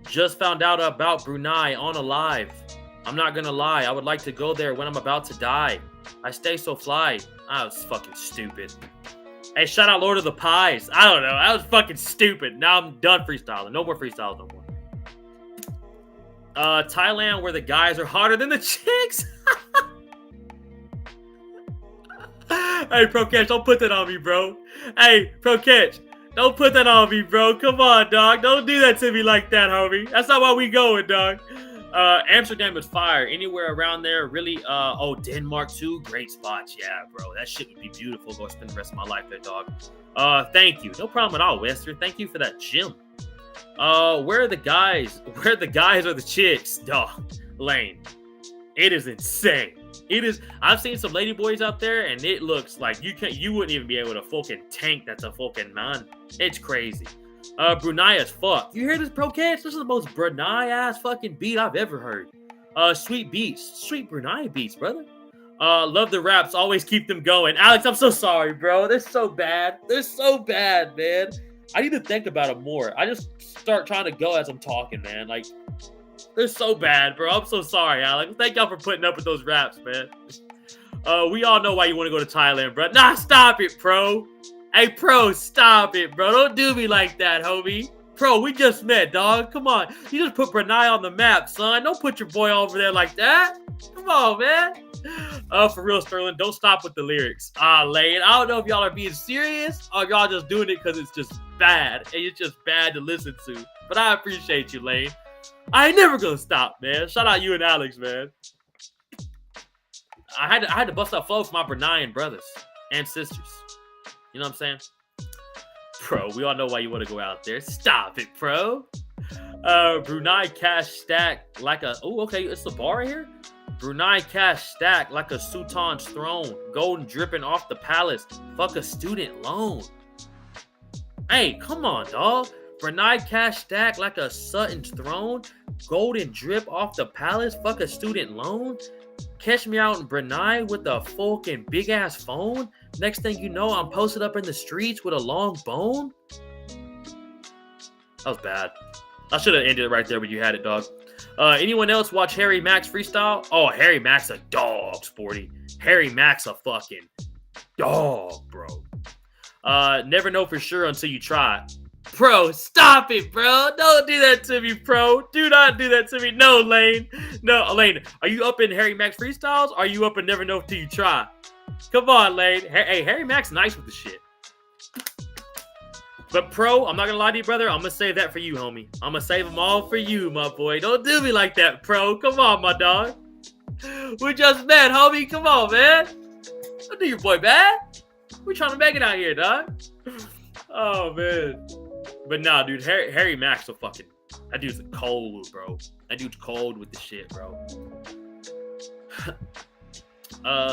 Just found out about Brunei on a live. I'm not gonna lie, I would like to go there when I'm about to die. I stay so fly. I was fucking stupid. Hey, shout out Lord of the Pies. I don't know, I was fucking stupid. Now I'm done freestyling. No more freestyles no more. Thailand, where the guys are hotter than the chicks. Hey, Pro Catch, don't put that on me, bro. Hey, Pro Catch, don't put that on me, bro. Come on, dog. Don't do that to me like that, homie. That's not why we going, dog. Amsterdam is fire. Anywhere around there, really. Oh, Denmark too. Great spots. Yeah, bro. That shit would be beautiful. Go spend the rest of my life there, dog. Thank you. No problem at all, Wester. Thank you for that gym. Where are the guys? Where are the guys or the chicks? Dog. Lane. It is insane. It is. I've seen some lady boys out there, and it looks like you wouldn't even be able to fucking tank. That's a fucking man. It's crazy. Brunei as fuck. You hear this, pro kids? This is the most Brunei ass fucking beat I've ever heard. Sweet beats. Sweet Brunei beats, brother. Love the raps. Always keep them going. Alex, I'm so sorry, bro. They're so bad. They're so bad, man. I need to think about it more. I just start trying to go as I'm talking, man. Like, they're so bad, bro. I'm so sorry, Alex. Thank y'all for putting up with those raps, man. We all know why you want to go to Thailand, bro. Nah, stop it, pro. Hey, pro, stop it, bro. Don't do me like that, homie. Pro, we just met, dog. Come on. You just put Brunei on the map, son. Don't put your boy over there like that. Come on, man. For real, Sterling, don't stop with the lyrics. Lane, I don't know if y'all are being serious or if y'all just doing it because it's just bad. And it's just bad to listen to. But I appreciate you, Lane. I ain't never gonna stop, man. Shout out you and Alex, man. I had to bust up flow for my Bruneian brothers and sisters. You know what I'm saying? Pro, we all know why you want to go out there. Stop it, pro. Brunei cash stack like a... Oh, okay, it's the bar right here. Brunei cash stack like a sultan's throne. Golden dripping off the palace. Fuck a student loan. Hey, come on, dog. Brunei cash stack like a Sutton's throne. Golden drip off the palace. Fuck a student loan. Catch me out in Brunei with a fucking big ass phone. Next thing you know, I'm posted up in the streets with a long bone. That was bad. I should have ended it right there, but you had it, dog. Anyone else watch Harry Max freestyle? Oh, Harry Max a dog, Sporty. Harry Max a fucking dog, bro. Never know for sure until you try. Bro, stop it, bro. Don't do that to me, bro. Do not do that to me. No, Lane. No, Lane. Are you up in Harry Max freestyles? Or are you up in Never Know Till You Try? Come on, Lane. Hey, Harry Max nice with the shit. But, pro, I'm not going to lie to you, brother. I'm going to save that for you, homie. I'm going to save them all for you, my boy. Don't do me like that, pro. Come on, my dog. We just met, homie. Come on, man. Don't do your boy bad. We trying to make it out here, dog. Oh, man. But nah, dude, Harry Max a fucking... That dude's cold, bro. That dude's cold with the shit, bro.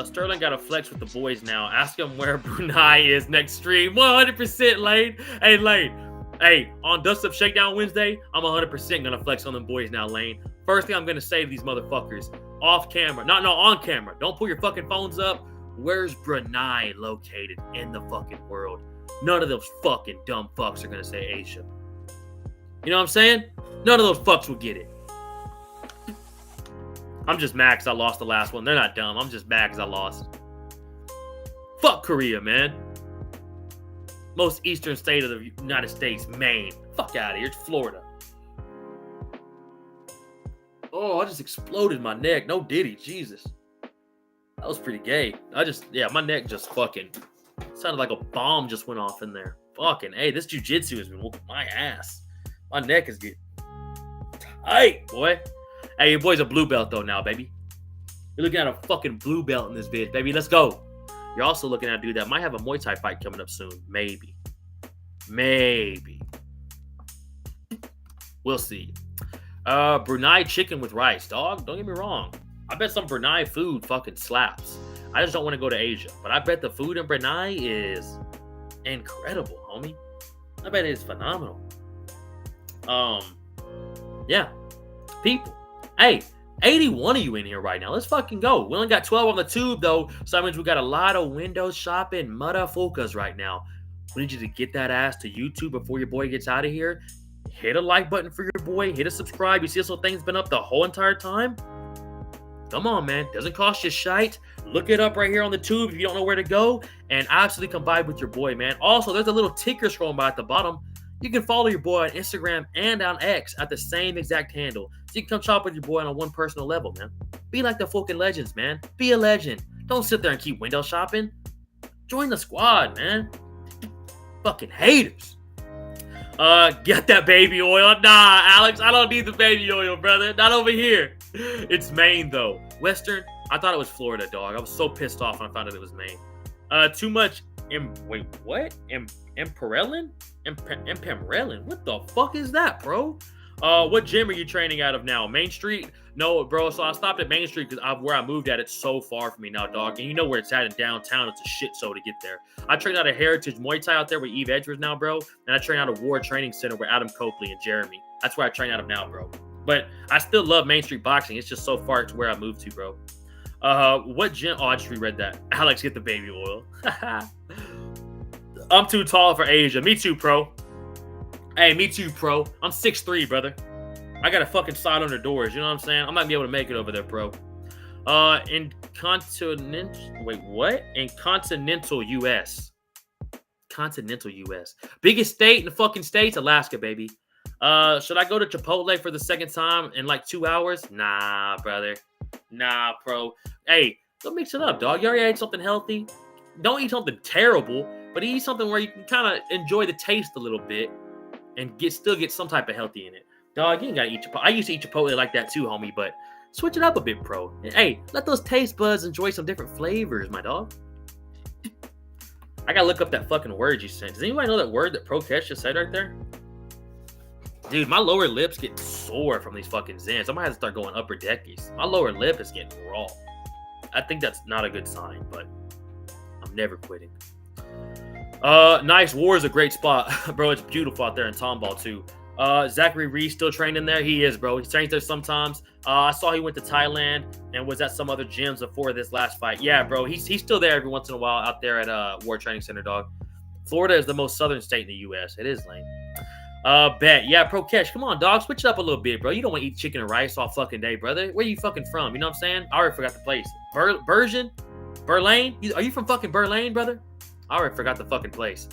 Sterling got a flex with the boys now. Ask him where Brunei is next stream. 100% Lane. Hey, Lane. Hey, on Dust Up Shakedown Wednesday, I'm 100% gonna flex on them boys now, Lane. First thing I'm gonna say to these motherfuckers, off camera. No, on camera. Don't pull your fucking phones up. Where's Brunei located in the fucking world? None of those fucking dumb fucks are going to say Asia. You know what I'm saying? None of those fucks will get it. I'm just mad because I lost the last one. They're not dumb. I'm just mad because I lost. Fuck Korea, man. Most eastern state of the United States, Maine. Fuck out of here. It's Florida. Oh, I just exploded my neck. No diddy. Jesus. That was pretty gay. My neck just fucking... Sounded like a bomb just went off in there. Fucking, hey, this jiu-jitsu has been whooping my ass. My neck is getting tight, boy. Hey, your boy's a blue belt, though, now, baby. You're looking at a fucking blue belt in this bitch, baby. Let's go. You're also looking at a dude that might have a Muay Thai fight coming up soon. Maybe. We'll see. Brunei chicken with rice, dog. Don't get me wrong. I bet some Brunei food fucking slaps. I just don't want to go to Asia. But I bet the food in Brunei is incredible, homie. I bet it's phenomenal. Yeah. People. Hey, 81 of you in here right now. Let's fucking go. We only got 12 on the tube, though. So that means we got a lot of window shopping motherfuckers right now. We need you to get that ass to YouTube before your boy gets out of here. Hit a like button for your boy. Hit a subscribe. You see this little thing's been up the whole entire time? Come on, man. Doesn't cost you shite. Look it up right here on the tube if you don't know where to go. And absolutely come vibe with your boy, man. Also, there's a little ticker scrolling by at the bottom. You can follow your boy on Instagram and on X at the same exact handle. So you can come shop with your boy on a one personal level, man. Be like the fucking legends, man. Be a legend. Don't sit there and keep window shopping. Join the squad, man. Fucking haters. Get that baby oil. Nah, Alex, I don't need the baby oil, brother. Not over here. It's Maine, though. Western, I thought it was Florida, dog. I was so pissed off when I found out it was Maine. Too much, wait, what? Imperellin? Impamrellin? What the fuck is that, bro? What gym are you training out of now? Main Street? No, bro. So I stopped at Main Street because where I moved at, it's so far from me now, dog. And you know where it's at in downtown. It's a shit show to get there. I train out of Heritage Muay Thai out there with Eve Edwards now, bro. And I train out of Ward Training Center with Adam Copley and Jeremy. That's where I train out of now, bro. But I still love Main Street boxing. It's just so far to where I moved to, bro. What gym? Oh, I just reread that. Alex, get the baby oil. I'm too tall for Asia. Me too, pro. Hey, me too, pro. I'm 6'3", brother. I got a fucking slide under doors. You know what I'm saying? I'm not gonna be able to make it over there, bro. In continental, wait, what? In continental U.S. Continental U.S. Biggest state in the fucking states, Alaska, baby. Should I go to Chipotle for the second time in like 2 hours? Nah, brother. Nah, pro. Hey, don't mix it up, dog. You already ate something healthy. Don't eat something terrible, but eat something where you can kind of enjoy the taste a little bit and still get some type of healthy in it. Dog, you ain't gotta eat Chipotle. I used to eat Chipotle like that too, homie, but switch it up a bit, bro. Hey, let those taste buds enjoy some different flavors, my dog. I gotta look up that fucking word you sent. Does anybody know that word that Pro Catch just said right there? Dude, my lower lips get sore from these fucking Zans. I might have to start going upper deckies. My lower lip is getting raw. I think that's not a good sign, but I'm never quitting. Nice. War is a great spot. Bro, it's beautiful out there in Tomball, too. Zachary Reese still training there? He is, bro. He trains there sometimes. I saw he went to Thailand and was at some other gyms before this last fight. Yeah, bro. He's still there every once in a while out there at War Training Center, dog. Florida is the most southern state in the U.S. It is lame. Bet. Yeah, Pro Catch. Come on, dog. Switch it up a little bit, bro. You don't want to eat chicken and rice all fucking day, brother. Where you fucking from? You know what I'm saying? I already forgot the place. Bergen? Berlane? Are you from fucking Berlane, brother? I already forgot the fucking place.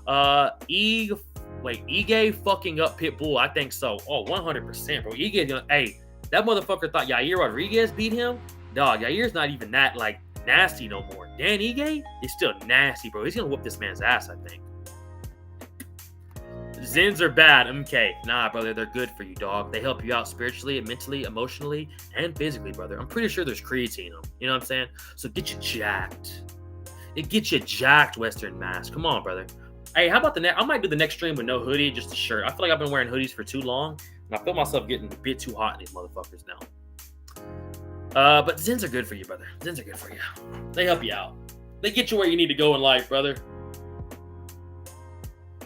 Ige fucking up Pitbull. I think so. Oh, 100%, bro. Ige gonna, hey, that motherfucker thought Yair Rodriguez beat him. Dog, Yair's not even that, like, nasty no more. Dan Ige is still nasty, bro. He's gonna whoop this man's ass, I think. Zins are bad. Okay. Nah, brother. They're good for you, dog. They help you out spiritually, mentally, emotionally, and physically, brother. I'm pretty sure there's creatine in them. You know what I'm saying? So get you jacked. It gets you jacked, Western Mass. Come on, brother. Hey, how about the next? I might do the next stream with no hoodie, just a shirt. I feel like I've been wearing hoodies for too long, and I feel myself getting a bit too hot in these motherfuckers now. But Zins are good for you, brother. Zins are good for you. They help you out. They get you where you need to go in life, brother.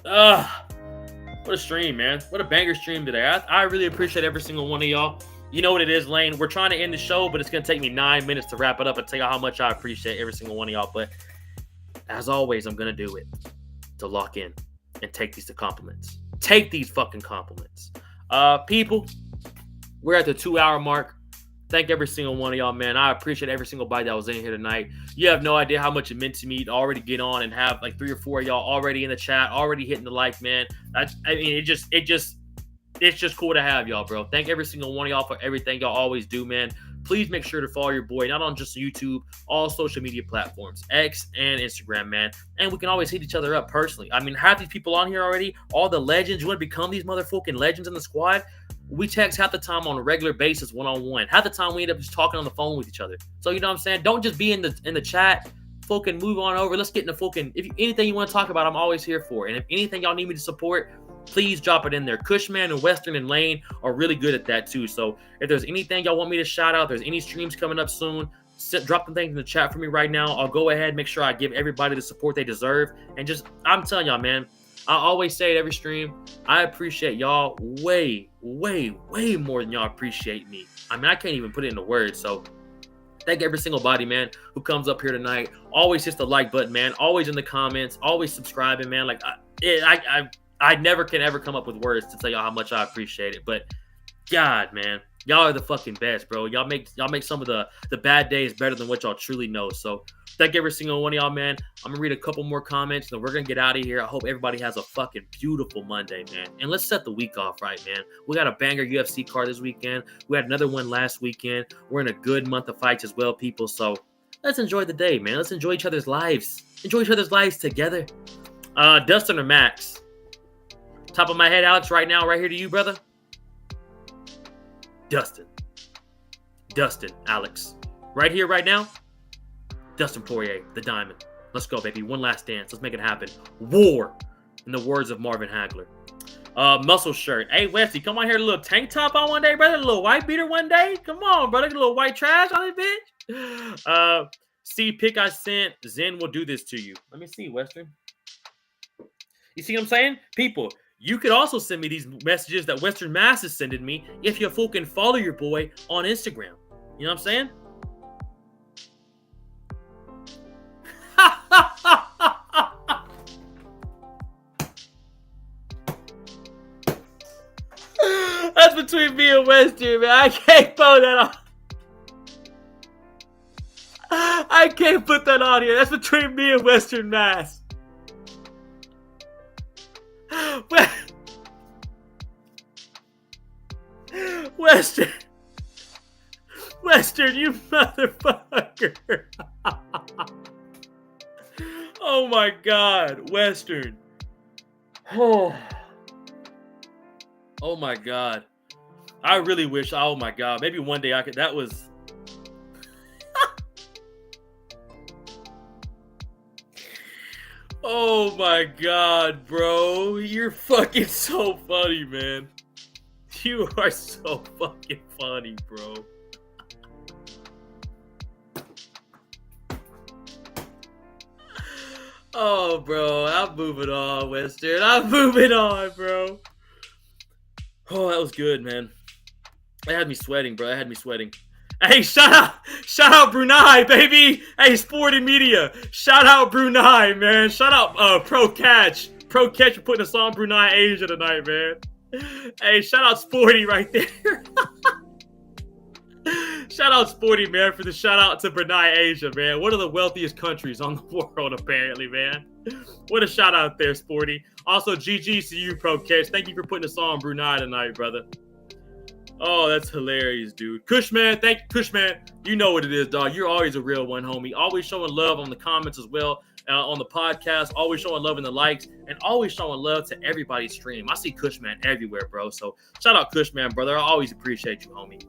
What a stream, man. What a banger stream today. I really appreciate every single one of y'all. You know what it is, Lane. We're trying to end the show, but it's going to take me 9 minutes to wrap it up and tell you how much I appreciate every single one of y'all. But as always, I'm going to do it to lock in and take these to compliments. Take these fucking compliments. People, we're at the 2-hour mark. Thank every single one of y'all, man. I appreciate every single body that was in here tonight. You have no idea how much it meant to me to already get on and have like 3 or 4 of y'all already in the chat, already hitting the like, man. I mean, it's just cool to have y'all, bro. Thank every single one of y'all for everything y'all always do, man. Please make sure to follow your boy, not on just YouTube, all social media platforms, X and Instagram, man. And we can always hit each other up personally. I mean, half these people on here already, all the legends, you want to become these motherfucking legends in the squad? We text half the time on a regular basis, one-on-one. Half the time we end up just talking on the phone with each other. So you know what I'm saying? Don't just be in the chat. Fucking move on over. Let's get in the fucking, anything you want to talk about, I'm always here for. And if anything y'all need me to support, please drop it in there. Cushman and Western and Lane are really good at that too. So if there's anything y'all want me to shout out, there's any streams coming up soon, drop the things in the chat for me right now. I'll go ahead, make sure I give everybody the support they deserve. And just, I'm telling y'all, man, I always say it every stream, I appreciate y'all way, way, way more than y'all appreciate me. I mean, I can't even put it into words. So thank every single body, man, who comes up here tonight. Always hits the like button, man. Always in the comments. Always subscribing, man. Like, I never can ever come up with words to tell y'all how much I appreciate it. But God, man, y'all are the fucking best, bro. Y'all make some of the bad days better than what y'all truly know. So thank every single one of y'all, man. I'm going to read a couple more comments, and we're going to get out of here. I hope everybody has a fucking beautiful Monday, man. And let's set the week off right, man. We got a banger UFC card this weekend. We had another one last weekend. We're in a good month of fights as well, people. So let's enjoy the day, man. Let's enjoy each other's lives. Enjoy each other's lives together. Dustin or Max? Top of my head, Alex, right now, right here to you, brother. Dustin, Alex. Right here, right now. Dustin Poirier, the Diamond. Let's go, baby. One last dance. Let's make it happen. War, in the words of Marvin Hagler. Muscle shirt. Hey, Westy, come on here. A little tank top on one day, brother. A little white beater one day. Come on, brother. Get a little white trash on it, bitch. See, pick I sent. Zen will do this to you. Let me see, Western. You see what I'm saying? People, you could also send me these messages that Western Mass is sending me if you fucking follow your boy on Instagram. You know what I'm saying? That's between me and Western, man. I can't throw that on. I can't put that on here. That's between me and Western Mass. Western, you motherfucker. Oh my God, Western. Oh my God. I really wish, oh my God, maybe one day I could, that was. Oh my God, bro. You're fucking so funny, man. You are so fucking funny, bro. Oh, bro. I'm moving on, Western. I'm moving on, bro. Oh, that was good, man. That had me sweating, bro. That had me sweating. Hey, shout out Brunei, baby. Hey, Sporty Media, shout out Brunei, man. Shout out Pro Catch for putting us on Brunei Asia tonight, man. Hey, shout out Sporty right there. Shout out Sporty, man, for the shout out to Brunei Asia, man. One of the wealthiest countries on the world, apparently, man. What a shout out there, Sporty. Also, GG's to you, Pro Catch. Thank you for putting us on Brunei tonight, brother. Oh, that's hilarious, dude. Cushman, thank you, Cushman. You know what it is, dog. You're always a real one, homie. Always showing love on the comments as well, on the podcast. Always showing love in the likes, and always showing love to everybody's stream. I see Cushman everywhere, bro. So shout out Cushman, brother. I always appreciate you, homie.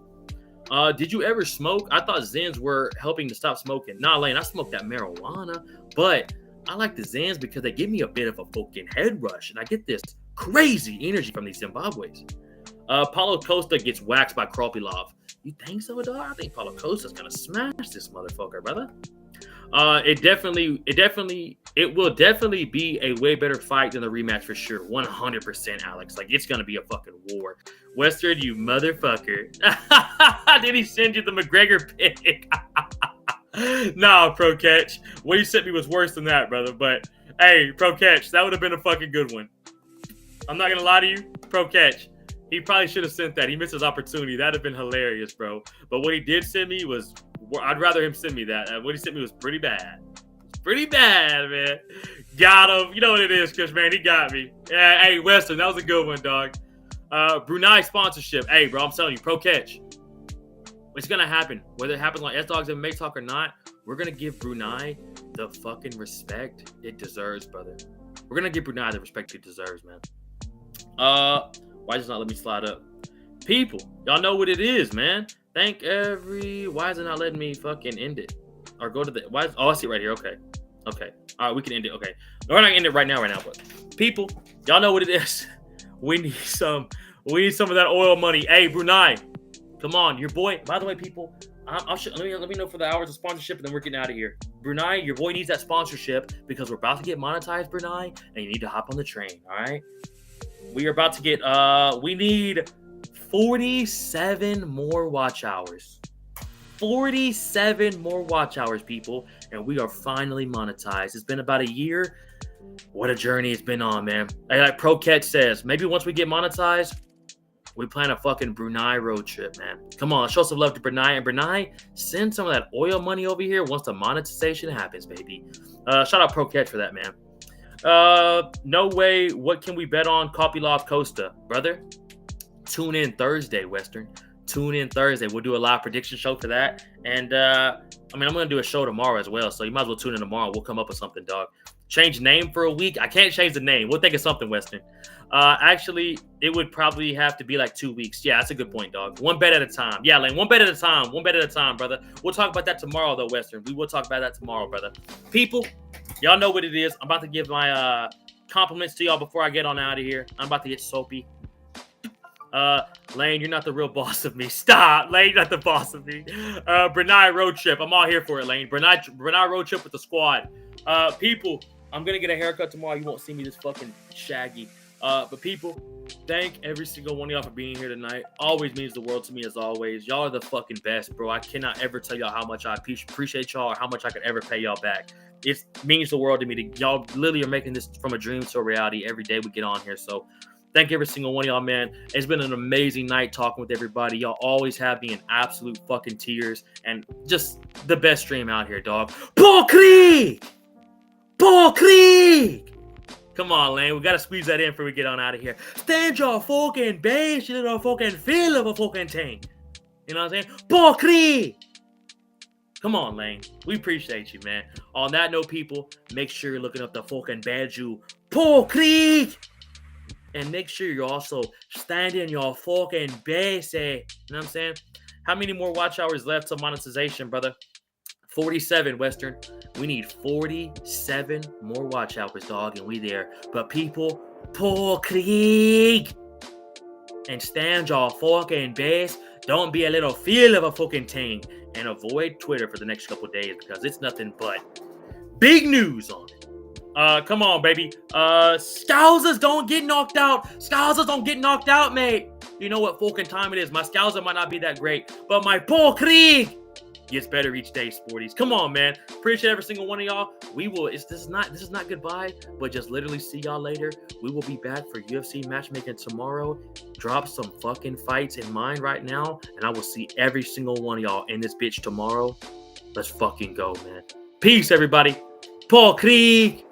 Did you ever smoke? I thought Zens were helping to stop smoking. Nah, Lane, I smoked that marijuana, but I like the Zens because they give me a bit of a fucking head rush, and I get this crazy energy from these Zimbabweans. Paulo Costa gets waxed by Kropilov. You think so, dog? I think Paulo Costa's gonna smash this motherfucker, brother. It will definitely be a way better fight than the rematch for sure. 100%, Alex. Like, it's gonna be a fucking war. Western, you motherfucker. Did he send you the McGregor pick? Nah, Pro Catch. What you sent me was worse than that, brother. But hey, Pro Catch, that would have been a fucking good one. I'm not gonna lie to you, Pro Catch. He probably should have sent that. He missed his opportunity. That'd have been hilarious, bro. But what he did send me was, I'd rather him send me that. What he sent me was pretty bad. Pretty bad, man. Got him. You know what it is, Kush, man. He got me. Yeah, hey, Weston, that was a good one, dog. Brunei sponsorship. Hey, bro, I'm telling you, Pro Catch. It's going to happen. Whether it happens on SDAWGSMMATALK or not, we're going to give Brunei the fucking respect it deserves, brother. We're going to give Brunei the respect it deserves, man. Why does it not let me slide up? People, y'all know what it is, man. Why is it not letting me fucking end it? Or go to the, I see it right here. Okay. All right, we can end it. Okay. We're not going to end it right now, but people, y'all know what it is. We need some of that oil money. Hey, Brunei, come on, your boy. By the way, people, let me know for the hours of sponsorship, and then we're getting out of here. Brunei, your boy needs that sponsorship because we're about to get monetized, Brunei, and you need to hop on the train. All right. We are about to get, we need 47 more watch hours. 47 more watch hours, people, and we are finally monetized. It's been about a year. What a journey it's been on, man. Like Pro Catch says, maybe once we get monetized, we plan a fucking Brunei road trip, man. Come on, show some love to Brunei. And Brunei, send some of that oil money over here once the monetization happens, baby. Shout out Pro Catch for that, man. No way. What can we bet on? Kopylov Costa, brother. Tune in Thursday, Western. Tune in Thursday. We'll do a live prediction show for that. And I'm going to do a show tomorrow as well. So you might as well tune in tomorrow. We'll come up with something, dog. Change name for a week. I can't change the name. We'll think of something, Western. Actually, it would probably have to be like 2 weeks. Yeah, that's a good point, dog. One bet at a time. Yeah, Lane, one bet at a time. One bet at a time, brother. We'll talk about that tomorrow, though, Western. We will talk about that tomorrow, brother. People, y'all know what it is. I'm about to give my compliments to y'all before I get on out of here. I'm about to get soapy. Lane, you're not the real boss of me. Stop, Lane, you're not the boss of me. Brunei road trip. I'm all here for it, Lane. Brunei road trip with the squad. People, I'm gonna get a haircut tomorrow. You won't see me this fucking shaggy. But people, thank every single one of y'all for being here tonight. Always means the world to me as always. Y'all are the fucking best, bro. I cannot ever tell y'all how much I appreciate y'all or how much I could ever pay y'all back. It means the world to me. Y'all literally are making this from a dream to a reality every day we get on here. So thank every single one of y'all, man. It's been an amazing night talking with everybody. Y'all always have me in absolute fucking tears and just the best stream out here, dog. Paul Krieg! Paul Krieg! Come on, Lane. We got to squeeze that in before we get on out of here. Stand your fucking base, you little fucking feel of a fucking thing. You know what I'm saying? Paul Krieg! Come on, Lane. We appreciate you, man. On that note, people, make sure you're looking up the fucking badge, Paul Krieg! And make sure you're also standing your fucking base, eh? You know what I'm saying? How many more watch hours left to monetization, brother? 47, Western. We need 47 more watch hours, dog, and we there. But people, Paul Krieg! And stand your fucking base. Don't be a little feel of a fucking thing. And avoid Twitter for the next couple days because it's nothing but big news on it. Come on, baby. Scousers don't get knocked out. Scousers don't get knocked out, mate. You know what fucking time it is. My Scouser might not be that great, but my Paul Krieg gets better each day, sporties. Come on, man. Appreciate every single one of y'all. We will. This is not goodbye, but just literally see y'all later. We will be back for UFC matchmaking tomorrow. Drop some fucking fights in mind right now, and I will see every single one of y'all in this bitch tomorrow. Let's fucking go, man. Peace, everybody. Paul Krieg.